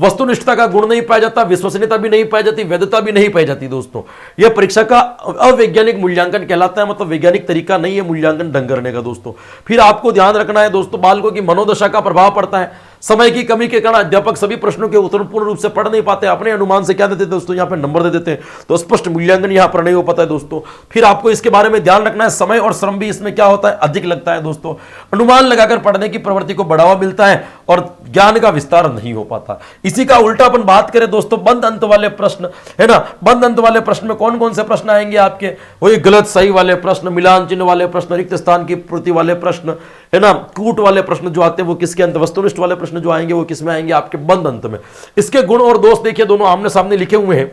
वस्तुनिष्ठता का गुण नहीं पाया जाता, विश्वसनीयता भी नहीं पाई जाती, वैधता भी नहीं पाई जाती दोस्तों। यह परीक्षा का अवैज्ञानिक मूल्यांकन कहलाता है, मतलब वैज्ञानिक तरीका नहीं है मूल्यांकन ढंग करने का दोस्तों। फिर आपको ध्यान रखना है दोस्तों, बालकों की मनोदशा का प्रभाव पड़ता है। समय की कमी के कारण अध्यापक सभी प्रश्नों के उत्तर पूर्ण रूप से पढ़ नहीं पाते, अपने अनुमान से क्या देते हैं दोस्तों, यहाँ पे नंबर दे देते हैं, तो स्पष्ट मूल्यांकन यहाँ पर नहीं हो पाता है दोस्तों। फिर आपको इसके बारे में ध्यान रखना है, समय और श्रम भी इसमें क्या होता है, अधिक लगता है दोस्तों। अनुमान लगाकर पढ़ने की प्रवृत्ति को बढ़ावा मिलता है और ज्ञान का विस्तार नहीं हो पाता। इसी का उल्टा अपन बात करें दोस्तों, बंद अंत वाले प्रश्न, है ना, बंद अंत वाले प्रश्न में कौन कौन से प्रश्न आएंगे आपके? वही गलत सही वाले प्रश्न, मिलान चिन्ह वाले प्रश्न, रिक्त स्थान की पूर्ति वाले प्रश्न, है ना, कूट वाले प्रश्न जो आते हैं वो किसके अंत, वस्तुनिष्ठ वाले प्रश्न जो आएंगे वो किसमें आएंगे? आपके बंद अंत में। इसके गुण और दोष देखिए, दोनों आमने सामने लिखे हुए हैं।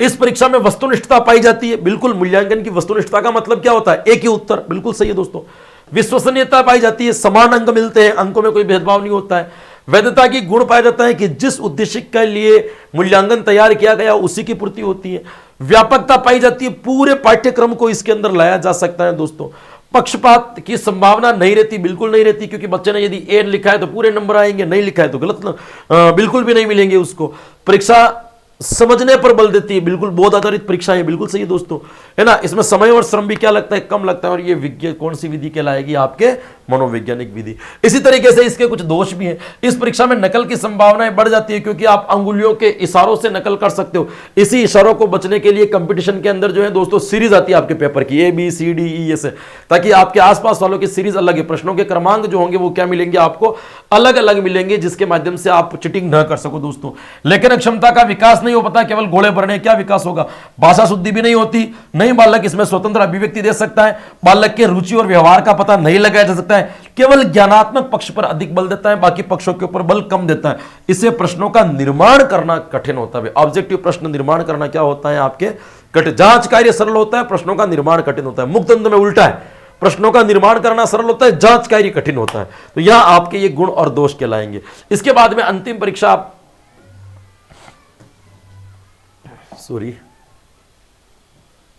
इस परीक्षा में वस्तुनिष्ठता पाई जाती है, बिल्कुल। मूल्यांकन की वस्तुनिष्ठता का मतलब क्या होता है? एक ही उत्तर, बिल्कुल सही है दोस्तों। विश्वसनीयता पाई जाती है, समान अंक मिलते हैं, अंकों में कोई भेदभाव नहीं होता है। वैधता की गुण पाया जाता है कि जिस उद्देश्य के लिए मूल्यांकन तैयार किया गया उसी की पूर्ति होती है। व्यापकता पाई जाती है, पूरे पाठ्यक्रम को इसके अंदर लाया जा सकता है दोस्तों। पक्षपात की संभावना नहीं रहती, बिल्कुल नहीं रहती, क्योंकि बच्चे ने यदि ए लिखा है तो पूरे नंबर आएंगे, नहीं लिखा है तो गलत बिल्कुल भी नहीं मिलेंगे उसको। परीक्षा समझने पर बल देती है, बिल्कुल बोध आधारित परीक्षा है, बिल्कुल सही है दोस्तों, है ना। इसमें समय और श्रम भी क्या लगता है, कम लगता है, और ये विज्ञान कौन सी विधि कहलाएगी? आपके मनोवैज्ञानिक विधि। इसी तरीके से इसके कुछ दोष भी हैं। इस परीक्षा में नकल की संभावनाएं बढ़ जाती है, क्योंकि आप अंगुलियों के इशारों से नकल कर सकते हो। इसी इशारों को बचने के लिए कंपटीशन के अंदर जो है दोस्तों सीरीज आती है आपके पेपर की, ABCDE ऐसे, ताकि आपके आसपास वालों की सीरीज अलग है, प्रश्नों के क्रमांक जो होंगे वो क्या मिलेंगे आपको, अलग अलग मिलेंगे, जिसके माध्यम से आप चिटिंग न कर सको दोस्तों। लेकिन क्षमता का विकास नहीं हो पाता, केवल घोड़े भरने, क्या विकास होगा? भाषा शुद्धि भी नहीं होती, नहीं बालक इसमें स्वतंत्र अभिव्यक्ति दे सकता है, बालक के रुचि और व्यवहार का पता नहीं लगाया जा सकता है, केवल ज्ञानात्मक पक्ष पर अधिक बल देता है, बाकी पक्षों के ऊपर बल कम देता है। इससे प्रश्नों का निर्माण करना कठिन होता है। ऑब्जेक्टिव प्रश्न निर्माण करना क्या होता है आपके, कठिन। जांच कार्य सरल होता है, प्रश्नों का निर्माण कठिन होता है। मुक्त अंत में उल्टा है, प्रश्नों का निर्माण करना सरल होता है, जांच कार्य कठिन होता है। तो यहां आपके ये गुण और दोष कहलाएंगे। इसके बाद में अंतिम परीक्षा आप, सॉरी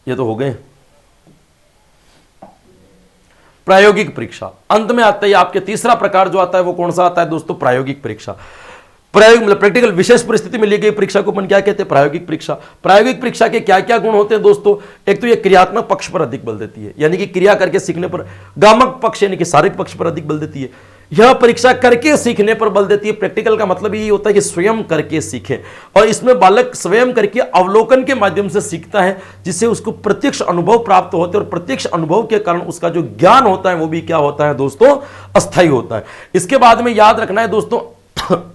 ये तो हो गए, प्रायोगिक परीक्षा। अंत में आता है आपके तीसरा प्रकार जो आता है वो कौन सा आता है दोस्तों? प्रायोगिक परीक्षा। प्रायोगिक मतलब प्रैक्टिकल, विशेष परिस्थिति में ली गई परीक्षा को अपन क्या कहते हैं? प्रायोगिक परीक्षा। प्रायोगिक परीक्षा के क्या क्या गुण होते हैं दोस्तों? एक तो ये क्रियात्मक पक्ष पर अधिक बल देती है, यानी कि क्रिया करके सीखने पर। गामक पक्ष यानी कि शारीरिक पक्ष पर अधिक बल देती है। यह परीक्षा करके सीखने पर बल देती है। प्रैक्टिकल का मतलब यही होता है कि स्वयं करके सीखे, और इसमें बालक स्वयं करके अवलोकन के माध्यम से सीखता है, जिससे उसको प्रत्यक्ष अनुभव प्राप्त होते हैं, और प्रत्यक्ष अनुभव के कारण उसका जो ज्ञान होता है वो भी क्या होता है दोस्तों? अस्थायी होता है। इसके बाद में याद रखना है दोस्तों,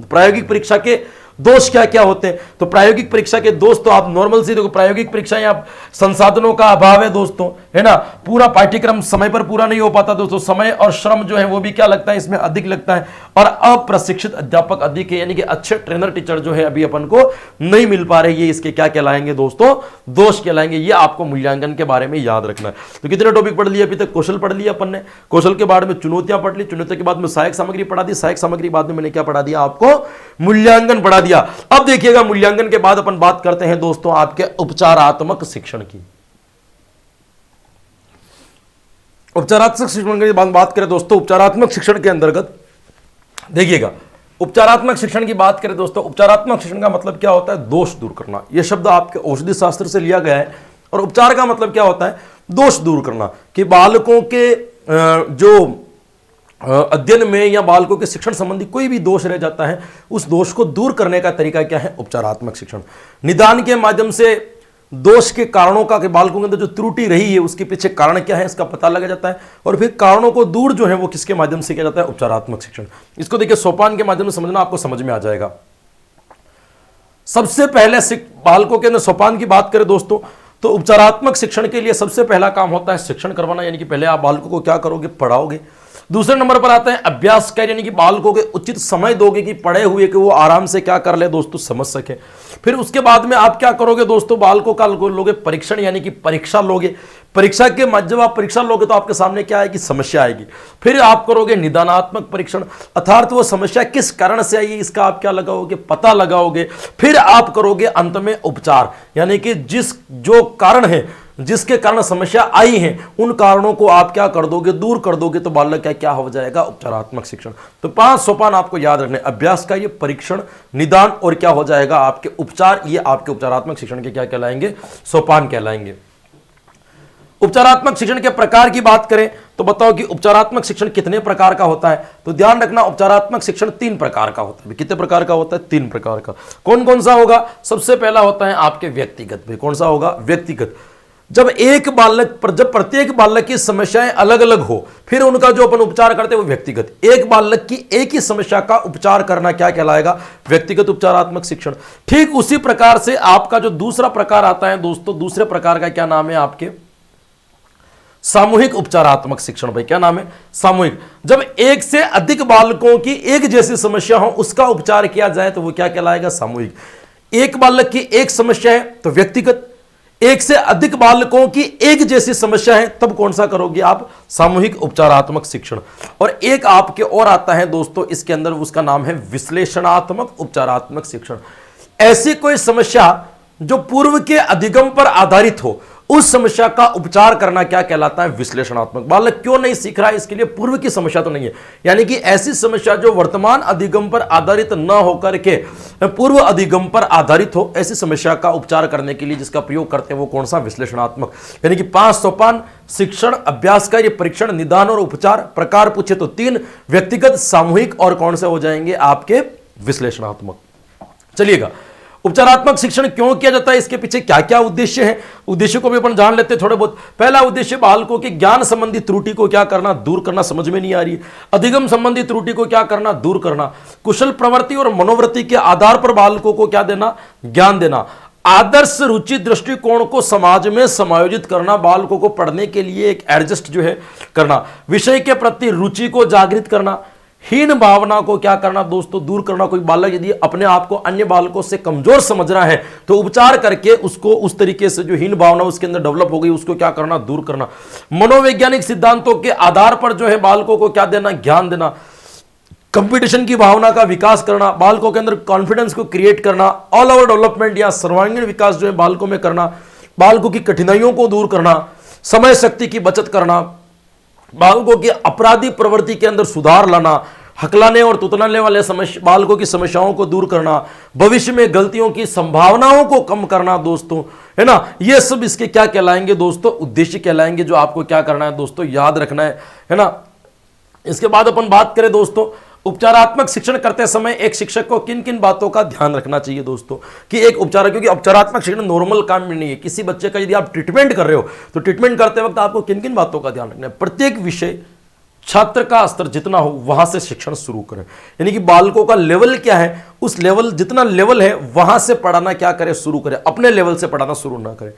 प्रायोगिक परीक्षा के दोष क्या क्या होते हैं। तो प्रायोगिक परीक्षा के दोष तो आप नॉर्मल से देखो, प्रायोगिक परीक्षा या संसाधनों का अभाव है दोस्तों, है ना। पूरा पाठ्यक्रम समय पर पूरा नहीं हो पाता दोस्तों, समय और श्रम जो है वो भी क्या लगता है इसमें अधिक लगता है, और अप्रशिक्षित अध्यापक अधिक है, यानी कि अच्छे ट्रेनर टीचर जो है अभी अपन को नहीं मिल पा रहे। ये इसके क्या कहलाएंगे दोस्तों? दोष कहलाएंगे। ये आपको मूल्यांकन के बारे में याद रखना है। तो कितने टॉपिक पढ़ लिए अभी तक? कौशल पढ़ लिया अपन ने, कौशल के बाद में चुनौतियां पढ़ ली, चुनौतियों के बाद में सहायक सामग्री पढ़ा दी, सहायक सामग्री बाद में मैंने क्या पढ़ा दिया आपको? मूल्यांकन पढ़ा दिया। अब देखिएगा मूल्यांकन के बाद अपन बात करते हैं दोस्तों आपके उपचारात्मक शिक्षण की। उपचारात्मक शिक्षण की बात करें दोस्तों, उपचारात्मक शिक्षण के अंतर्गत देखिएगा, उपचारात्मक शिक्षण की बात करें दोस्तों, उपचारात्मक शिक्षण का मतलब क्या होता है? दोष दूर करना। यह शब्द आपके औषधि शास्त्र से लिया गया है, और उपचार का मतलब क्या होता है? दोष दूर करना। कि बालकों के जो अध्ययन में या बालकों के शिक्षण संबंधी कोई भी दोष रह जाता है, उस दोष को दूर करने का तरीका क्या है? उपचारात्मक शिक्षण। निदान के माध्यम से दोष के कारणों का, कि बालकों के अंदर जो त्रुटि रही है उसके पीछे कारण क्या है इसका पता लगा जाता है, और फिर कारणों को दूर जो है वो किसके माध्यम से किया जाता है? उपचारात्मक शिक्षण। इसको देखिए सोपान के माध्यम से समझना, आपको समझ में आ जाएगा। सबसे पहले बालकों के अंदर सोपान की बात करें दोस्तों, तो उपचारात्मक शिक्षण के लिए सबसे पहला काम होता है शिक्षण करवाना, यानी कि पहले आप बालकों को क्या करोगे, पढ़ाओगे। दूसरे नंबर पर आता है अभ्यास कर, यानी कि बालकों के उचित समय दोगे कि पढ़े हुए कि वो आराम से क्या कर ले दोस्तों, समझ सके। फिर उसके बाद में आप क्या करोगे दोस्तों, बालकों का लोगे परीक्षण, यानी कि परीक्षा लोगे। परीक्षा के बाद जब आप परीक्षा लोगे तो आपके सामने क्या आएगी, समस्या आएगी। फिर आप करोगे निदानात्मक परीक्षण, अर्थात वो समस्या किस कारण से आई इसका आप क्या लगाओगे, पता लगाओगे। फिर आप करोगे अंत में उपचार, यानी कि जो कारण है, जिसके कारण समस्या आई है, उन कारणों को आप क्या कर दोगे, दूर कर दोगे। तो बालक का क्या हो जाएगा, उपचारात्मक शिक्षण। तो 5 सोपान आपको याद रखने, अभ्यास का ये, परीक्षण, निदान और क्या हो जाएगा आपके उपचार, ये आपके उपचारात्मक शिक्षण के क्या कहलाएंगे, सोपान कहलाएंगे। उपचारात्मक शिक्षण के प्रकार की बात करें तो बताओ कि उपचारात्मक शिक्षण कितने प्रकार का होता है। तो ध्यान रखना, उपचारात्मक शिक्षण 3 प्रकार का होता है। कितने प्रकार का होता है, 3 प्रकार का। कौन कौन सा होगा, सबसे पहला होता है आपके व्यक्तिगत। भाई कौन सा होगा, व्यक्तिगत। जब प्रत्येक बालक की समस्याएं अलग अलग हो, फिर उनका जो अपन उपचार करते हैं वो व्यक्तिगत। एक बालक की एक ही समस्या का उपचार करना क्या कहलाएगा, व्यक्तिगत उपचारात्मक शिक्षण। ठीक उसी प्रकार से आपका जो दूसरा प्रकार आता है दोस्तों, दूसरे प्रकार का क्या नाम है आपके, सामूहिक उपचारात्मक शिक्षण। भाई क्या नाम है, सामूहिक। जब एक से अधिक बालकों की एक जैसी समस्या हो उसका उपचार किया जाए तो वो क्या कहलाएगा, सामूहिक। एक बालक की एक समस्या है तो व्यक्तिगत, एक से अधिक बालकों की एक जैसी समस्या है तब कौन सा करोगे आप, सामूहिक उपचारात्मक शिक्षण। और एक आपके और आता है दोस्तों इसके अंदर, उसका नाम है विश्लेषणात्मक उपचारात्मक शिक्षण। ऐसी कोई समस्या जो पूर्व के अधिगम पर आधारित हो, उस समस्या का उपचार करना क्या कहलाता है, विश्लेषणात्मक। बालक क्यों नहीं सीख रहा है, इसके लिए पूर्व की समस्या तो नहीं है, यानी कि ऐसी समस्या जो वर्तमान अधिगम पर आधारित न होकर के पूर्व अधिगम पर आधारित हो, ऐसी समस्या का उपचार करने के लिए जिसका प्रयोग करते हैं वो कौन सा, विश्लेषणात्मक। यानी कि 5 सोपान, शिक्षण, अभ्यास कार्य, परीक्षण, निदान और उपचार। प्रकार पूछे तो 3, व्यक्तिगत, सामूहिक और कौन से हो जाएंगे आपके, विश्लेषणात्मक। चलिएगा, उपचारात्मक शिक्षण क्यों किया जाता है, इसके पीछे क्या क्या उद्देश्य है, उद्देश्य को भी अपन जान लेते हैं थोड़े बहुत। पहला उद्देश्य, बालकों के ज्ञान संबंधी त्रुटि को क्या करना, दूर करना। समझ में नहीं आ रही, अधिगम संबंधी त्रुटि को क्या करना, दूर करना। कुशल प्रवृत्ति और मनोवृत्ति के आधार पर बालकों को क्या देना, ज्ञान देना। आदर्श रुचि दृष्टिकोण को समाज में समायोजित करना, बालकों को पढ़ने के लिए एक एडजस्ट जो है करना। विषय के प्रति रुचि को जागृत करना। हीन भावना को क्या करना दोस्तों, दूर करना। कोई बालक यदि अपने आप को अन्य बालकों से कमजोर समझ रहा है तो उपचार करके उसको उस तरीके से जो हीन भावना उसके अंदर डेवलप हो गई उसको क्या करना, दूर करना। मनोवैज्ञानिक सिद्धांतों के आधार पर जो है बालकों को क्या देना, ज्ञान देना। कंपटीशन की भावना का विकास करना, बालकों के अंदर कॉन्फिडेंस को क्रिएट करना। ऑल ओवर डेवलपमेंट या सर्वांगीण विकास जो है बालकों में करना। बालकों की कठिनाइयों को दूर करना। समय शक्ति की बचत करना। बालकों की अपराधी प्रवृत्ति के अंदर सुधार लाना। हकलाने और तुतलाने वाले बालकों की समस्याओं को दूर करना। भविष्य में गलतियों की संभावनाओं को कम करना दोस्तों, है ना। ये सब इसके क्या कहलाएंगे दोस्तों, उद्देश्य कहलाएंगे, जो आपको क्या करना है दोस्तों, याद रखना है ना। इसके बाद अपन बात करें दोस्तों, उपचारात्मक शिक्षण करते समय एक शिक्षक को किन किन बातों का ध्यान रखना चाहिए दोस्तों, कि एक उपचार, क्योंकि उपचारात्मक शिक्षण नॉर्मल काम में नहीं है। किसी बच्चे का यदि आप ट्रीटमेंट कर रहे हो तो ट्रीटमेंट करते वक्त आपको किन किन बातों का ध्यान रखना है। प्रत्येक विषय छात्र का स्तर जितना हो वहां से शिक्षण शुरू करें, यानी कि बालकों का लेवल क्या है, उस लेवल जितना लेवल है वहां से पढ़ाना क्या करें, शुरू करें। अपने लेवल से पढ़ाना शुरू ना करें।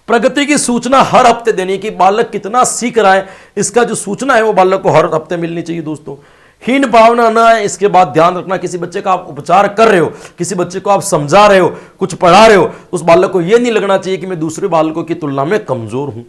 प्रगति की सूचना हर हफ्ते देनी, कि बालक कितना सीख रहा है इसका जो सूचना है वो बालक को हर हफ्ते मिलनी चाहिए दोस्तों। हीन भावना ना है। इसके बाद ध्यान रखना, किसी बच्चे का आप उपचार कर रहे हो, किसी बच्चे को आप समझा रहे हो, कुछ पढ़ा रहे हो, उस बालक को यह नहीं लगना चाहिए कि मैं दूसरे बालकों की तुलना में कमजोर हूं।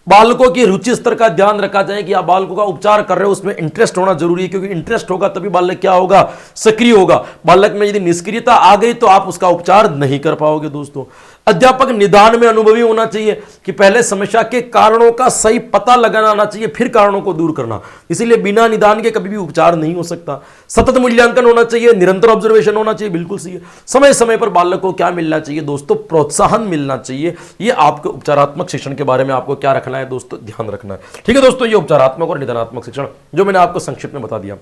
बालकों की रुचि स्तर का ध्यान रखा जाए, कि आप बालकों का उपचार कर रहे हो उसमें इंटरेस्ट होना जरूरी है, क्योंकि इंटरेस्ट होगा तभी बालक क्या होगा, सक्रिय होगा। बालक में यदि निष्क्रियता आ गई तो आप उसका उपचार नहीं कर पाओगे दोस्तों। अध्यापक निदान में अनुभवी होना चाहिए, कि पहले समस्या के कारणों का सही पता लगाना आना चाहिए, फिर कारणों को दूर करना। इसीलिए बिना निदान के कभी भी उपचार नहीं हो सकता। सतत मूल्यांकन होना चाहिए, निरंतर ऑब्जर्वेशन होना चाहिए, बिल्कुल सही है। समय समय पर बालक को क्या मिलना चाहिए दोस्तों, प्रोत्साहन मिलना चाहिए। ये आपके उपचारात्मक शिक्षण के बारे में आपको क्या रखना है दोस्तों, ध्यान रखना है। ठीक है दोस्तों, ये उपचारात्मक और निदानात्मक शिक्षण जो मैंने आपको संक्षिप्त में बता दिया।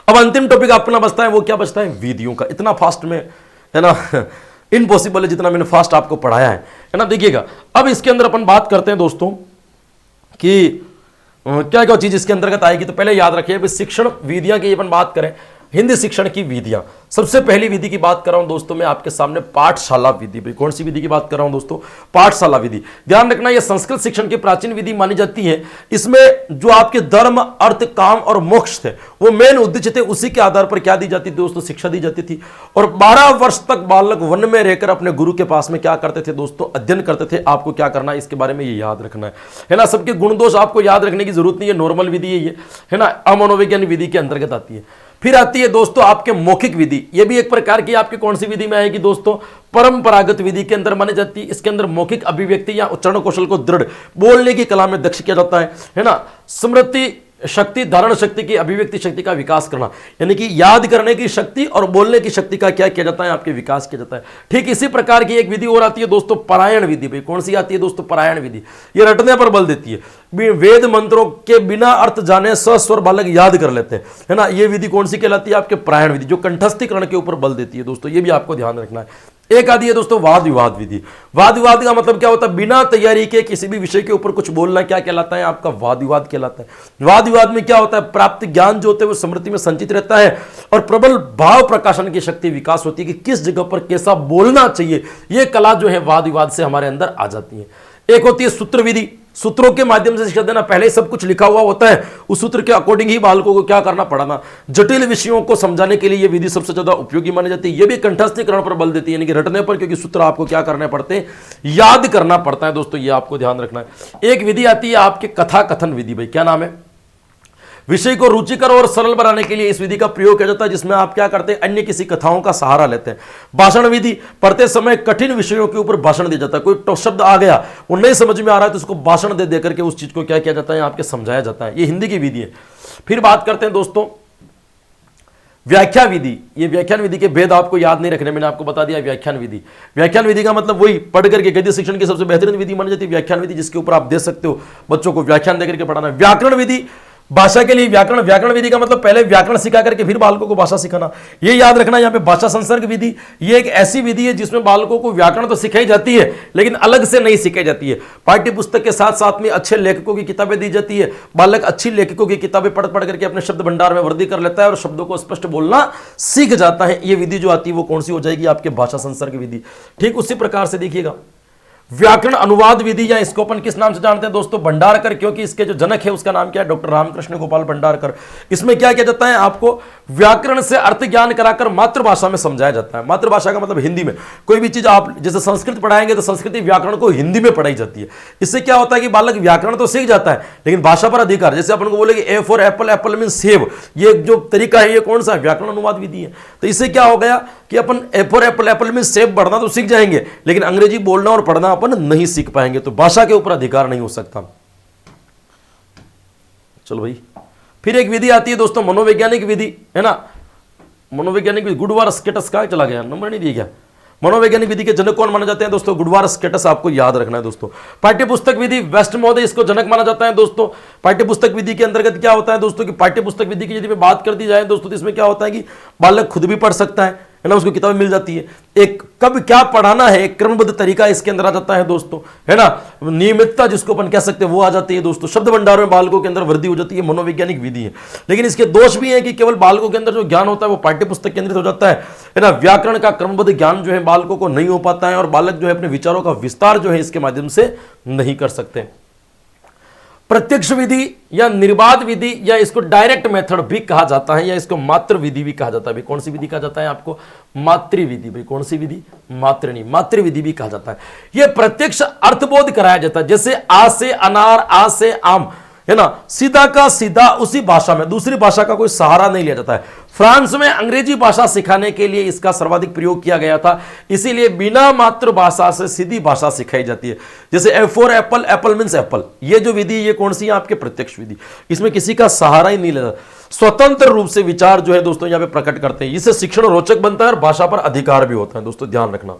अब अंतिम टॉपिक अपना बचता है, वो क्या बचता है, विधियों का। इतना फास्ट में है ना इम्पॉसिबल है जितना मैंने फास्ट आपको पढ़ाया है ना। देखिएगा, अब इसके अंदर अपन बात करते हैं दोस्तों कि क्या क्या चीज इसके अंतर्गत आएगी। तो पहले याद रखिए, शिक्षण विधियां की अपन बात करें, हिंदी शिक्षण की विधियां। सबसे पहली विधि की बात कर रहा हूं दोस्तों मैं आपके सामने, पाठशाला विधि। भाई कौन सी विधि की बात कर रहा हूं दोस्तों? पाठशाला विधि। ध्यान रखना, यह संस्कृत शिक्षण की प्राचीन विधि मानी जाती है। इसमें जो आपके धर्म, अर्थ, काम और मोक्ष थे, वो मेन उद्देश्य थे, उसी के आधार पर क्या दी जाती थी दोस्तों? शिक्षा दी जाती थी। और 12 वर्ष तक बालक वन में रहकर अपने गुरु के पास में क्या करते थे दोस्तों? अध्ययन करते थे। आपको क्या करना है इसके बारे में ये याद रखना है ना। सबके गुण दोष आपको याद रखने की जरूरत नहीं है, नॉर्मल विधि है ना, अमनोवैज्ञानिक विधि के अंतर्गत आती है। फिर आती है दोस्तों आपके मौखिक विधि। ये भी एक प्रकार की आपकी कौन सी विधि में आएगी दोस्तों? परंपरागत विधि के अंदर मानी जाती है। इसके अंदर मौखिक अभिव्यक्ति या उच्चारण कौशल को दृढ़, बोलने की कला में दक्ष किया जाता है ना। स्मृति शक्ति, धारण शक्ति की, अभिव्यक्ति शक्ति का विकास करना, यानी कि याद करने की शक्ति और बोलने की शक्ति का क्या किया जाता है? आपके विकास किया जाता है। ठीक इसी प्रकार की एक विधि और आती है दोस्तों, पारायण विधि। भाई कौन सी आती है दोस्तों? पारायण विधि। ये रटने पर बल देती है। वेद मंत्रों के बिना अर्थ जाने सस्वर बालक याद कर लेते हैं, है ना। ये विधि कौन सी कहलाती है? आपके पारायण विधि, जो कंठस्थीकरण के ऊपर बल देती है दोस्तों। ये भी आपको ध्यान रखना है। एक आदि है दोस्तों वाद विवाद विधि। वाद विवाद का मतलब क्या होता है? बिना तैयारी के किसी भी विषय के ऊपर कुछ बोलना क्या कहलाता है? आपका वाद विवाद कहलाता है। वाद विवाद में क्या होता है? प्राप्त ज्ञान जो होता है वो स्मृति में संचित रहता है और प्रबल भाव प्रकाशन की शक्ति विकास होती है कि किस जगह पर कैसा बोलना चाहिए। यह कला जो है वाद विवाद से हमारे अंदर आ जाती है। एक होती है सूत्र विधि। सूत्रों के माध्यम से शिक्षा देना। पहले सब कुछ लिखा हुआ होता है, उस सूत्र के अकॉर्डिंग ही बालकों को क्या करना, पढ़ाना। जटिल विषयों को समझाने के लिए यह विधि सबसे ज्यादा उपयोगी मानी जाती है। यह भी कंठस्थीकरण पर बल देती है, यानी कि रटने पर, क्योंकि सूत्र आपको क्या करने पड़ते हैं? याद करना पड़ता है दोस्तों। यह आपको ध्यान रखना है। एक विधि आती है आपके कथा कथन विधि। भाई क्या नाम है? विषय को रुचिकर और सरल बनाने के लिए इस विधि का प्रयोग किया जाता है, जिसमें आप क्या करते हैं? अन्य किसी कथाओं का सहारा लेते हैं। भाषण विधि, पढ़ते समय कठिन विषयों के ऊपर भाषण दिया जाता है। कोई शब्द आ गया, वो नहीं समझ में आ रहा है, तो उसको भाषण दे देकर के उस चीज को क्या किया जाता है? आपके समझाया जाता है। ये हिंदी की विधि है। फिर बात करते हैं दोस्तों व्याख्या विधि। ये व्याख्यान विधि के भेद आपको याद नहीं रखने, मैंने आपको बता दिया। व्याख्यान विधि, व्याख्यान विधि का मतलब वही पढ़ करके, गद्य शिक्षण की सबसे बेहतरीन विधि मानी जाती है व्याख्यान विधि, जिसके ऊपर आप दे सकते हो बच्चों को व्याख्यान देकर के पढ़ाना। व्याकरण विधि, भाषा के लिए व्याकरण। व्याकरण विधि का मतलब पहले व्याकरण सिखा करके फिर बालकों को भाषा सिखाना। ये याद रखना। यहाँ पे भाषा संसर्ग विधि, ये एक ऐसी विधि है जिसमें बालकों को व्याकरण तो सिखाई जाती है, लेकिन अलग से नहीं सिखाई जाती है। पाठ्य पुस्तक के साथ साथ में अच्छे लेखकों की किताबें दी जाती है। बालक अच्छी लेखकों की किताबें पढ़ पढ़ करके अपने शब्द भंडार में वृद्धि कर लेता है और शब्दों को स्पष्ट बोलना सीख जाता है। ये विधि जो आती है वो कौन सी हो जाएगी? आपके भाषा संसर्ग विधि। ठीक उसी प्रकार से देखिएगा व्याकरण अनुवाद विधि, या इसको अपन किस नाम से जानते हैं दोस्तों? भंडारकर, क्योंकि इसके जो जनक है उसका नाम क्या है? डॉक्टर रामकृष्ण गोपाल भंडारकर। इसमें क्या किया जाता है? आपको व्याकरण से अर्थ ज्ञान कराकर मातृभाषा में समझाया जाता है। मातृभाषा का मतलब हिंदी में। कोई भी चीज आप जैसे संस्कृत पढ़ाएंगे तो संस्कृत व्याकरण को हिंदी में पढ़ाई जाती है। इससे क्या होता है कि बालक व्याकरण तो सीख जाता है, लेकिन भाषा पर अधिकार। जैसे अपन को बोले ए फॉर एप्पल, एप्पल मीन सेब, ये जो तरीका है ये कौन सा? व्याकरण अनुवाद विधि है। तो इससे क्या हो गया कि अपन A for apple, apple mean सेब पढ़ना तो सीख जाएंगे, लेकिन अंग्रेजी बोलना और पढ़ना अपन नहीं सीख पाएंगे। तो भाषा के ऊपर अधिकार नहीं हो सकता। चलो भाई, फिर एक विधि आती है दोस्तों मनोवैज्ञानिक विधि, है ना। मनोवैज्ञानिक विधि, गुडवार स्केटस का चला गया, नंबर नहीं दिया गया। मनोवैज्ञानिक विधि के जनक कौन माने जाते हैं दोस्तों? गुडवार स्केटस, आपको याद रखना है दोस्तों। पाठ्यपुस्तक विधि, वेस्ट महोदय इसको जनक माना जाता है दोस्तों। पाठ्यपुस्तक विधि के अंतर्गत क्या होता है दोस्तों कि पाठ्यपुस्तक विधि की यदि बात कर दी जाए दोस्तों, तो इसमें क्या होता है कि बालक खुद भी पढ़ सकता है ना, उसको किताबें मिल जाती है। एक कब क्या पढ़ाना है, एक क्रमबद्ध तरीका इसके अंदर आ जाता है दोस्तों, है ना। नियमितता जिसको अपन कह सकते हैं वो आ जाती है दोस्तों। शब्द भंडार में बालकों के अंदर वृद्धि हो जाती है, मनोवैज्ञानिक विधि है। लेकिन इसके दोष भी है कि केवल बालकों के अंदर जो ज्ञान होता है वो पाठ्यपुस्तक केंद्रित हो जाता है ना। व्याकरण का क्रमबद्ध ज्ञान जो है बालकों को नहीं हो पाता है और बालक जो है अपने विचारों का विस्तार जो है इसके माध्यम से नहीं कर सकते। प्रत्यक्ष विधि या निर्बाध विधि, या इसको डायरेक्ट मेथड भी कहा जाता है, या इसको मातृ विधि भी कहा जाता है। कौन सी विधि कहा जाता है आपको? मातृ विधि। भाई कौन सी विधि? मातृ नहीं, मातृ विधि भी कहा जाता है। यह प्रत्यक्ष अर्थबोध कराया जाता है। जैसे आ से अनार, आ से आम, है ना, सीधा का सीधा उसी भाषा में, दूसरी भाषा का कोई सहारा नहीं लिया जाता है। फ्रांस में अंग्रेजी भाषा सिखाने के लिए इसका सर्वाधिक प्रयोग किया गया था, इसीलिए बिना मातृभाषा से सीधी भाषा सिखाई जाती है। जैसे ए for apple, Apple means Apple, ये जो विधि ये कौन सी है? आपके प्रत्यक्ष विधि। इसमें किसी का सहारा ही नहीं लेता, स्वतंत्र रूप से विचार जो है दोस्तों यहाँ पे प्रकट करते हैं। इससे शिक्षण रोचक बनता है और भाषा पर अधिकार भी होता है दोस्तों, ध्यान रखना।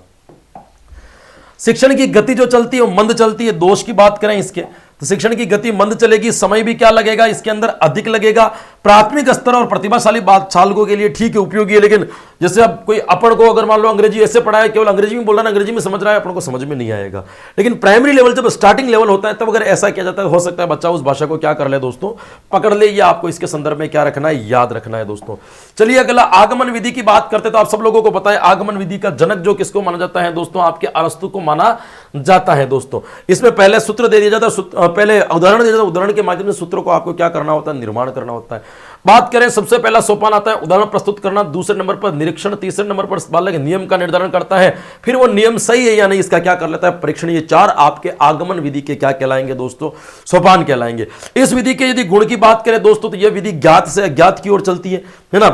शिक्षण की गति जो चलती है वो मंद चलती है। दोष की बात करें इसके, तो शिक्षण की गति मंद चलेगी, समय भी क्या लगेगा इसके अंदर, अधिक लगेगा। प्राथमिक स्तर और प्रतिभाशाली बालकों के लिए ठीक है, उपयोगी है, लेकिन जैसे अब कोई अपन को अगर मान लो अंग्रेजी ऐसे पढ़ा है, केवल अंग्रेजी में बोल रहा है, अंग्रेजी में समझ रहा है, अपन को समझ में नहीं आएगा। लेकिन प्राइमरी लेवल जब स्टार्टिंग लेवल होता है तब अगर ऐसा किया जाता है, हो सकता है बच्चा उस भाषा को क्या कर ले दोस्तों, पकड़ ले। ये आपको इसके संदर्भ में क्या रखना है, याद रखना है दोस्तों। चलिए अगला आगमन विधि की बात करते, तो आप सब लोगों को पता है आगमन विधि का जनक जो किसको माना जाता है दोस्तों, आपके अरस्तु को माना जाता है दोस्तों। इसमें पहले सूत्र दे दिया जाता है, पहले उदाहरण दिया जाता है, उदाहरण के माध्यम से सूत्रों को आपको क्या करना होता है, निर्माण करना होता है। बात करें सबसे पहला सोपान आता है उदाहरण प्रस्तुत करना, दूसरे नंबर पर निरीक्षण, तीसरे नंबर पर बालक नियम का निर्धारण करता है, फिर वो नियम सही है या नहीं इसका क्या कर लेता है, परीक्षण। ये चार आपके आगमन विधि के क्या कहलाएंगे दोस्तों, सोपान कहलाएंगे। इस विधि के यदि गुण की बात करें दोस्तों, तो यह विधि ज्ञात से अज्ञात की ओर चलती है ना,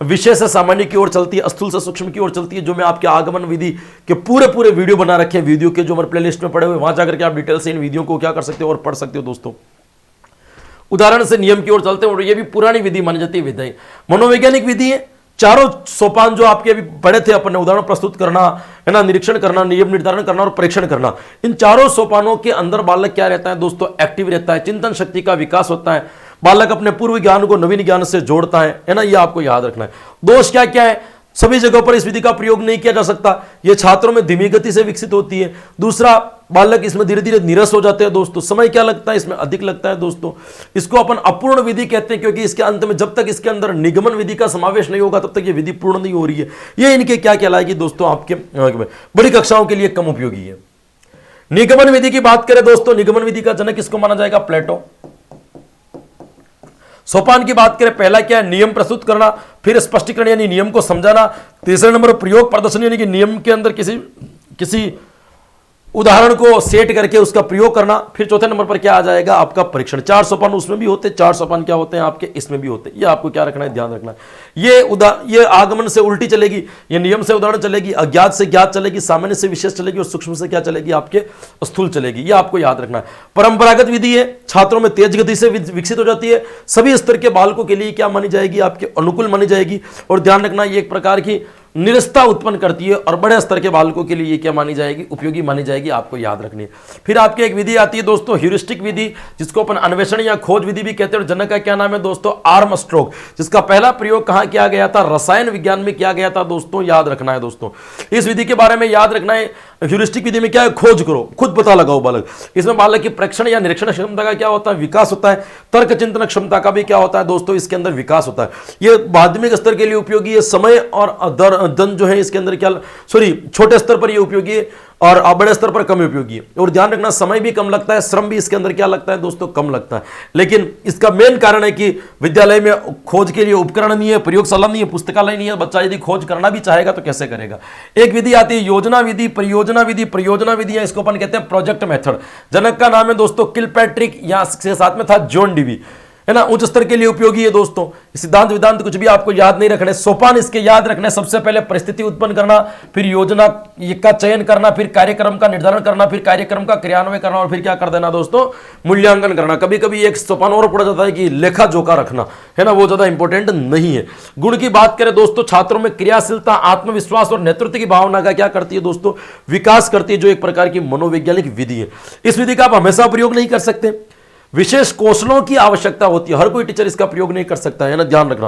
विषय से सामान्य की ओर चलती है, स्थूल से सूक्ष्म की ओर चलती है। जो मैं आपके आगमन विधि के पूरे वीडियो बना रखे हैं, वीडियो के जो हमारे प्लेलिस्ट में पड़े हुए, वहां जाकर के आप डिटेल से इन वीडियो को क्या कर सकते हो और पढ़ सकते हो दोस्तों। उदाहरण से नियम की ओर चलते हैं, और ये भी पुरानी विधि मानी जाती है विधि, मनोवैज्ञानिक विधि है। चारों सोपान जो आपके अभी पढ़े थे अपन ने, उदाहरण प्रस्तुत करना है ना, निरीक्षण करना, नियम निर्धारण करना और परीक्षण करना, इन चारों सोपानों के अंदर बालक क्या रहता है दोस्तों, एक्टिव रहता है, चिंतन शक्ति का विकास होता है, बालक अपने पूर्व ज्ञान को नवीन ज्ञान से जोड़ता है ना, ये आपको याद रखना है। दोष क्या क्या है, सभी जगहों पर इस विधि का प्रयोग नहीं किया जा सकता, ये छात्रों में धीमी गति से विकसित होती है। दूसरा, बालक इसमें धीरे धीरे नीरस हो जाते हैं दोस्तों, समय क्या लगता है इसमें, अधिक लगता है दोस्तों। इसको अपन अपूर्ण विधि कहते हैं, क्योंकि इसके अंत में जब तक इसके अंदर निगमन विधि का समावेश नहीं होगा तब तक ये विधि पूर्ण नहीं हो रही है। ये इनके क्या कहलाएगी दोस्तों, आपके बड़ी कक्षाओं के लिए कम उपयोगी है। निगमन विधि की बात करें दोस्तों, निगमन विधि का जनक किसको माना जाएगा, प्लेटो। सोपान की बात करें, पहला क्या है, नियम प्रस्तुत करना, फिर स्पष्टीकरण यानी नियम को समझाना, तीसरे नंबर प्रयोग प्रदर्शन यानी कि नियम के अंदर किसी उदाहरण को सेट करके उसका प्रयोग करना, फिर चौथे नंबर पर क्या आ जाएगा, आपका परीक्षण। चार सोपान उसमें भी होते हैं, चार सोपान क्या होते हैं आपके इसमें भी होते हैं। ये आपको क्या रखना है, ध्यान रखना है। ये आगमन से उल्टी चलेगी, ये नियम से उदाहरण चलेगी, अज्ञात से ज्ञात चलेगी, सामान्य से विशेष चलेगी और सूक्ष्म से क्या चलेगी, आपके स्थूल चलेगी। ये आपको याद रखना है। परंपरागत विधि है, छात्रों में तेज गति से विकसित हो जाती है, सभी स्तर के बालकों के लिए क्या मानी जाएगी, आपके अनुकूल मानी जाएगी। और ध्यान रखना, ये एक प्रकार की निरस्ता उत्पन्न करती है और बड़े स्तर के बालकों के लिए ये क्या मानी जाएगी, उपयोगी मानी जाएगी, आपको याद रखनी है। फिर आपकी एक विधि आती है दोस्तों, ह्यूरिस्टिक विधि, जिसको अपन अन्वेषण या खोज विधि भी कहते हैं। जनक का क्या नाम है दोस्तों, आर्मस्ट्रॉन्ग, जिसका पहला प्रयोग कहां किया गया था, रसायन विज्ञान में किया गया था दोस्तों, याद रखना है दोस्तों। इस विधि के बारे में याद रखना है। ह्यूरिस्टिक विधि में क्या है, खोज करो, खुद पता लगाओ बालक। इसमें बालक की प्रेक्षण या निरीक्षण क्षमता का क्या होता है, विकास होता है। तर्क चिंतन क्षमता का भी क्या होता है दोस्तों, इसके अंदर विकास होता है। ये माध्यमिक स्तर के लिए उपयोगी है, समय और दन जो है इसके अंदर क्या, छोटे स्तर पर ये उपयोगी है और बड़े स्तर पर कम उपयोगी है। और ध्यान रखना, समय भी कम लगता है, श्रम भी इसके अंदर क्या लगता है दोस्तों, कम लगता है। लेकिन इसका मेन कारण है कि विद्यालय में खोज के लिए उपकरण नहीं है, प्रयोगशाला नहीं है, पुस्तकालय नहीं है। बच्चा यदि खोज करना भी चाहेगा तो कैसे करेगा। एक विधि आती है योजना विधि, परियोजना विधि। परियोजना विधि है, इसको अपन कहते हैं प्रोजेक्ट मेथड। जनक का नाम है दोस्तों किलपैट्रिक, या साथ में था जॉन डीवी, है ना, उच्च स्तर के लिए उपयोगी है दोस्तों। सिद्धांत विधांत कुछ भी आपको याद नहीं रखने, सोपान इसके याद रखने। सबसे पहले परिस्थिति उत्पन्न करना, फिर योजना का चयन करना, फिर कार्यक्रम का निर्धारण करना, फिर कार्यक्रम का क्रियान्वयन करना और फिर क्या कर देना दोस्तों, मूल्यांकन करना। कभी कभी एक सोपान और पड़ा जाता है कि लेखा जोखा रखना, है ना, वो ज्यादा इंपॉर्टेंट नहीं है। गुण की बात करें दोस्तों, छात्रों में क्रियाशीलता, आत्मविश्वास और नेतृत्व की भावना का क्या करती है दोस्तों, विकास करती है, जो एक प्रकार की मनोवैज्ञानिक विधि है। इस विधि का आप हमेशा प्रयोग नहीं कर सकते, विशेष कौशलों की आवश्यकता होती है, हर कोई टीचर इसका प्रयोग नहीं कर सकता है ना, ध्यान रखना।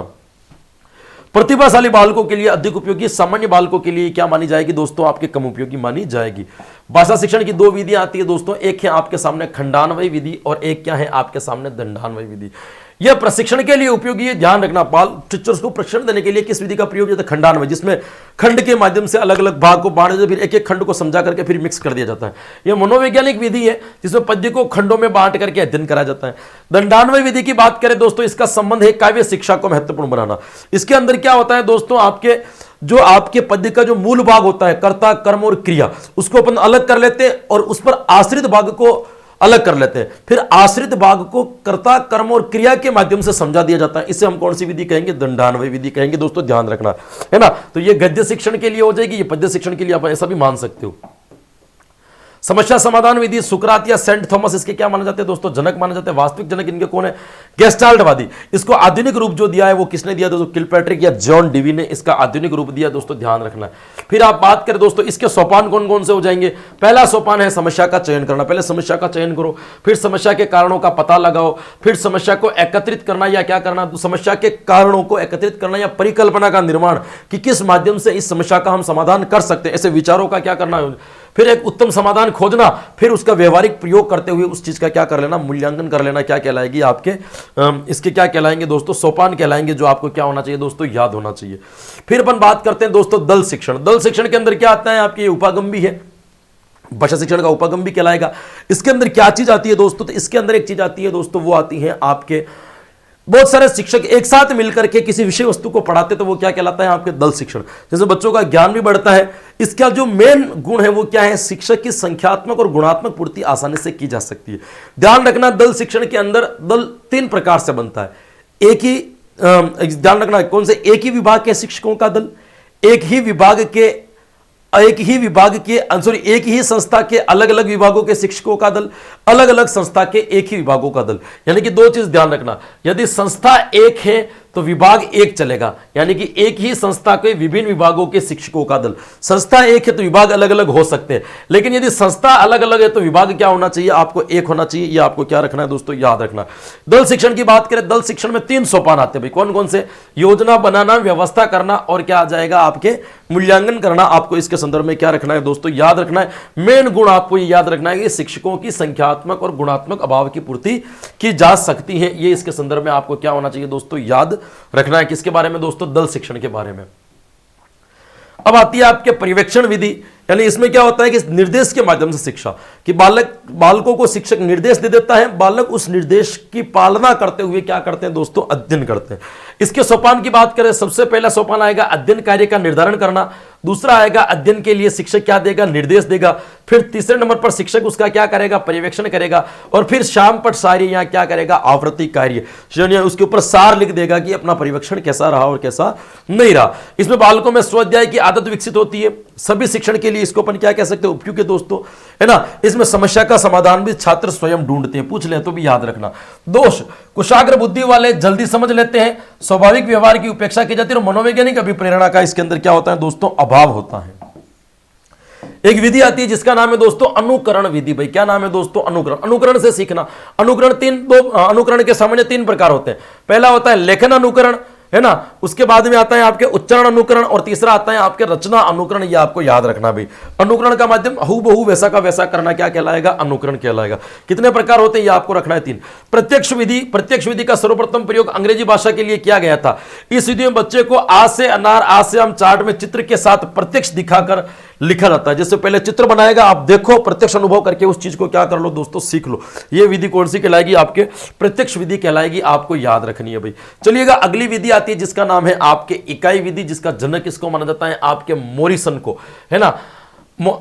प्रतिभाशाली बालकों के लिए अधिक उपयोगी, सामान्य बालकों के लिए क्या मानी जाएगी दोस्तों, आपके कम उपयोगी मानी जाएगी। भाषा शिक्षण की दो विधियां आती है दोस्तों, एक है आपके सामने खंडान्वय विधि और एक क्या है आपके सामने दंडान्वय विधि। यह प्रशिक्षण के लिए उपयोगी है। ध्यान रखना, बाल टीचर्स को प्रशिक्षण देने के लिए किस विधि का प्रयोग होता है, खंडान्वय, जिसमें खंड के माध्यम से अलग अलग भाग को बांट देते, फिर एक एक खंड को समझा करके फिर मिक्स कर दिया जाता है। यह मनोवैज्ञानिक विधि है, जिसमें पद्य को खंडों में बांट करके अध्ययन कराया जाता है। दंडान्वय विधि की बात करें दोस्तों, इसका संबंध है काव्य शिक्षा को महत्वपूर्ण बनाना। इसके अंदर क्या होता है दोस्तों, आपके पद्य का जो मूल भाग होता है, कर्ता, कर्म और क्रिया, उसको अपन अलग कर लेते हैं और उस पर आश्रित भाग को अलग कर लेते हैं। फिर आश्रित भाग को कर्ता, कर्म और क्रिया के माध्यम से समझा दिया जाता है। इसे हम कौन सी विधि कहेंगे, दंडान्वय विधि कहेंगे दोस्तों, ध्यान रखना, है ना। तो ये गद्य शिक्षण के लिए हो जाएगी, ये पद्य शिक्षण के लिए आप ऐसा भी मान सकते हो। समस्या समाधान विधि, सुकरात या सेंट थॉमस इसके क्या माने जाते हैं दोस्तों? जनक माने जाते हैं। वास्तविक जनक इनके कौन है? गेस्टाल्टवादी। इसको आधुनिक रूप जो दिया है वो किसने दिया दोस्तों? किलपैट्रिक या जॉन डिवी ने इसका आधुनिक रूप दिया दोस्तों, ध्यान रखना है। फिर आप बात करें दोस्तों इसके सोपान कौन कौन से हो जाएंगे? पहला सोपान है समस्या का चयन करना। पहले समस्या का चयन करो, फिर समस्या के कारणों का पता लगाओ, फिर समस्या को एकत्रित करना या क्या करना, समस्या के कारणों को एकत्रित करना या परिकल्पना का निर्माण कि किस माध्यम से इस समस्या का हम समाधान कर सकते हैं, ऐसे विचारों का क्या करना है। फिर एक उत्तम समाधान खोजना, फिर उसका व्यवहारिक प्रयोग करते हुए उस चीज का क्या कर लेना, मूल्यांकन कर लेना। क्या कहलाएगी आपके इसके क्या कहलाएंगे दोस्तों? सोपान कहलाएंगे, जो आपको क्या होना चाहिए दोस्तों? याद होना चाहिए। फिर अपन बात करते हैं दोस्तों दल शिक्षण। दल शिक्षण के अंदर क्या आता है आपके? उपागम भी है, भाषा शिक्षण का उपागम भी कहलाएगा। इसके अंदर क्या चीज आती है दोस्तों? तो इसके अंदर एक चीज आती है दोस्तों, वो आती है आपके बहुत सारे शिक्षक एक साथ मिलकर के किसी विषय वस्तु को पढ़ाते, तो वो क्या कहलाता है आपके? दल शिक्षण। जैसे बच्चों का ज्ञान भी बढ़ता है। इसका जो मेन गुण है वो क्या है? शिक्षक की संख्यात्मक और गुणात्मक पूर्ति आसानी से की जा सकती है। ध्यान रखना, दल शिक्षण के अंदर दल 3 प्रकार से बनता है। एक ही ध्यान रखना कौन से? एक ही विभाग के शिक्षकों का दल, एक ही संस्था के अलग अलग विभागों के शिक्षकों का दल, अलग अलग संस्था के एक ही विभागों का दल। यानी कि 2 चीज ध्यान रखना, यदि संस्था एक है तो विभाग एक चलेगा, यानी कि एक ही संस्था के विभिन्न विभागों के शिक्षकों का दल। संस्था एक है तो विभाग अलग अलग हो सकते हैं, लेकिन यदि संस्था अलग अलग है तो विभाग क्या होना चाहिए? आपको एक होना चाहिए। यह आपको क्या रखना है दोस्तों? याद रखना। दल शिक्षण की बात करें, दल शिक्षण में 3 सोपान आते हैं भाई। कौन कौन से? योजना बनाना, व्यवस्था करना और क्या आ जाएगा आपके? मूल्यांकन करना। आपको इसके संदर्भ में क्या रखना है दोस्तों? याद रखना है। मेन गुण आपको ये याद रखना है कि शिक्षकों की संख्यात्मक और गुणात्मक अभाव की पूर्ति की जा सकती है। ये इसके संदर्भ में आपको क्या होना चाहिए दोस्तों? याद रखना है। किसके बारे में दोस्तों? दल शिक्षण के बारे में। अब आती है आपके पर्यवेक्षण विधि, यानी इसमें क्या होता है कि निर्देश के माध्यम से शिक्षा, कि बालकों को शिक्षक निर्देश दे देता है, बालक उस निर्देश की पालना करते हुए क्या करते हैं दोस्तों? अध्ययन करते हैं। इसके सोपान की बात करें, सबसे पहला सोपान आएगा अध्ययन कार्य का निर्धारण करना। दूसरा आएगा अध्ययन के लिए शिक्षक क्या देगा? निर्देश देगा। फिर तीसरे नंबर पर शिक्षक उसका क्या करेगा? पर्यवेक्षण करेगा। और फिर शाम पर सारी यहाँ क्या करेगा? आवृत्ति कार्य, उसके ऊपर सार लिख देगा कि अपना पर्यवेक्षण कैसा रहा और कैसा नहीं रहा। इसमें बालकों में स्वाध्याय की आदत विकसित होती है। सभी शिक्षण के लिए इसको अपन क्या कह सकते हैं? उपयुक्त है दोस्तों, है ना। इसमें समस्या का समाधान भी छात्र स्वयं ढूंढते हैं, पूछ ले तो भी याद रखना। दोष, कुशाग्र बुद्धि वाले जल्दी समझ लेते हैं, स्वाभाविक व्यवहार की उपेक्षा की जाती है और मनोवैज्ञानिक अभिप्रेरणा का इसके अंदर क्या होता है दोस्तों? अभाव होता है। एक विधि आती है जिसका नाम है दोस्तों अनुकरण विधि। भाई क्या नाम है दोस्तों? अनुकरण। अनुकरण से सीखना। अनुकरण के सामान्य 3 प्रकार होते हैं। पहला होता है लेखन अनुकरण, है ना। उसके बाद में आता है आपके उच्चारण अनुकरण और तीसरा आता है आपके रचना अनुकरण। ये आपको याद रखना भाई। अनुकरण का माध्यम हूबहू वैसा का वैसा करना क्या कहलाएगा? अनुकरण कहलाएगा। कितने प्रकार होते हैं ये आपको रखना है? 3। प्रत्यक्ष विधि। प्रत्यक्ष विधि का सर्वप्रथम प्रयोग अंग्रेजी भाषा के लिए किया गया था। इस विधि में बच्चे को आ से अनार, आ से आम चार्ट में चित्र के साथ प्रत्यक्ष दिखाकर लिखा जाता है। जैसे पहले चित्र बनाएगा, आप देखो, प्रत्यक्ष अनुभव करके उस चीज को क्या कर लो दोस्तों? सीख लो। ये विधि कौन सी कहलाएगी? आपके प्रत्यक्ष विधि कहलाएगी। आपको याद रखनी है भाई। चलिएगा, अगली विधि आती है जिसका नाम है आपके इकाई विधि, जिसका जनक किसको माना जाता है? आपके मोरिसन को, है ना।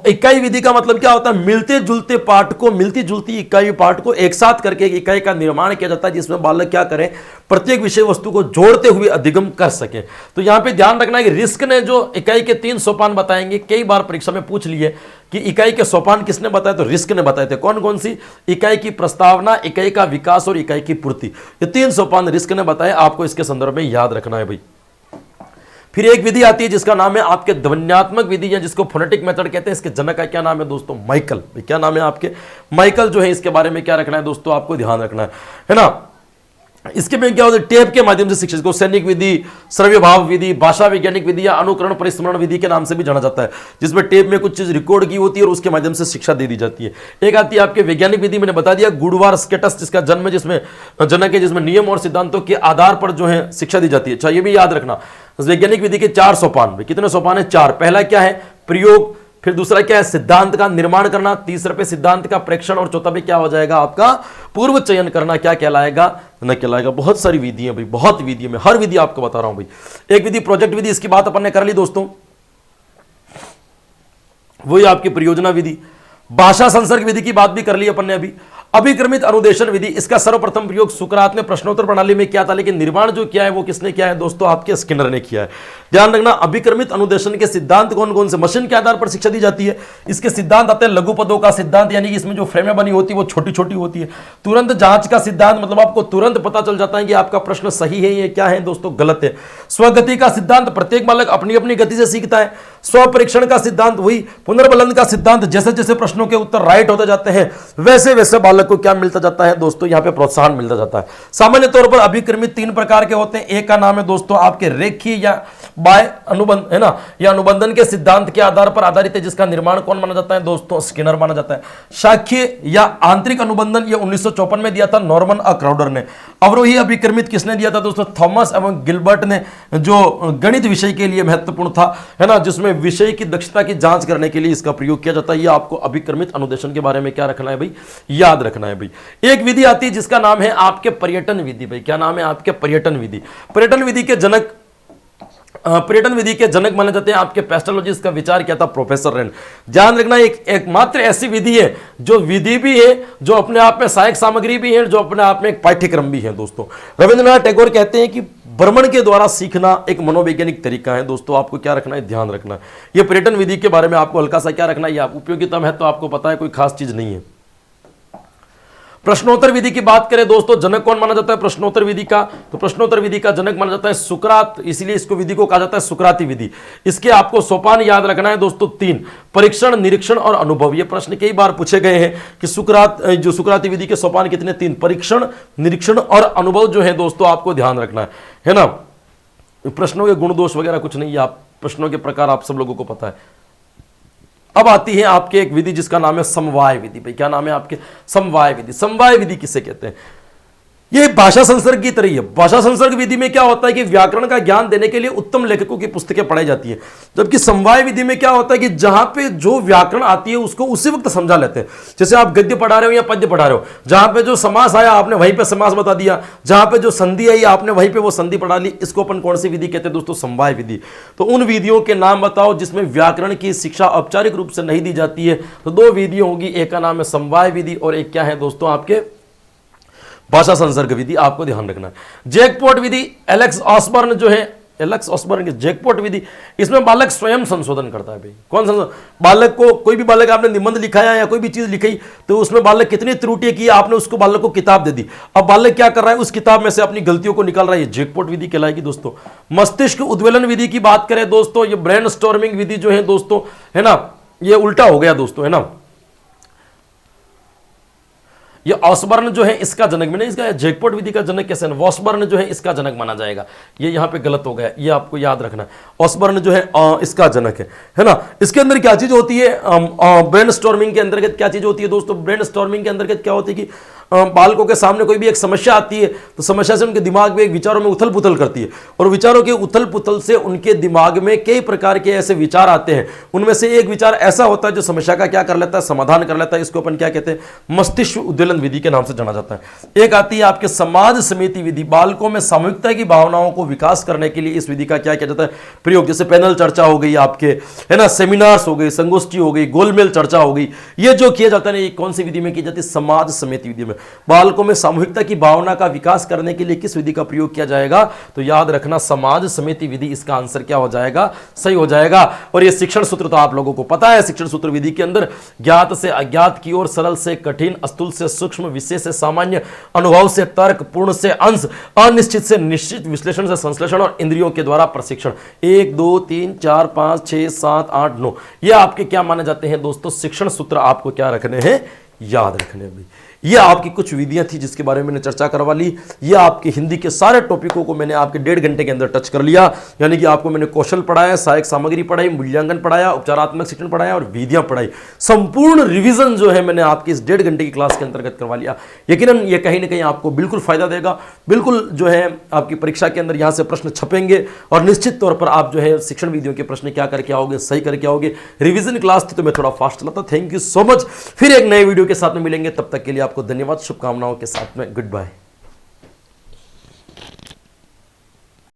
इकाई विधि का मतलब क्या होता है? मिलते जुलते पाठ को, मिलती जुलती इकाई पाठ को एक साथ करके एक इकाई का निर्माण किया जाता है, जिसमें बालक क्या करें? प्रत्येक विषय वस्तु को जोड़ते हुए अधिगम कर सके। तो यहां पे ध्यान रखना है कि रिस्क ने जो इकाई के 3 सोपान बताएंगे, कई बार परीक्षा में पूछ लिए कि इकाई के सोपान किसने बताए? तो रिस्क ने बताए थे। कौन कौन सी? इकाई की प्रस्तावना, इकाई का विकास और इकाई की पूर्ति। ये 3 सोपान रिस्क ने बताए। आपको इसके संदर्भ में याद रखना है भाई। फिर एक विधि आती है जिसका नाम है आपके ध्वन्यात्मक विधि, या जिसको फोनेटिक मेथड कहते हैं। इसके जनक का क्या नाम है दोस्तों? माइकल। क्या नाम है आपके? माइकल जो है। इसके बारे में क्या रखना है दोस्तों? आपको ध्यान रखना है ना। इसके में क्या होता है? टेप के माध्यम से शिक्षक को सैनिक विधि, श्रव्य भाव विधि, भाषा वैज्ञानिक विधि या अनुकरण परिस्मरण विधि के नाम से भी जाना जाता है, जिसमें टेप में कुछ चीज रिकॉर्ड की होती है और उसके माध्यम से शिक्षा दे दी जाती है। एक आती है आपके वैज्ञानिक विधि, मैंने बता दिया, गुडवार स्केटस, जिसका जन्म है, जिसमें जनक है, जिसमें नियम और सिद्धांतों के आधार पर जो है शिक्षा दी जाती है। अच्छा, ये भी याद रखना, वैज्ञानिक विधि के 4 सोपान। कितने सोपान है? 4। पहला क्या है? प्रयोग। फिर दूसरा क्या है? सिद्धांत का निर्माण करना। तीसरे पे सिद्धांत का प्रेक्षण और चौथा पे क्या हो जाएगा आपका? पूर्व चयन करना। क्या कहलाएगा? न कहलाएगा। बहुत सारी विधि है भाई, बहुत विधि है। मैं हर विधि आपको बता रहा हूं भाई। एक विधि प्रोजेक्ट विधि, इसकी बात अपन ने कर ली दोस्तों, वही आपकी परियोजना विधि। भाषा संसर्ग विधि की बात भी कर ली अपन ने अभी। अभिक्रमित अनुदेशन विधि, इसका सर्वप्रथम प्रयोग सुकरात ने प्रश्नोत्तर प्रणाली में किया था, लेकिन निर्माण जो किया है वो किसने किया है दोस्तों, आपके स्किनर ने किया है। ध्यान रखना, अभिक्रमित अनुदेशन के सिद्धांत कौन कौन से, मशीन के आधार पर शिक्षा दी जाती है। इसके सिद्धांत आते हैं लघु पदों का सिद्धांत, यानी कि इसमें जो फ्रेमें बनी होती है वो छोटी छोटी होती है। तुरंत जांच का सिद्धांत, मतलब आपको तुरंत पता चल जाता है कि आपका प्रश्न सही है, ये क्या है दोस्तों, गलत है। स्वगति का सिद्धांत, प्रत्येक बालक अपनी अपनी गति से सीखता है। स्वपरीक्षण का सिद्धांत, वही पुनर्बलन का सिद्धांत, जैसे जैसे प्रश्नों के उत्तर राइट होते जाते हैं वैसे वैसे बालक को क्या मिलता जाता है दोस्तों, यहां पे प्रोत्साहन मिलता जाता है। सामान्य तौर पर अभिक्रमित 3 प्रकार के होते हैं। एक का नाम है दोस्तों आपके रेखीय या बाय अनुबंध, है ना, या अनुबंधन के सिद्धांत के आधार पर आधारित है, जिसका निर्माण कौन माना जाता है दोस्तों, स्किनर माना जाता है। शाखीय या आंतरिक अनुबंधन, ये 1954 में दिया था नॉर्मन क्राउडर ने। अवरोही अभिक्रमित किसने दिया था दोस्तों, थॉमस एवं गिलबर्ट ने, जो गणित विषय के लिए महत्वपूर्ण था, है ना, जिसमें विषय की दक्षता की जांच करने के लिए इसका प्रयोग किया जाता है। ये आपको अभिक्रमित अनुदेशन के बारे में क्या रखना है भाई, याद रखना है भाई। एक विधि आती है जिसका नाम है आपके पर्यटन विधि। भाई क्या नाम है आपके, पर्यटन विधि। पर्यटन विधि के जनक, पर्यटन विधि के जनक माने जाते हैं आपके पेस्टोलॉजी, इसका विचार किया था प्रोफेसर रेन। ध्यान रखना, एकमात्र ऐसी विधि है जो विधि भी है, जो अपने आप में सहायक सामग्री भी है, जो अपने आप में एक पाठ्यक्रम भी है दोस्तों। रविंद्रनाथ टैगोर कहते हैं कि भ्रमण के द्वारा सीखना एक मनोवैज्ञानिक तरीका है। दोस्तों आपको क्या रखना है, ध्यान रखना है। यह पर्यटन विधि के बारे में आपको हल्का सा क्या रखना है, आप उपयोगिता में है तो आपको पता है, कोई खास चीज नहीं है। प्रश्नोत्तर विधि की बात करें दोस्तों, जनक कौन माना जाता है प्रश्नोत्तर विधि का, तो प्रश्नोत्तर विधि का जनक माना जाता है सुकरात, इसलिए इसको विधि को कहा जाता है सुकराती विधि। इसके आपको सोपान याद रखना है दोस्तों 3, परीक्षण, निरीक्षण और अनुभव। ये प्रश्न कई बार पूछे गए हैं कि जो सुकराती विधि के सोपान कितने, 3, परीक्षण, निरीक्षण और अनुभव जो है दोस्तों आपको ध्यान रखना है ना। प्रश्नों के गुण दोष वगैरह कुछ नहीं है, आप प्रश्नों के प्रकार आप सब लोगों को पता है। अब आती है आपके एक विधि जिसका नाम है समवाय विधि। भाई क्या नाम है आपके, समवाय विधि। समवाय विधि किसे कहते हैं, ये भाषा संसर्ग की तरह है। भाषा संसर्ग विधि में क्या होता है कि व्याकरण का ज्ञान देने के लिए उत्तम लेखकों की पुस्तकें पढ़ाई जाती है, जबकि समवाय विधि में क्या होता है कि जहां पे जो व्याकरण आती है उसको उसी वक्त समझा लेते हैं। जैसे आप गद्य पढ़ा रहे हो या पद्य पढ़ा रहे हो, जहां पे जो समास आया आपने वहीं पे समास बता दिया, जहां पे जो संधि आई आपने वहीं पे वो संधि पढ़ा ली। इसको अपन कौन सी विधि कहते हैं दोस्तों, समवाय विधि। तो उन विधियों के नाम बताओ जिसमें व्याकरण की शिक्षा औपचारिक रूप से नहीं दी जाती है। तो 2 विधियां होगी, एक का नाम है समवाय विधि और एक क्या है दोस्तों आपके भाषा संसर्ग विधि। आपको ध्यान रखना है। जैकपॉट विधि, एलेक्स ऑसबर्न जो है, एलेक्स ऑसबर्न की जैकपॉट विधि, इसमें बालक स्वयं संशोधन करता है। भाई कौन संशोधन, बालक को, कोई भी बालक आपने निबंध लिखाया या कोई भी चीज लिखी तो उसमें बालक कितनी त्रुटियां की, आपने उसको बालक को किताब दे दी, अब बालक क्या कर रहा है, उस किताब में से अपनी गलतियों को निकाल रहा है, ये जैकपॉट विधि कहलाएगी दोस्तों। मस्तिष्क उद्वेलन विधि की बात करें दोस्तों, ये ब्रेन स्टॉर्मिंग विधि जो है दोस्तों, है ना, ये उल्टा हो गया दोस्तों, है ना। ये ऑसबर्न जो है इसका जनक भी नहीं, इसका जैकपॉट विधि का जनक कैसे, वॉसबर्न जो है इसका जनक माना जाएगा। ये यहां पे गलत हो गया, ये आपको याद रखना है। ऑसबर्न जो है इसका जनक है ना। इसके अंदर क्या चीज होती है, ब्रेन स्टॉर्मिंग के अंतर्गत क्या चीज होती है दोस्तों, ब्रेन स्टॉर्मिंग के अंतर्गत क्या होती है कि बालकों के सामने कोई भी एक समस्या आती है तो समस्या से उनके दिमाग में एक विचारों में उथल पुथल करती है, और विचारों के उथल पुथल से उनके दिमाग में कई प्रकार के ऐसे विचार आते हैं। उनमें से एक विचार ऐसा होता है जो समस्या का क्या कर लेता है, समाधान कर लेता है। इसको अपन क्या कहते हैं, मस्तिष्क उद्वेलन विधि के नाम से जाना जाता है। एक आती है आपके समाज समिति विधि, बालकों में सामूहिकता की भावनाओं को विकास करने के लिए इस विधि का क्या किया जाता है, प्रयोग। जैसे पैनल चर्चा हो गई आपके, है ना, सेमिनार्स हो गई, संगोष्ठी हो गई, गोलमेल चर्चा हो गई, ये जो किया जाता है ये कौन सी विधि में की जाती है, समाज समिति विधि में। बालकों में सामूहिकता की भावना का विकास करने के लिए किस विधि का प्रयोग किया जाएगा, तो याद रखना समाज समिति विधि। इसका आंसर क्या हो जाएगा, सही हो जाएगा। और ये शिक्षण सूत्र तो आप लोगों को पता है, शिक्षण सूत्र विधि के अंदर ज्ञात से अज्ञात की ओर, सरल से कठिन, स्थूल से सूक्ष्म, विशेष से सामान्य, अनुभव से तर्क, पूर्ण से अंश, अनिश्चित से निश्चित, विश्लेषण से संश्लेषण और इंद्रियों के द्वारा प्रशिक्षण। 1 2 3 4 5 6 7 8 9 ये आपके क्या माने जाते हैं दोस्तों, शिक्षण सूत्र आपको क्या रखने हैं, याद रखने हैं। ये आपकी कुछ विधियां थी जिसके बारे में मैंने चर्चा करवा ली। ये आपके हिंदी के सारे टॉपिकों को मैंने आपके 1.5 घंटे के अंदर टच कर लिया, यानी कि आपको मैंने कौशल पढ़ाया, सहायक सामग्री पढ़ाई, मूल्यांकन पढ़ाया, उपचारात्मक शिक्षण पढ़ाया और विधियां पढ़ाई। संपूर्ण रिवीजन जो है मैंने आपकी इस 1.5 घंटे की क्लास के अंतर्गत करवा लिया। यकीनन ये कहीं ना कहीं आपको बिल्कुल फायदा देगा। बिल्कुल जो है आपकी परीक्षा के अंदर यहाँ से प्रश्न छपेंगे और निश्चित तौर पर आप जो है शिक्षण विधियों के प्रश्न क्या करके आओगे, सही करके आओगे। रिविजन क्लास थी तो मैं थोड़ा फास्ट चलाता। Thank you so much. फिर एक नए वीडियो के साथ में मिलेंगे, तब तक के लिए आपको धन्यवाद, शुभकामनाओं के साथ में गुड बाय।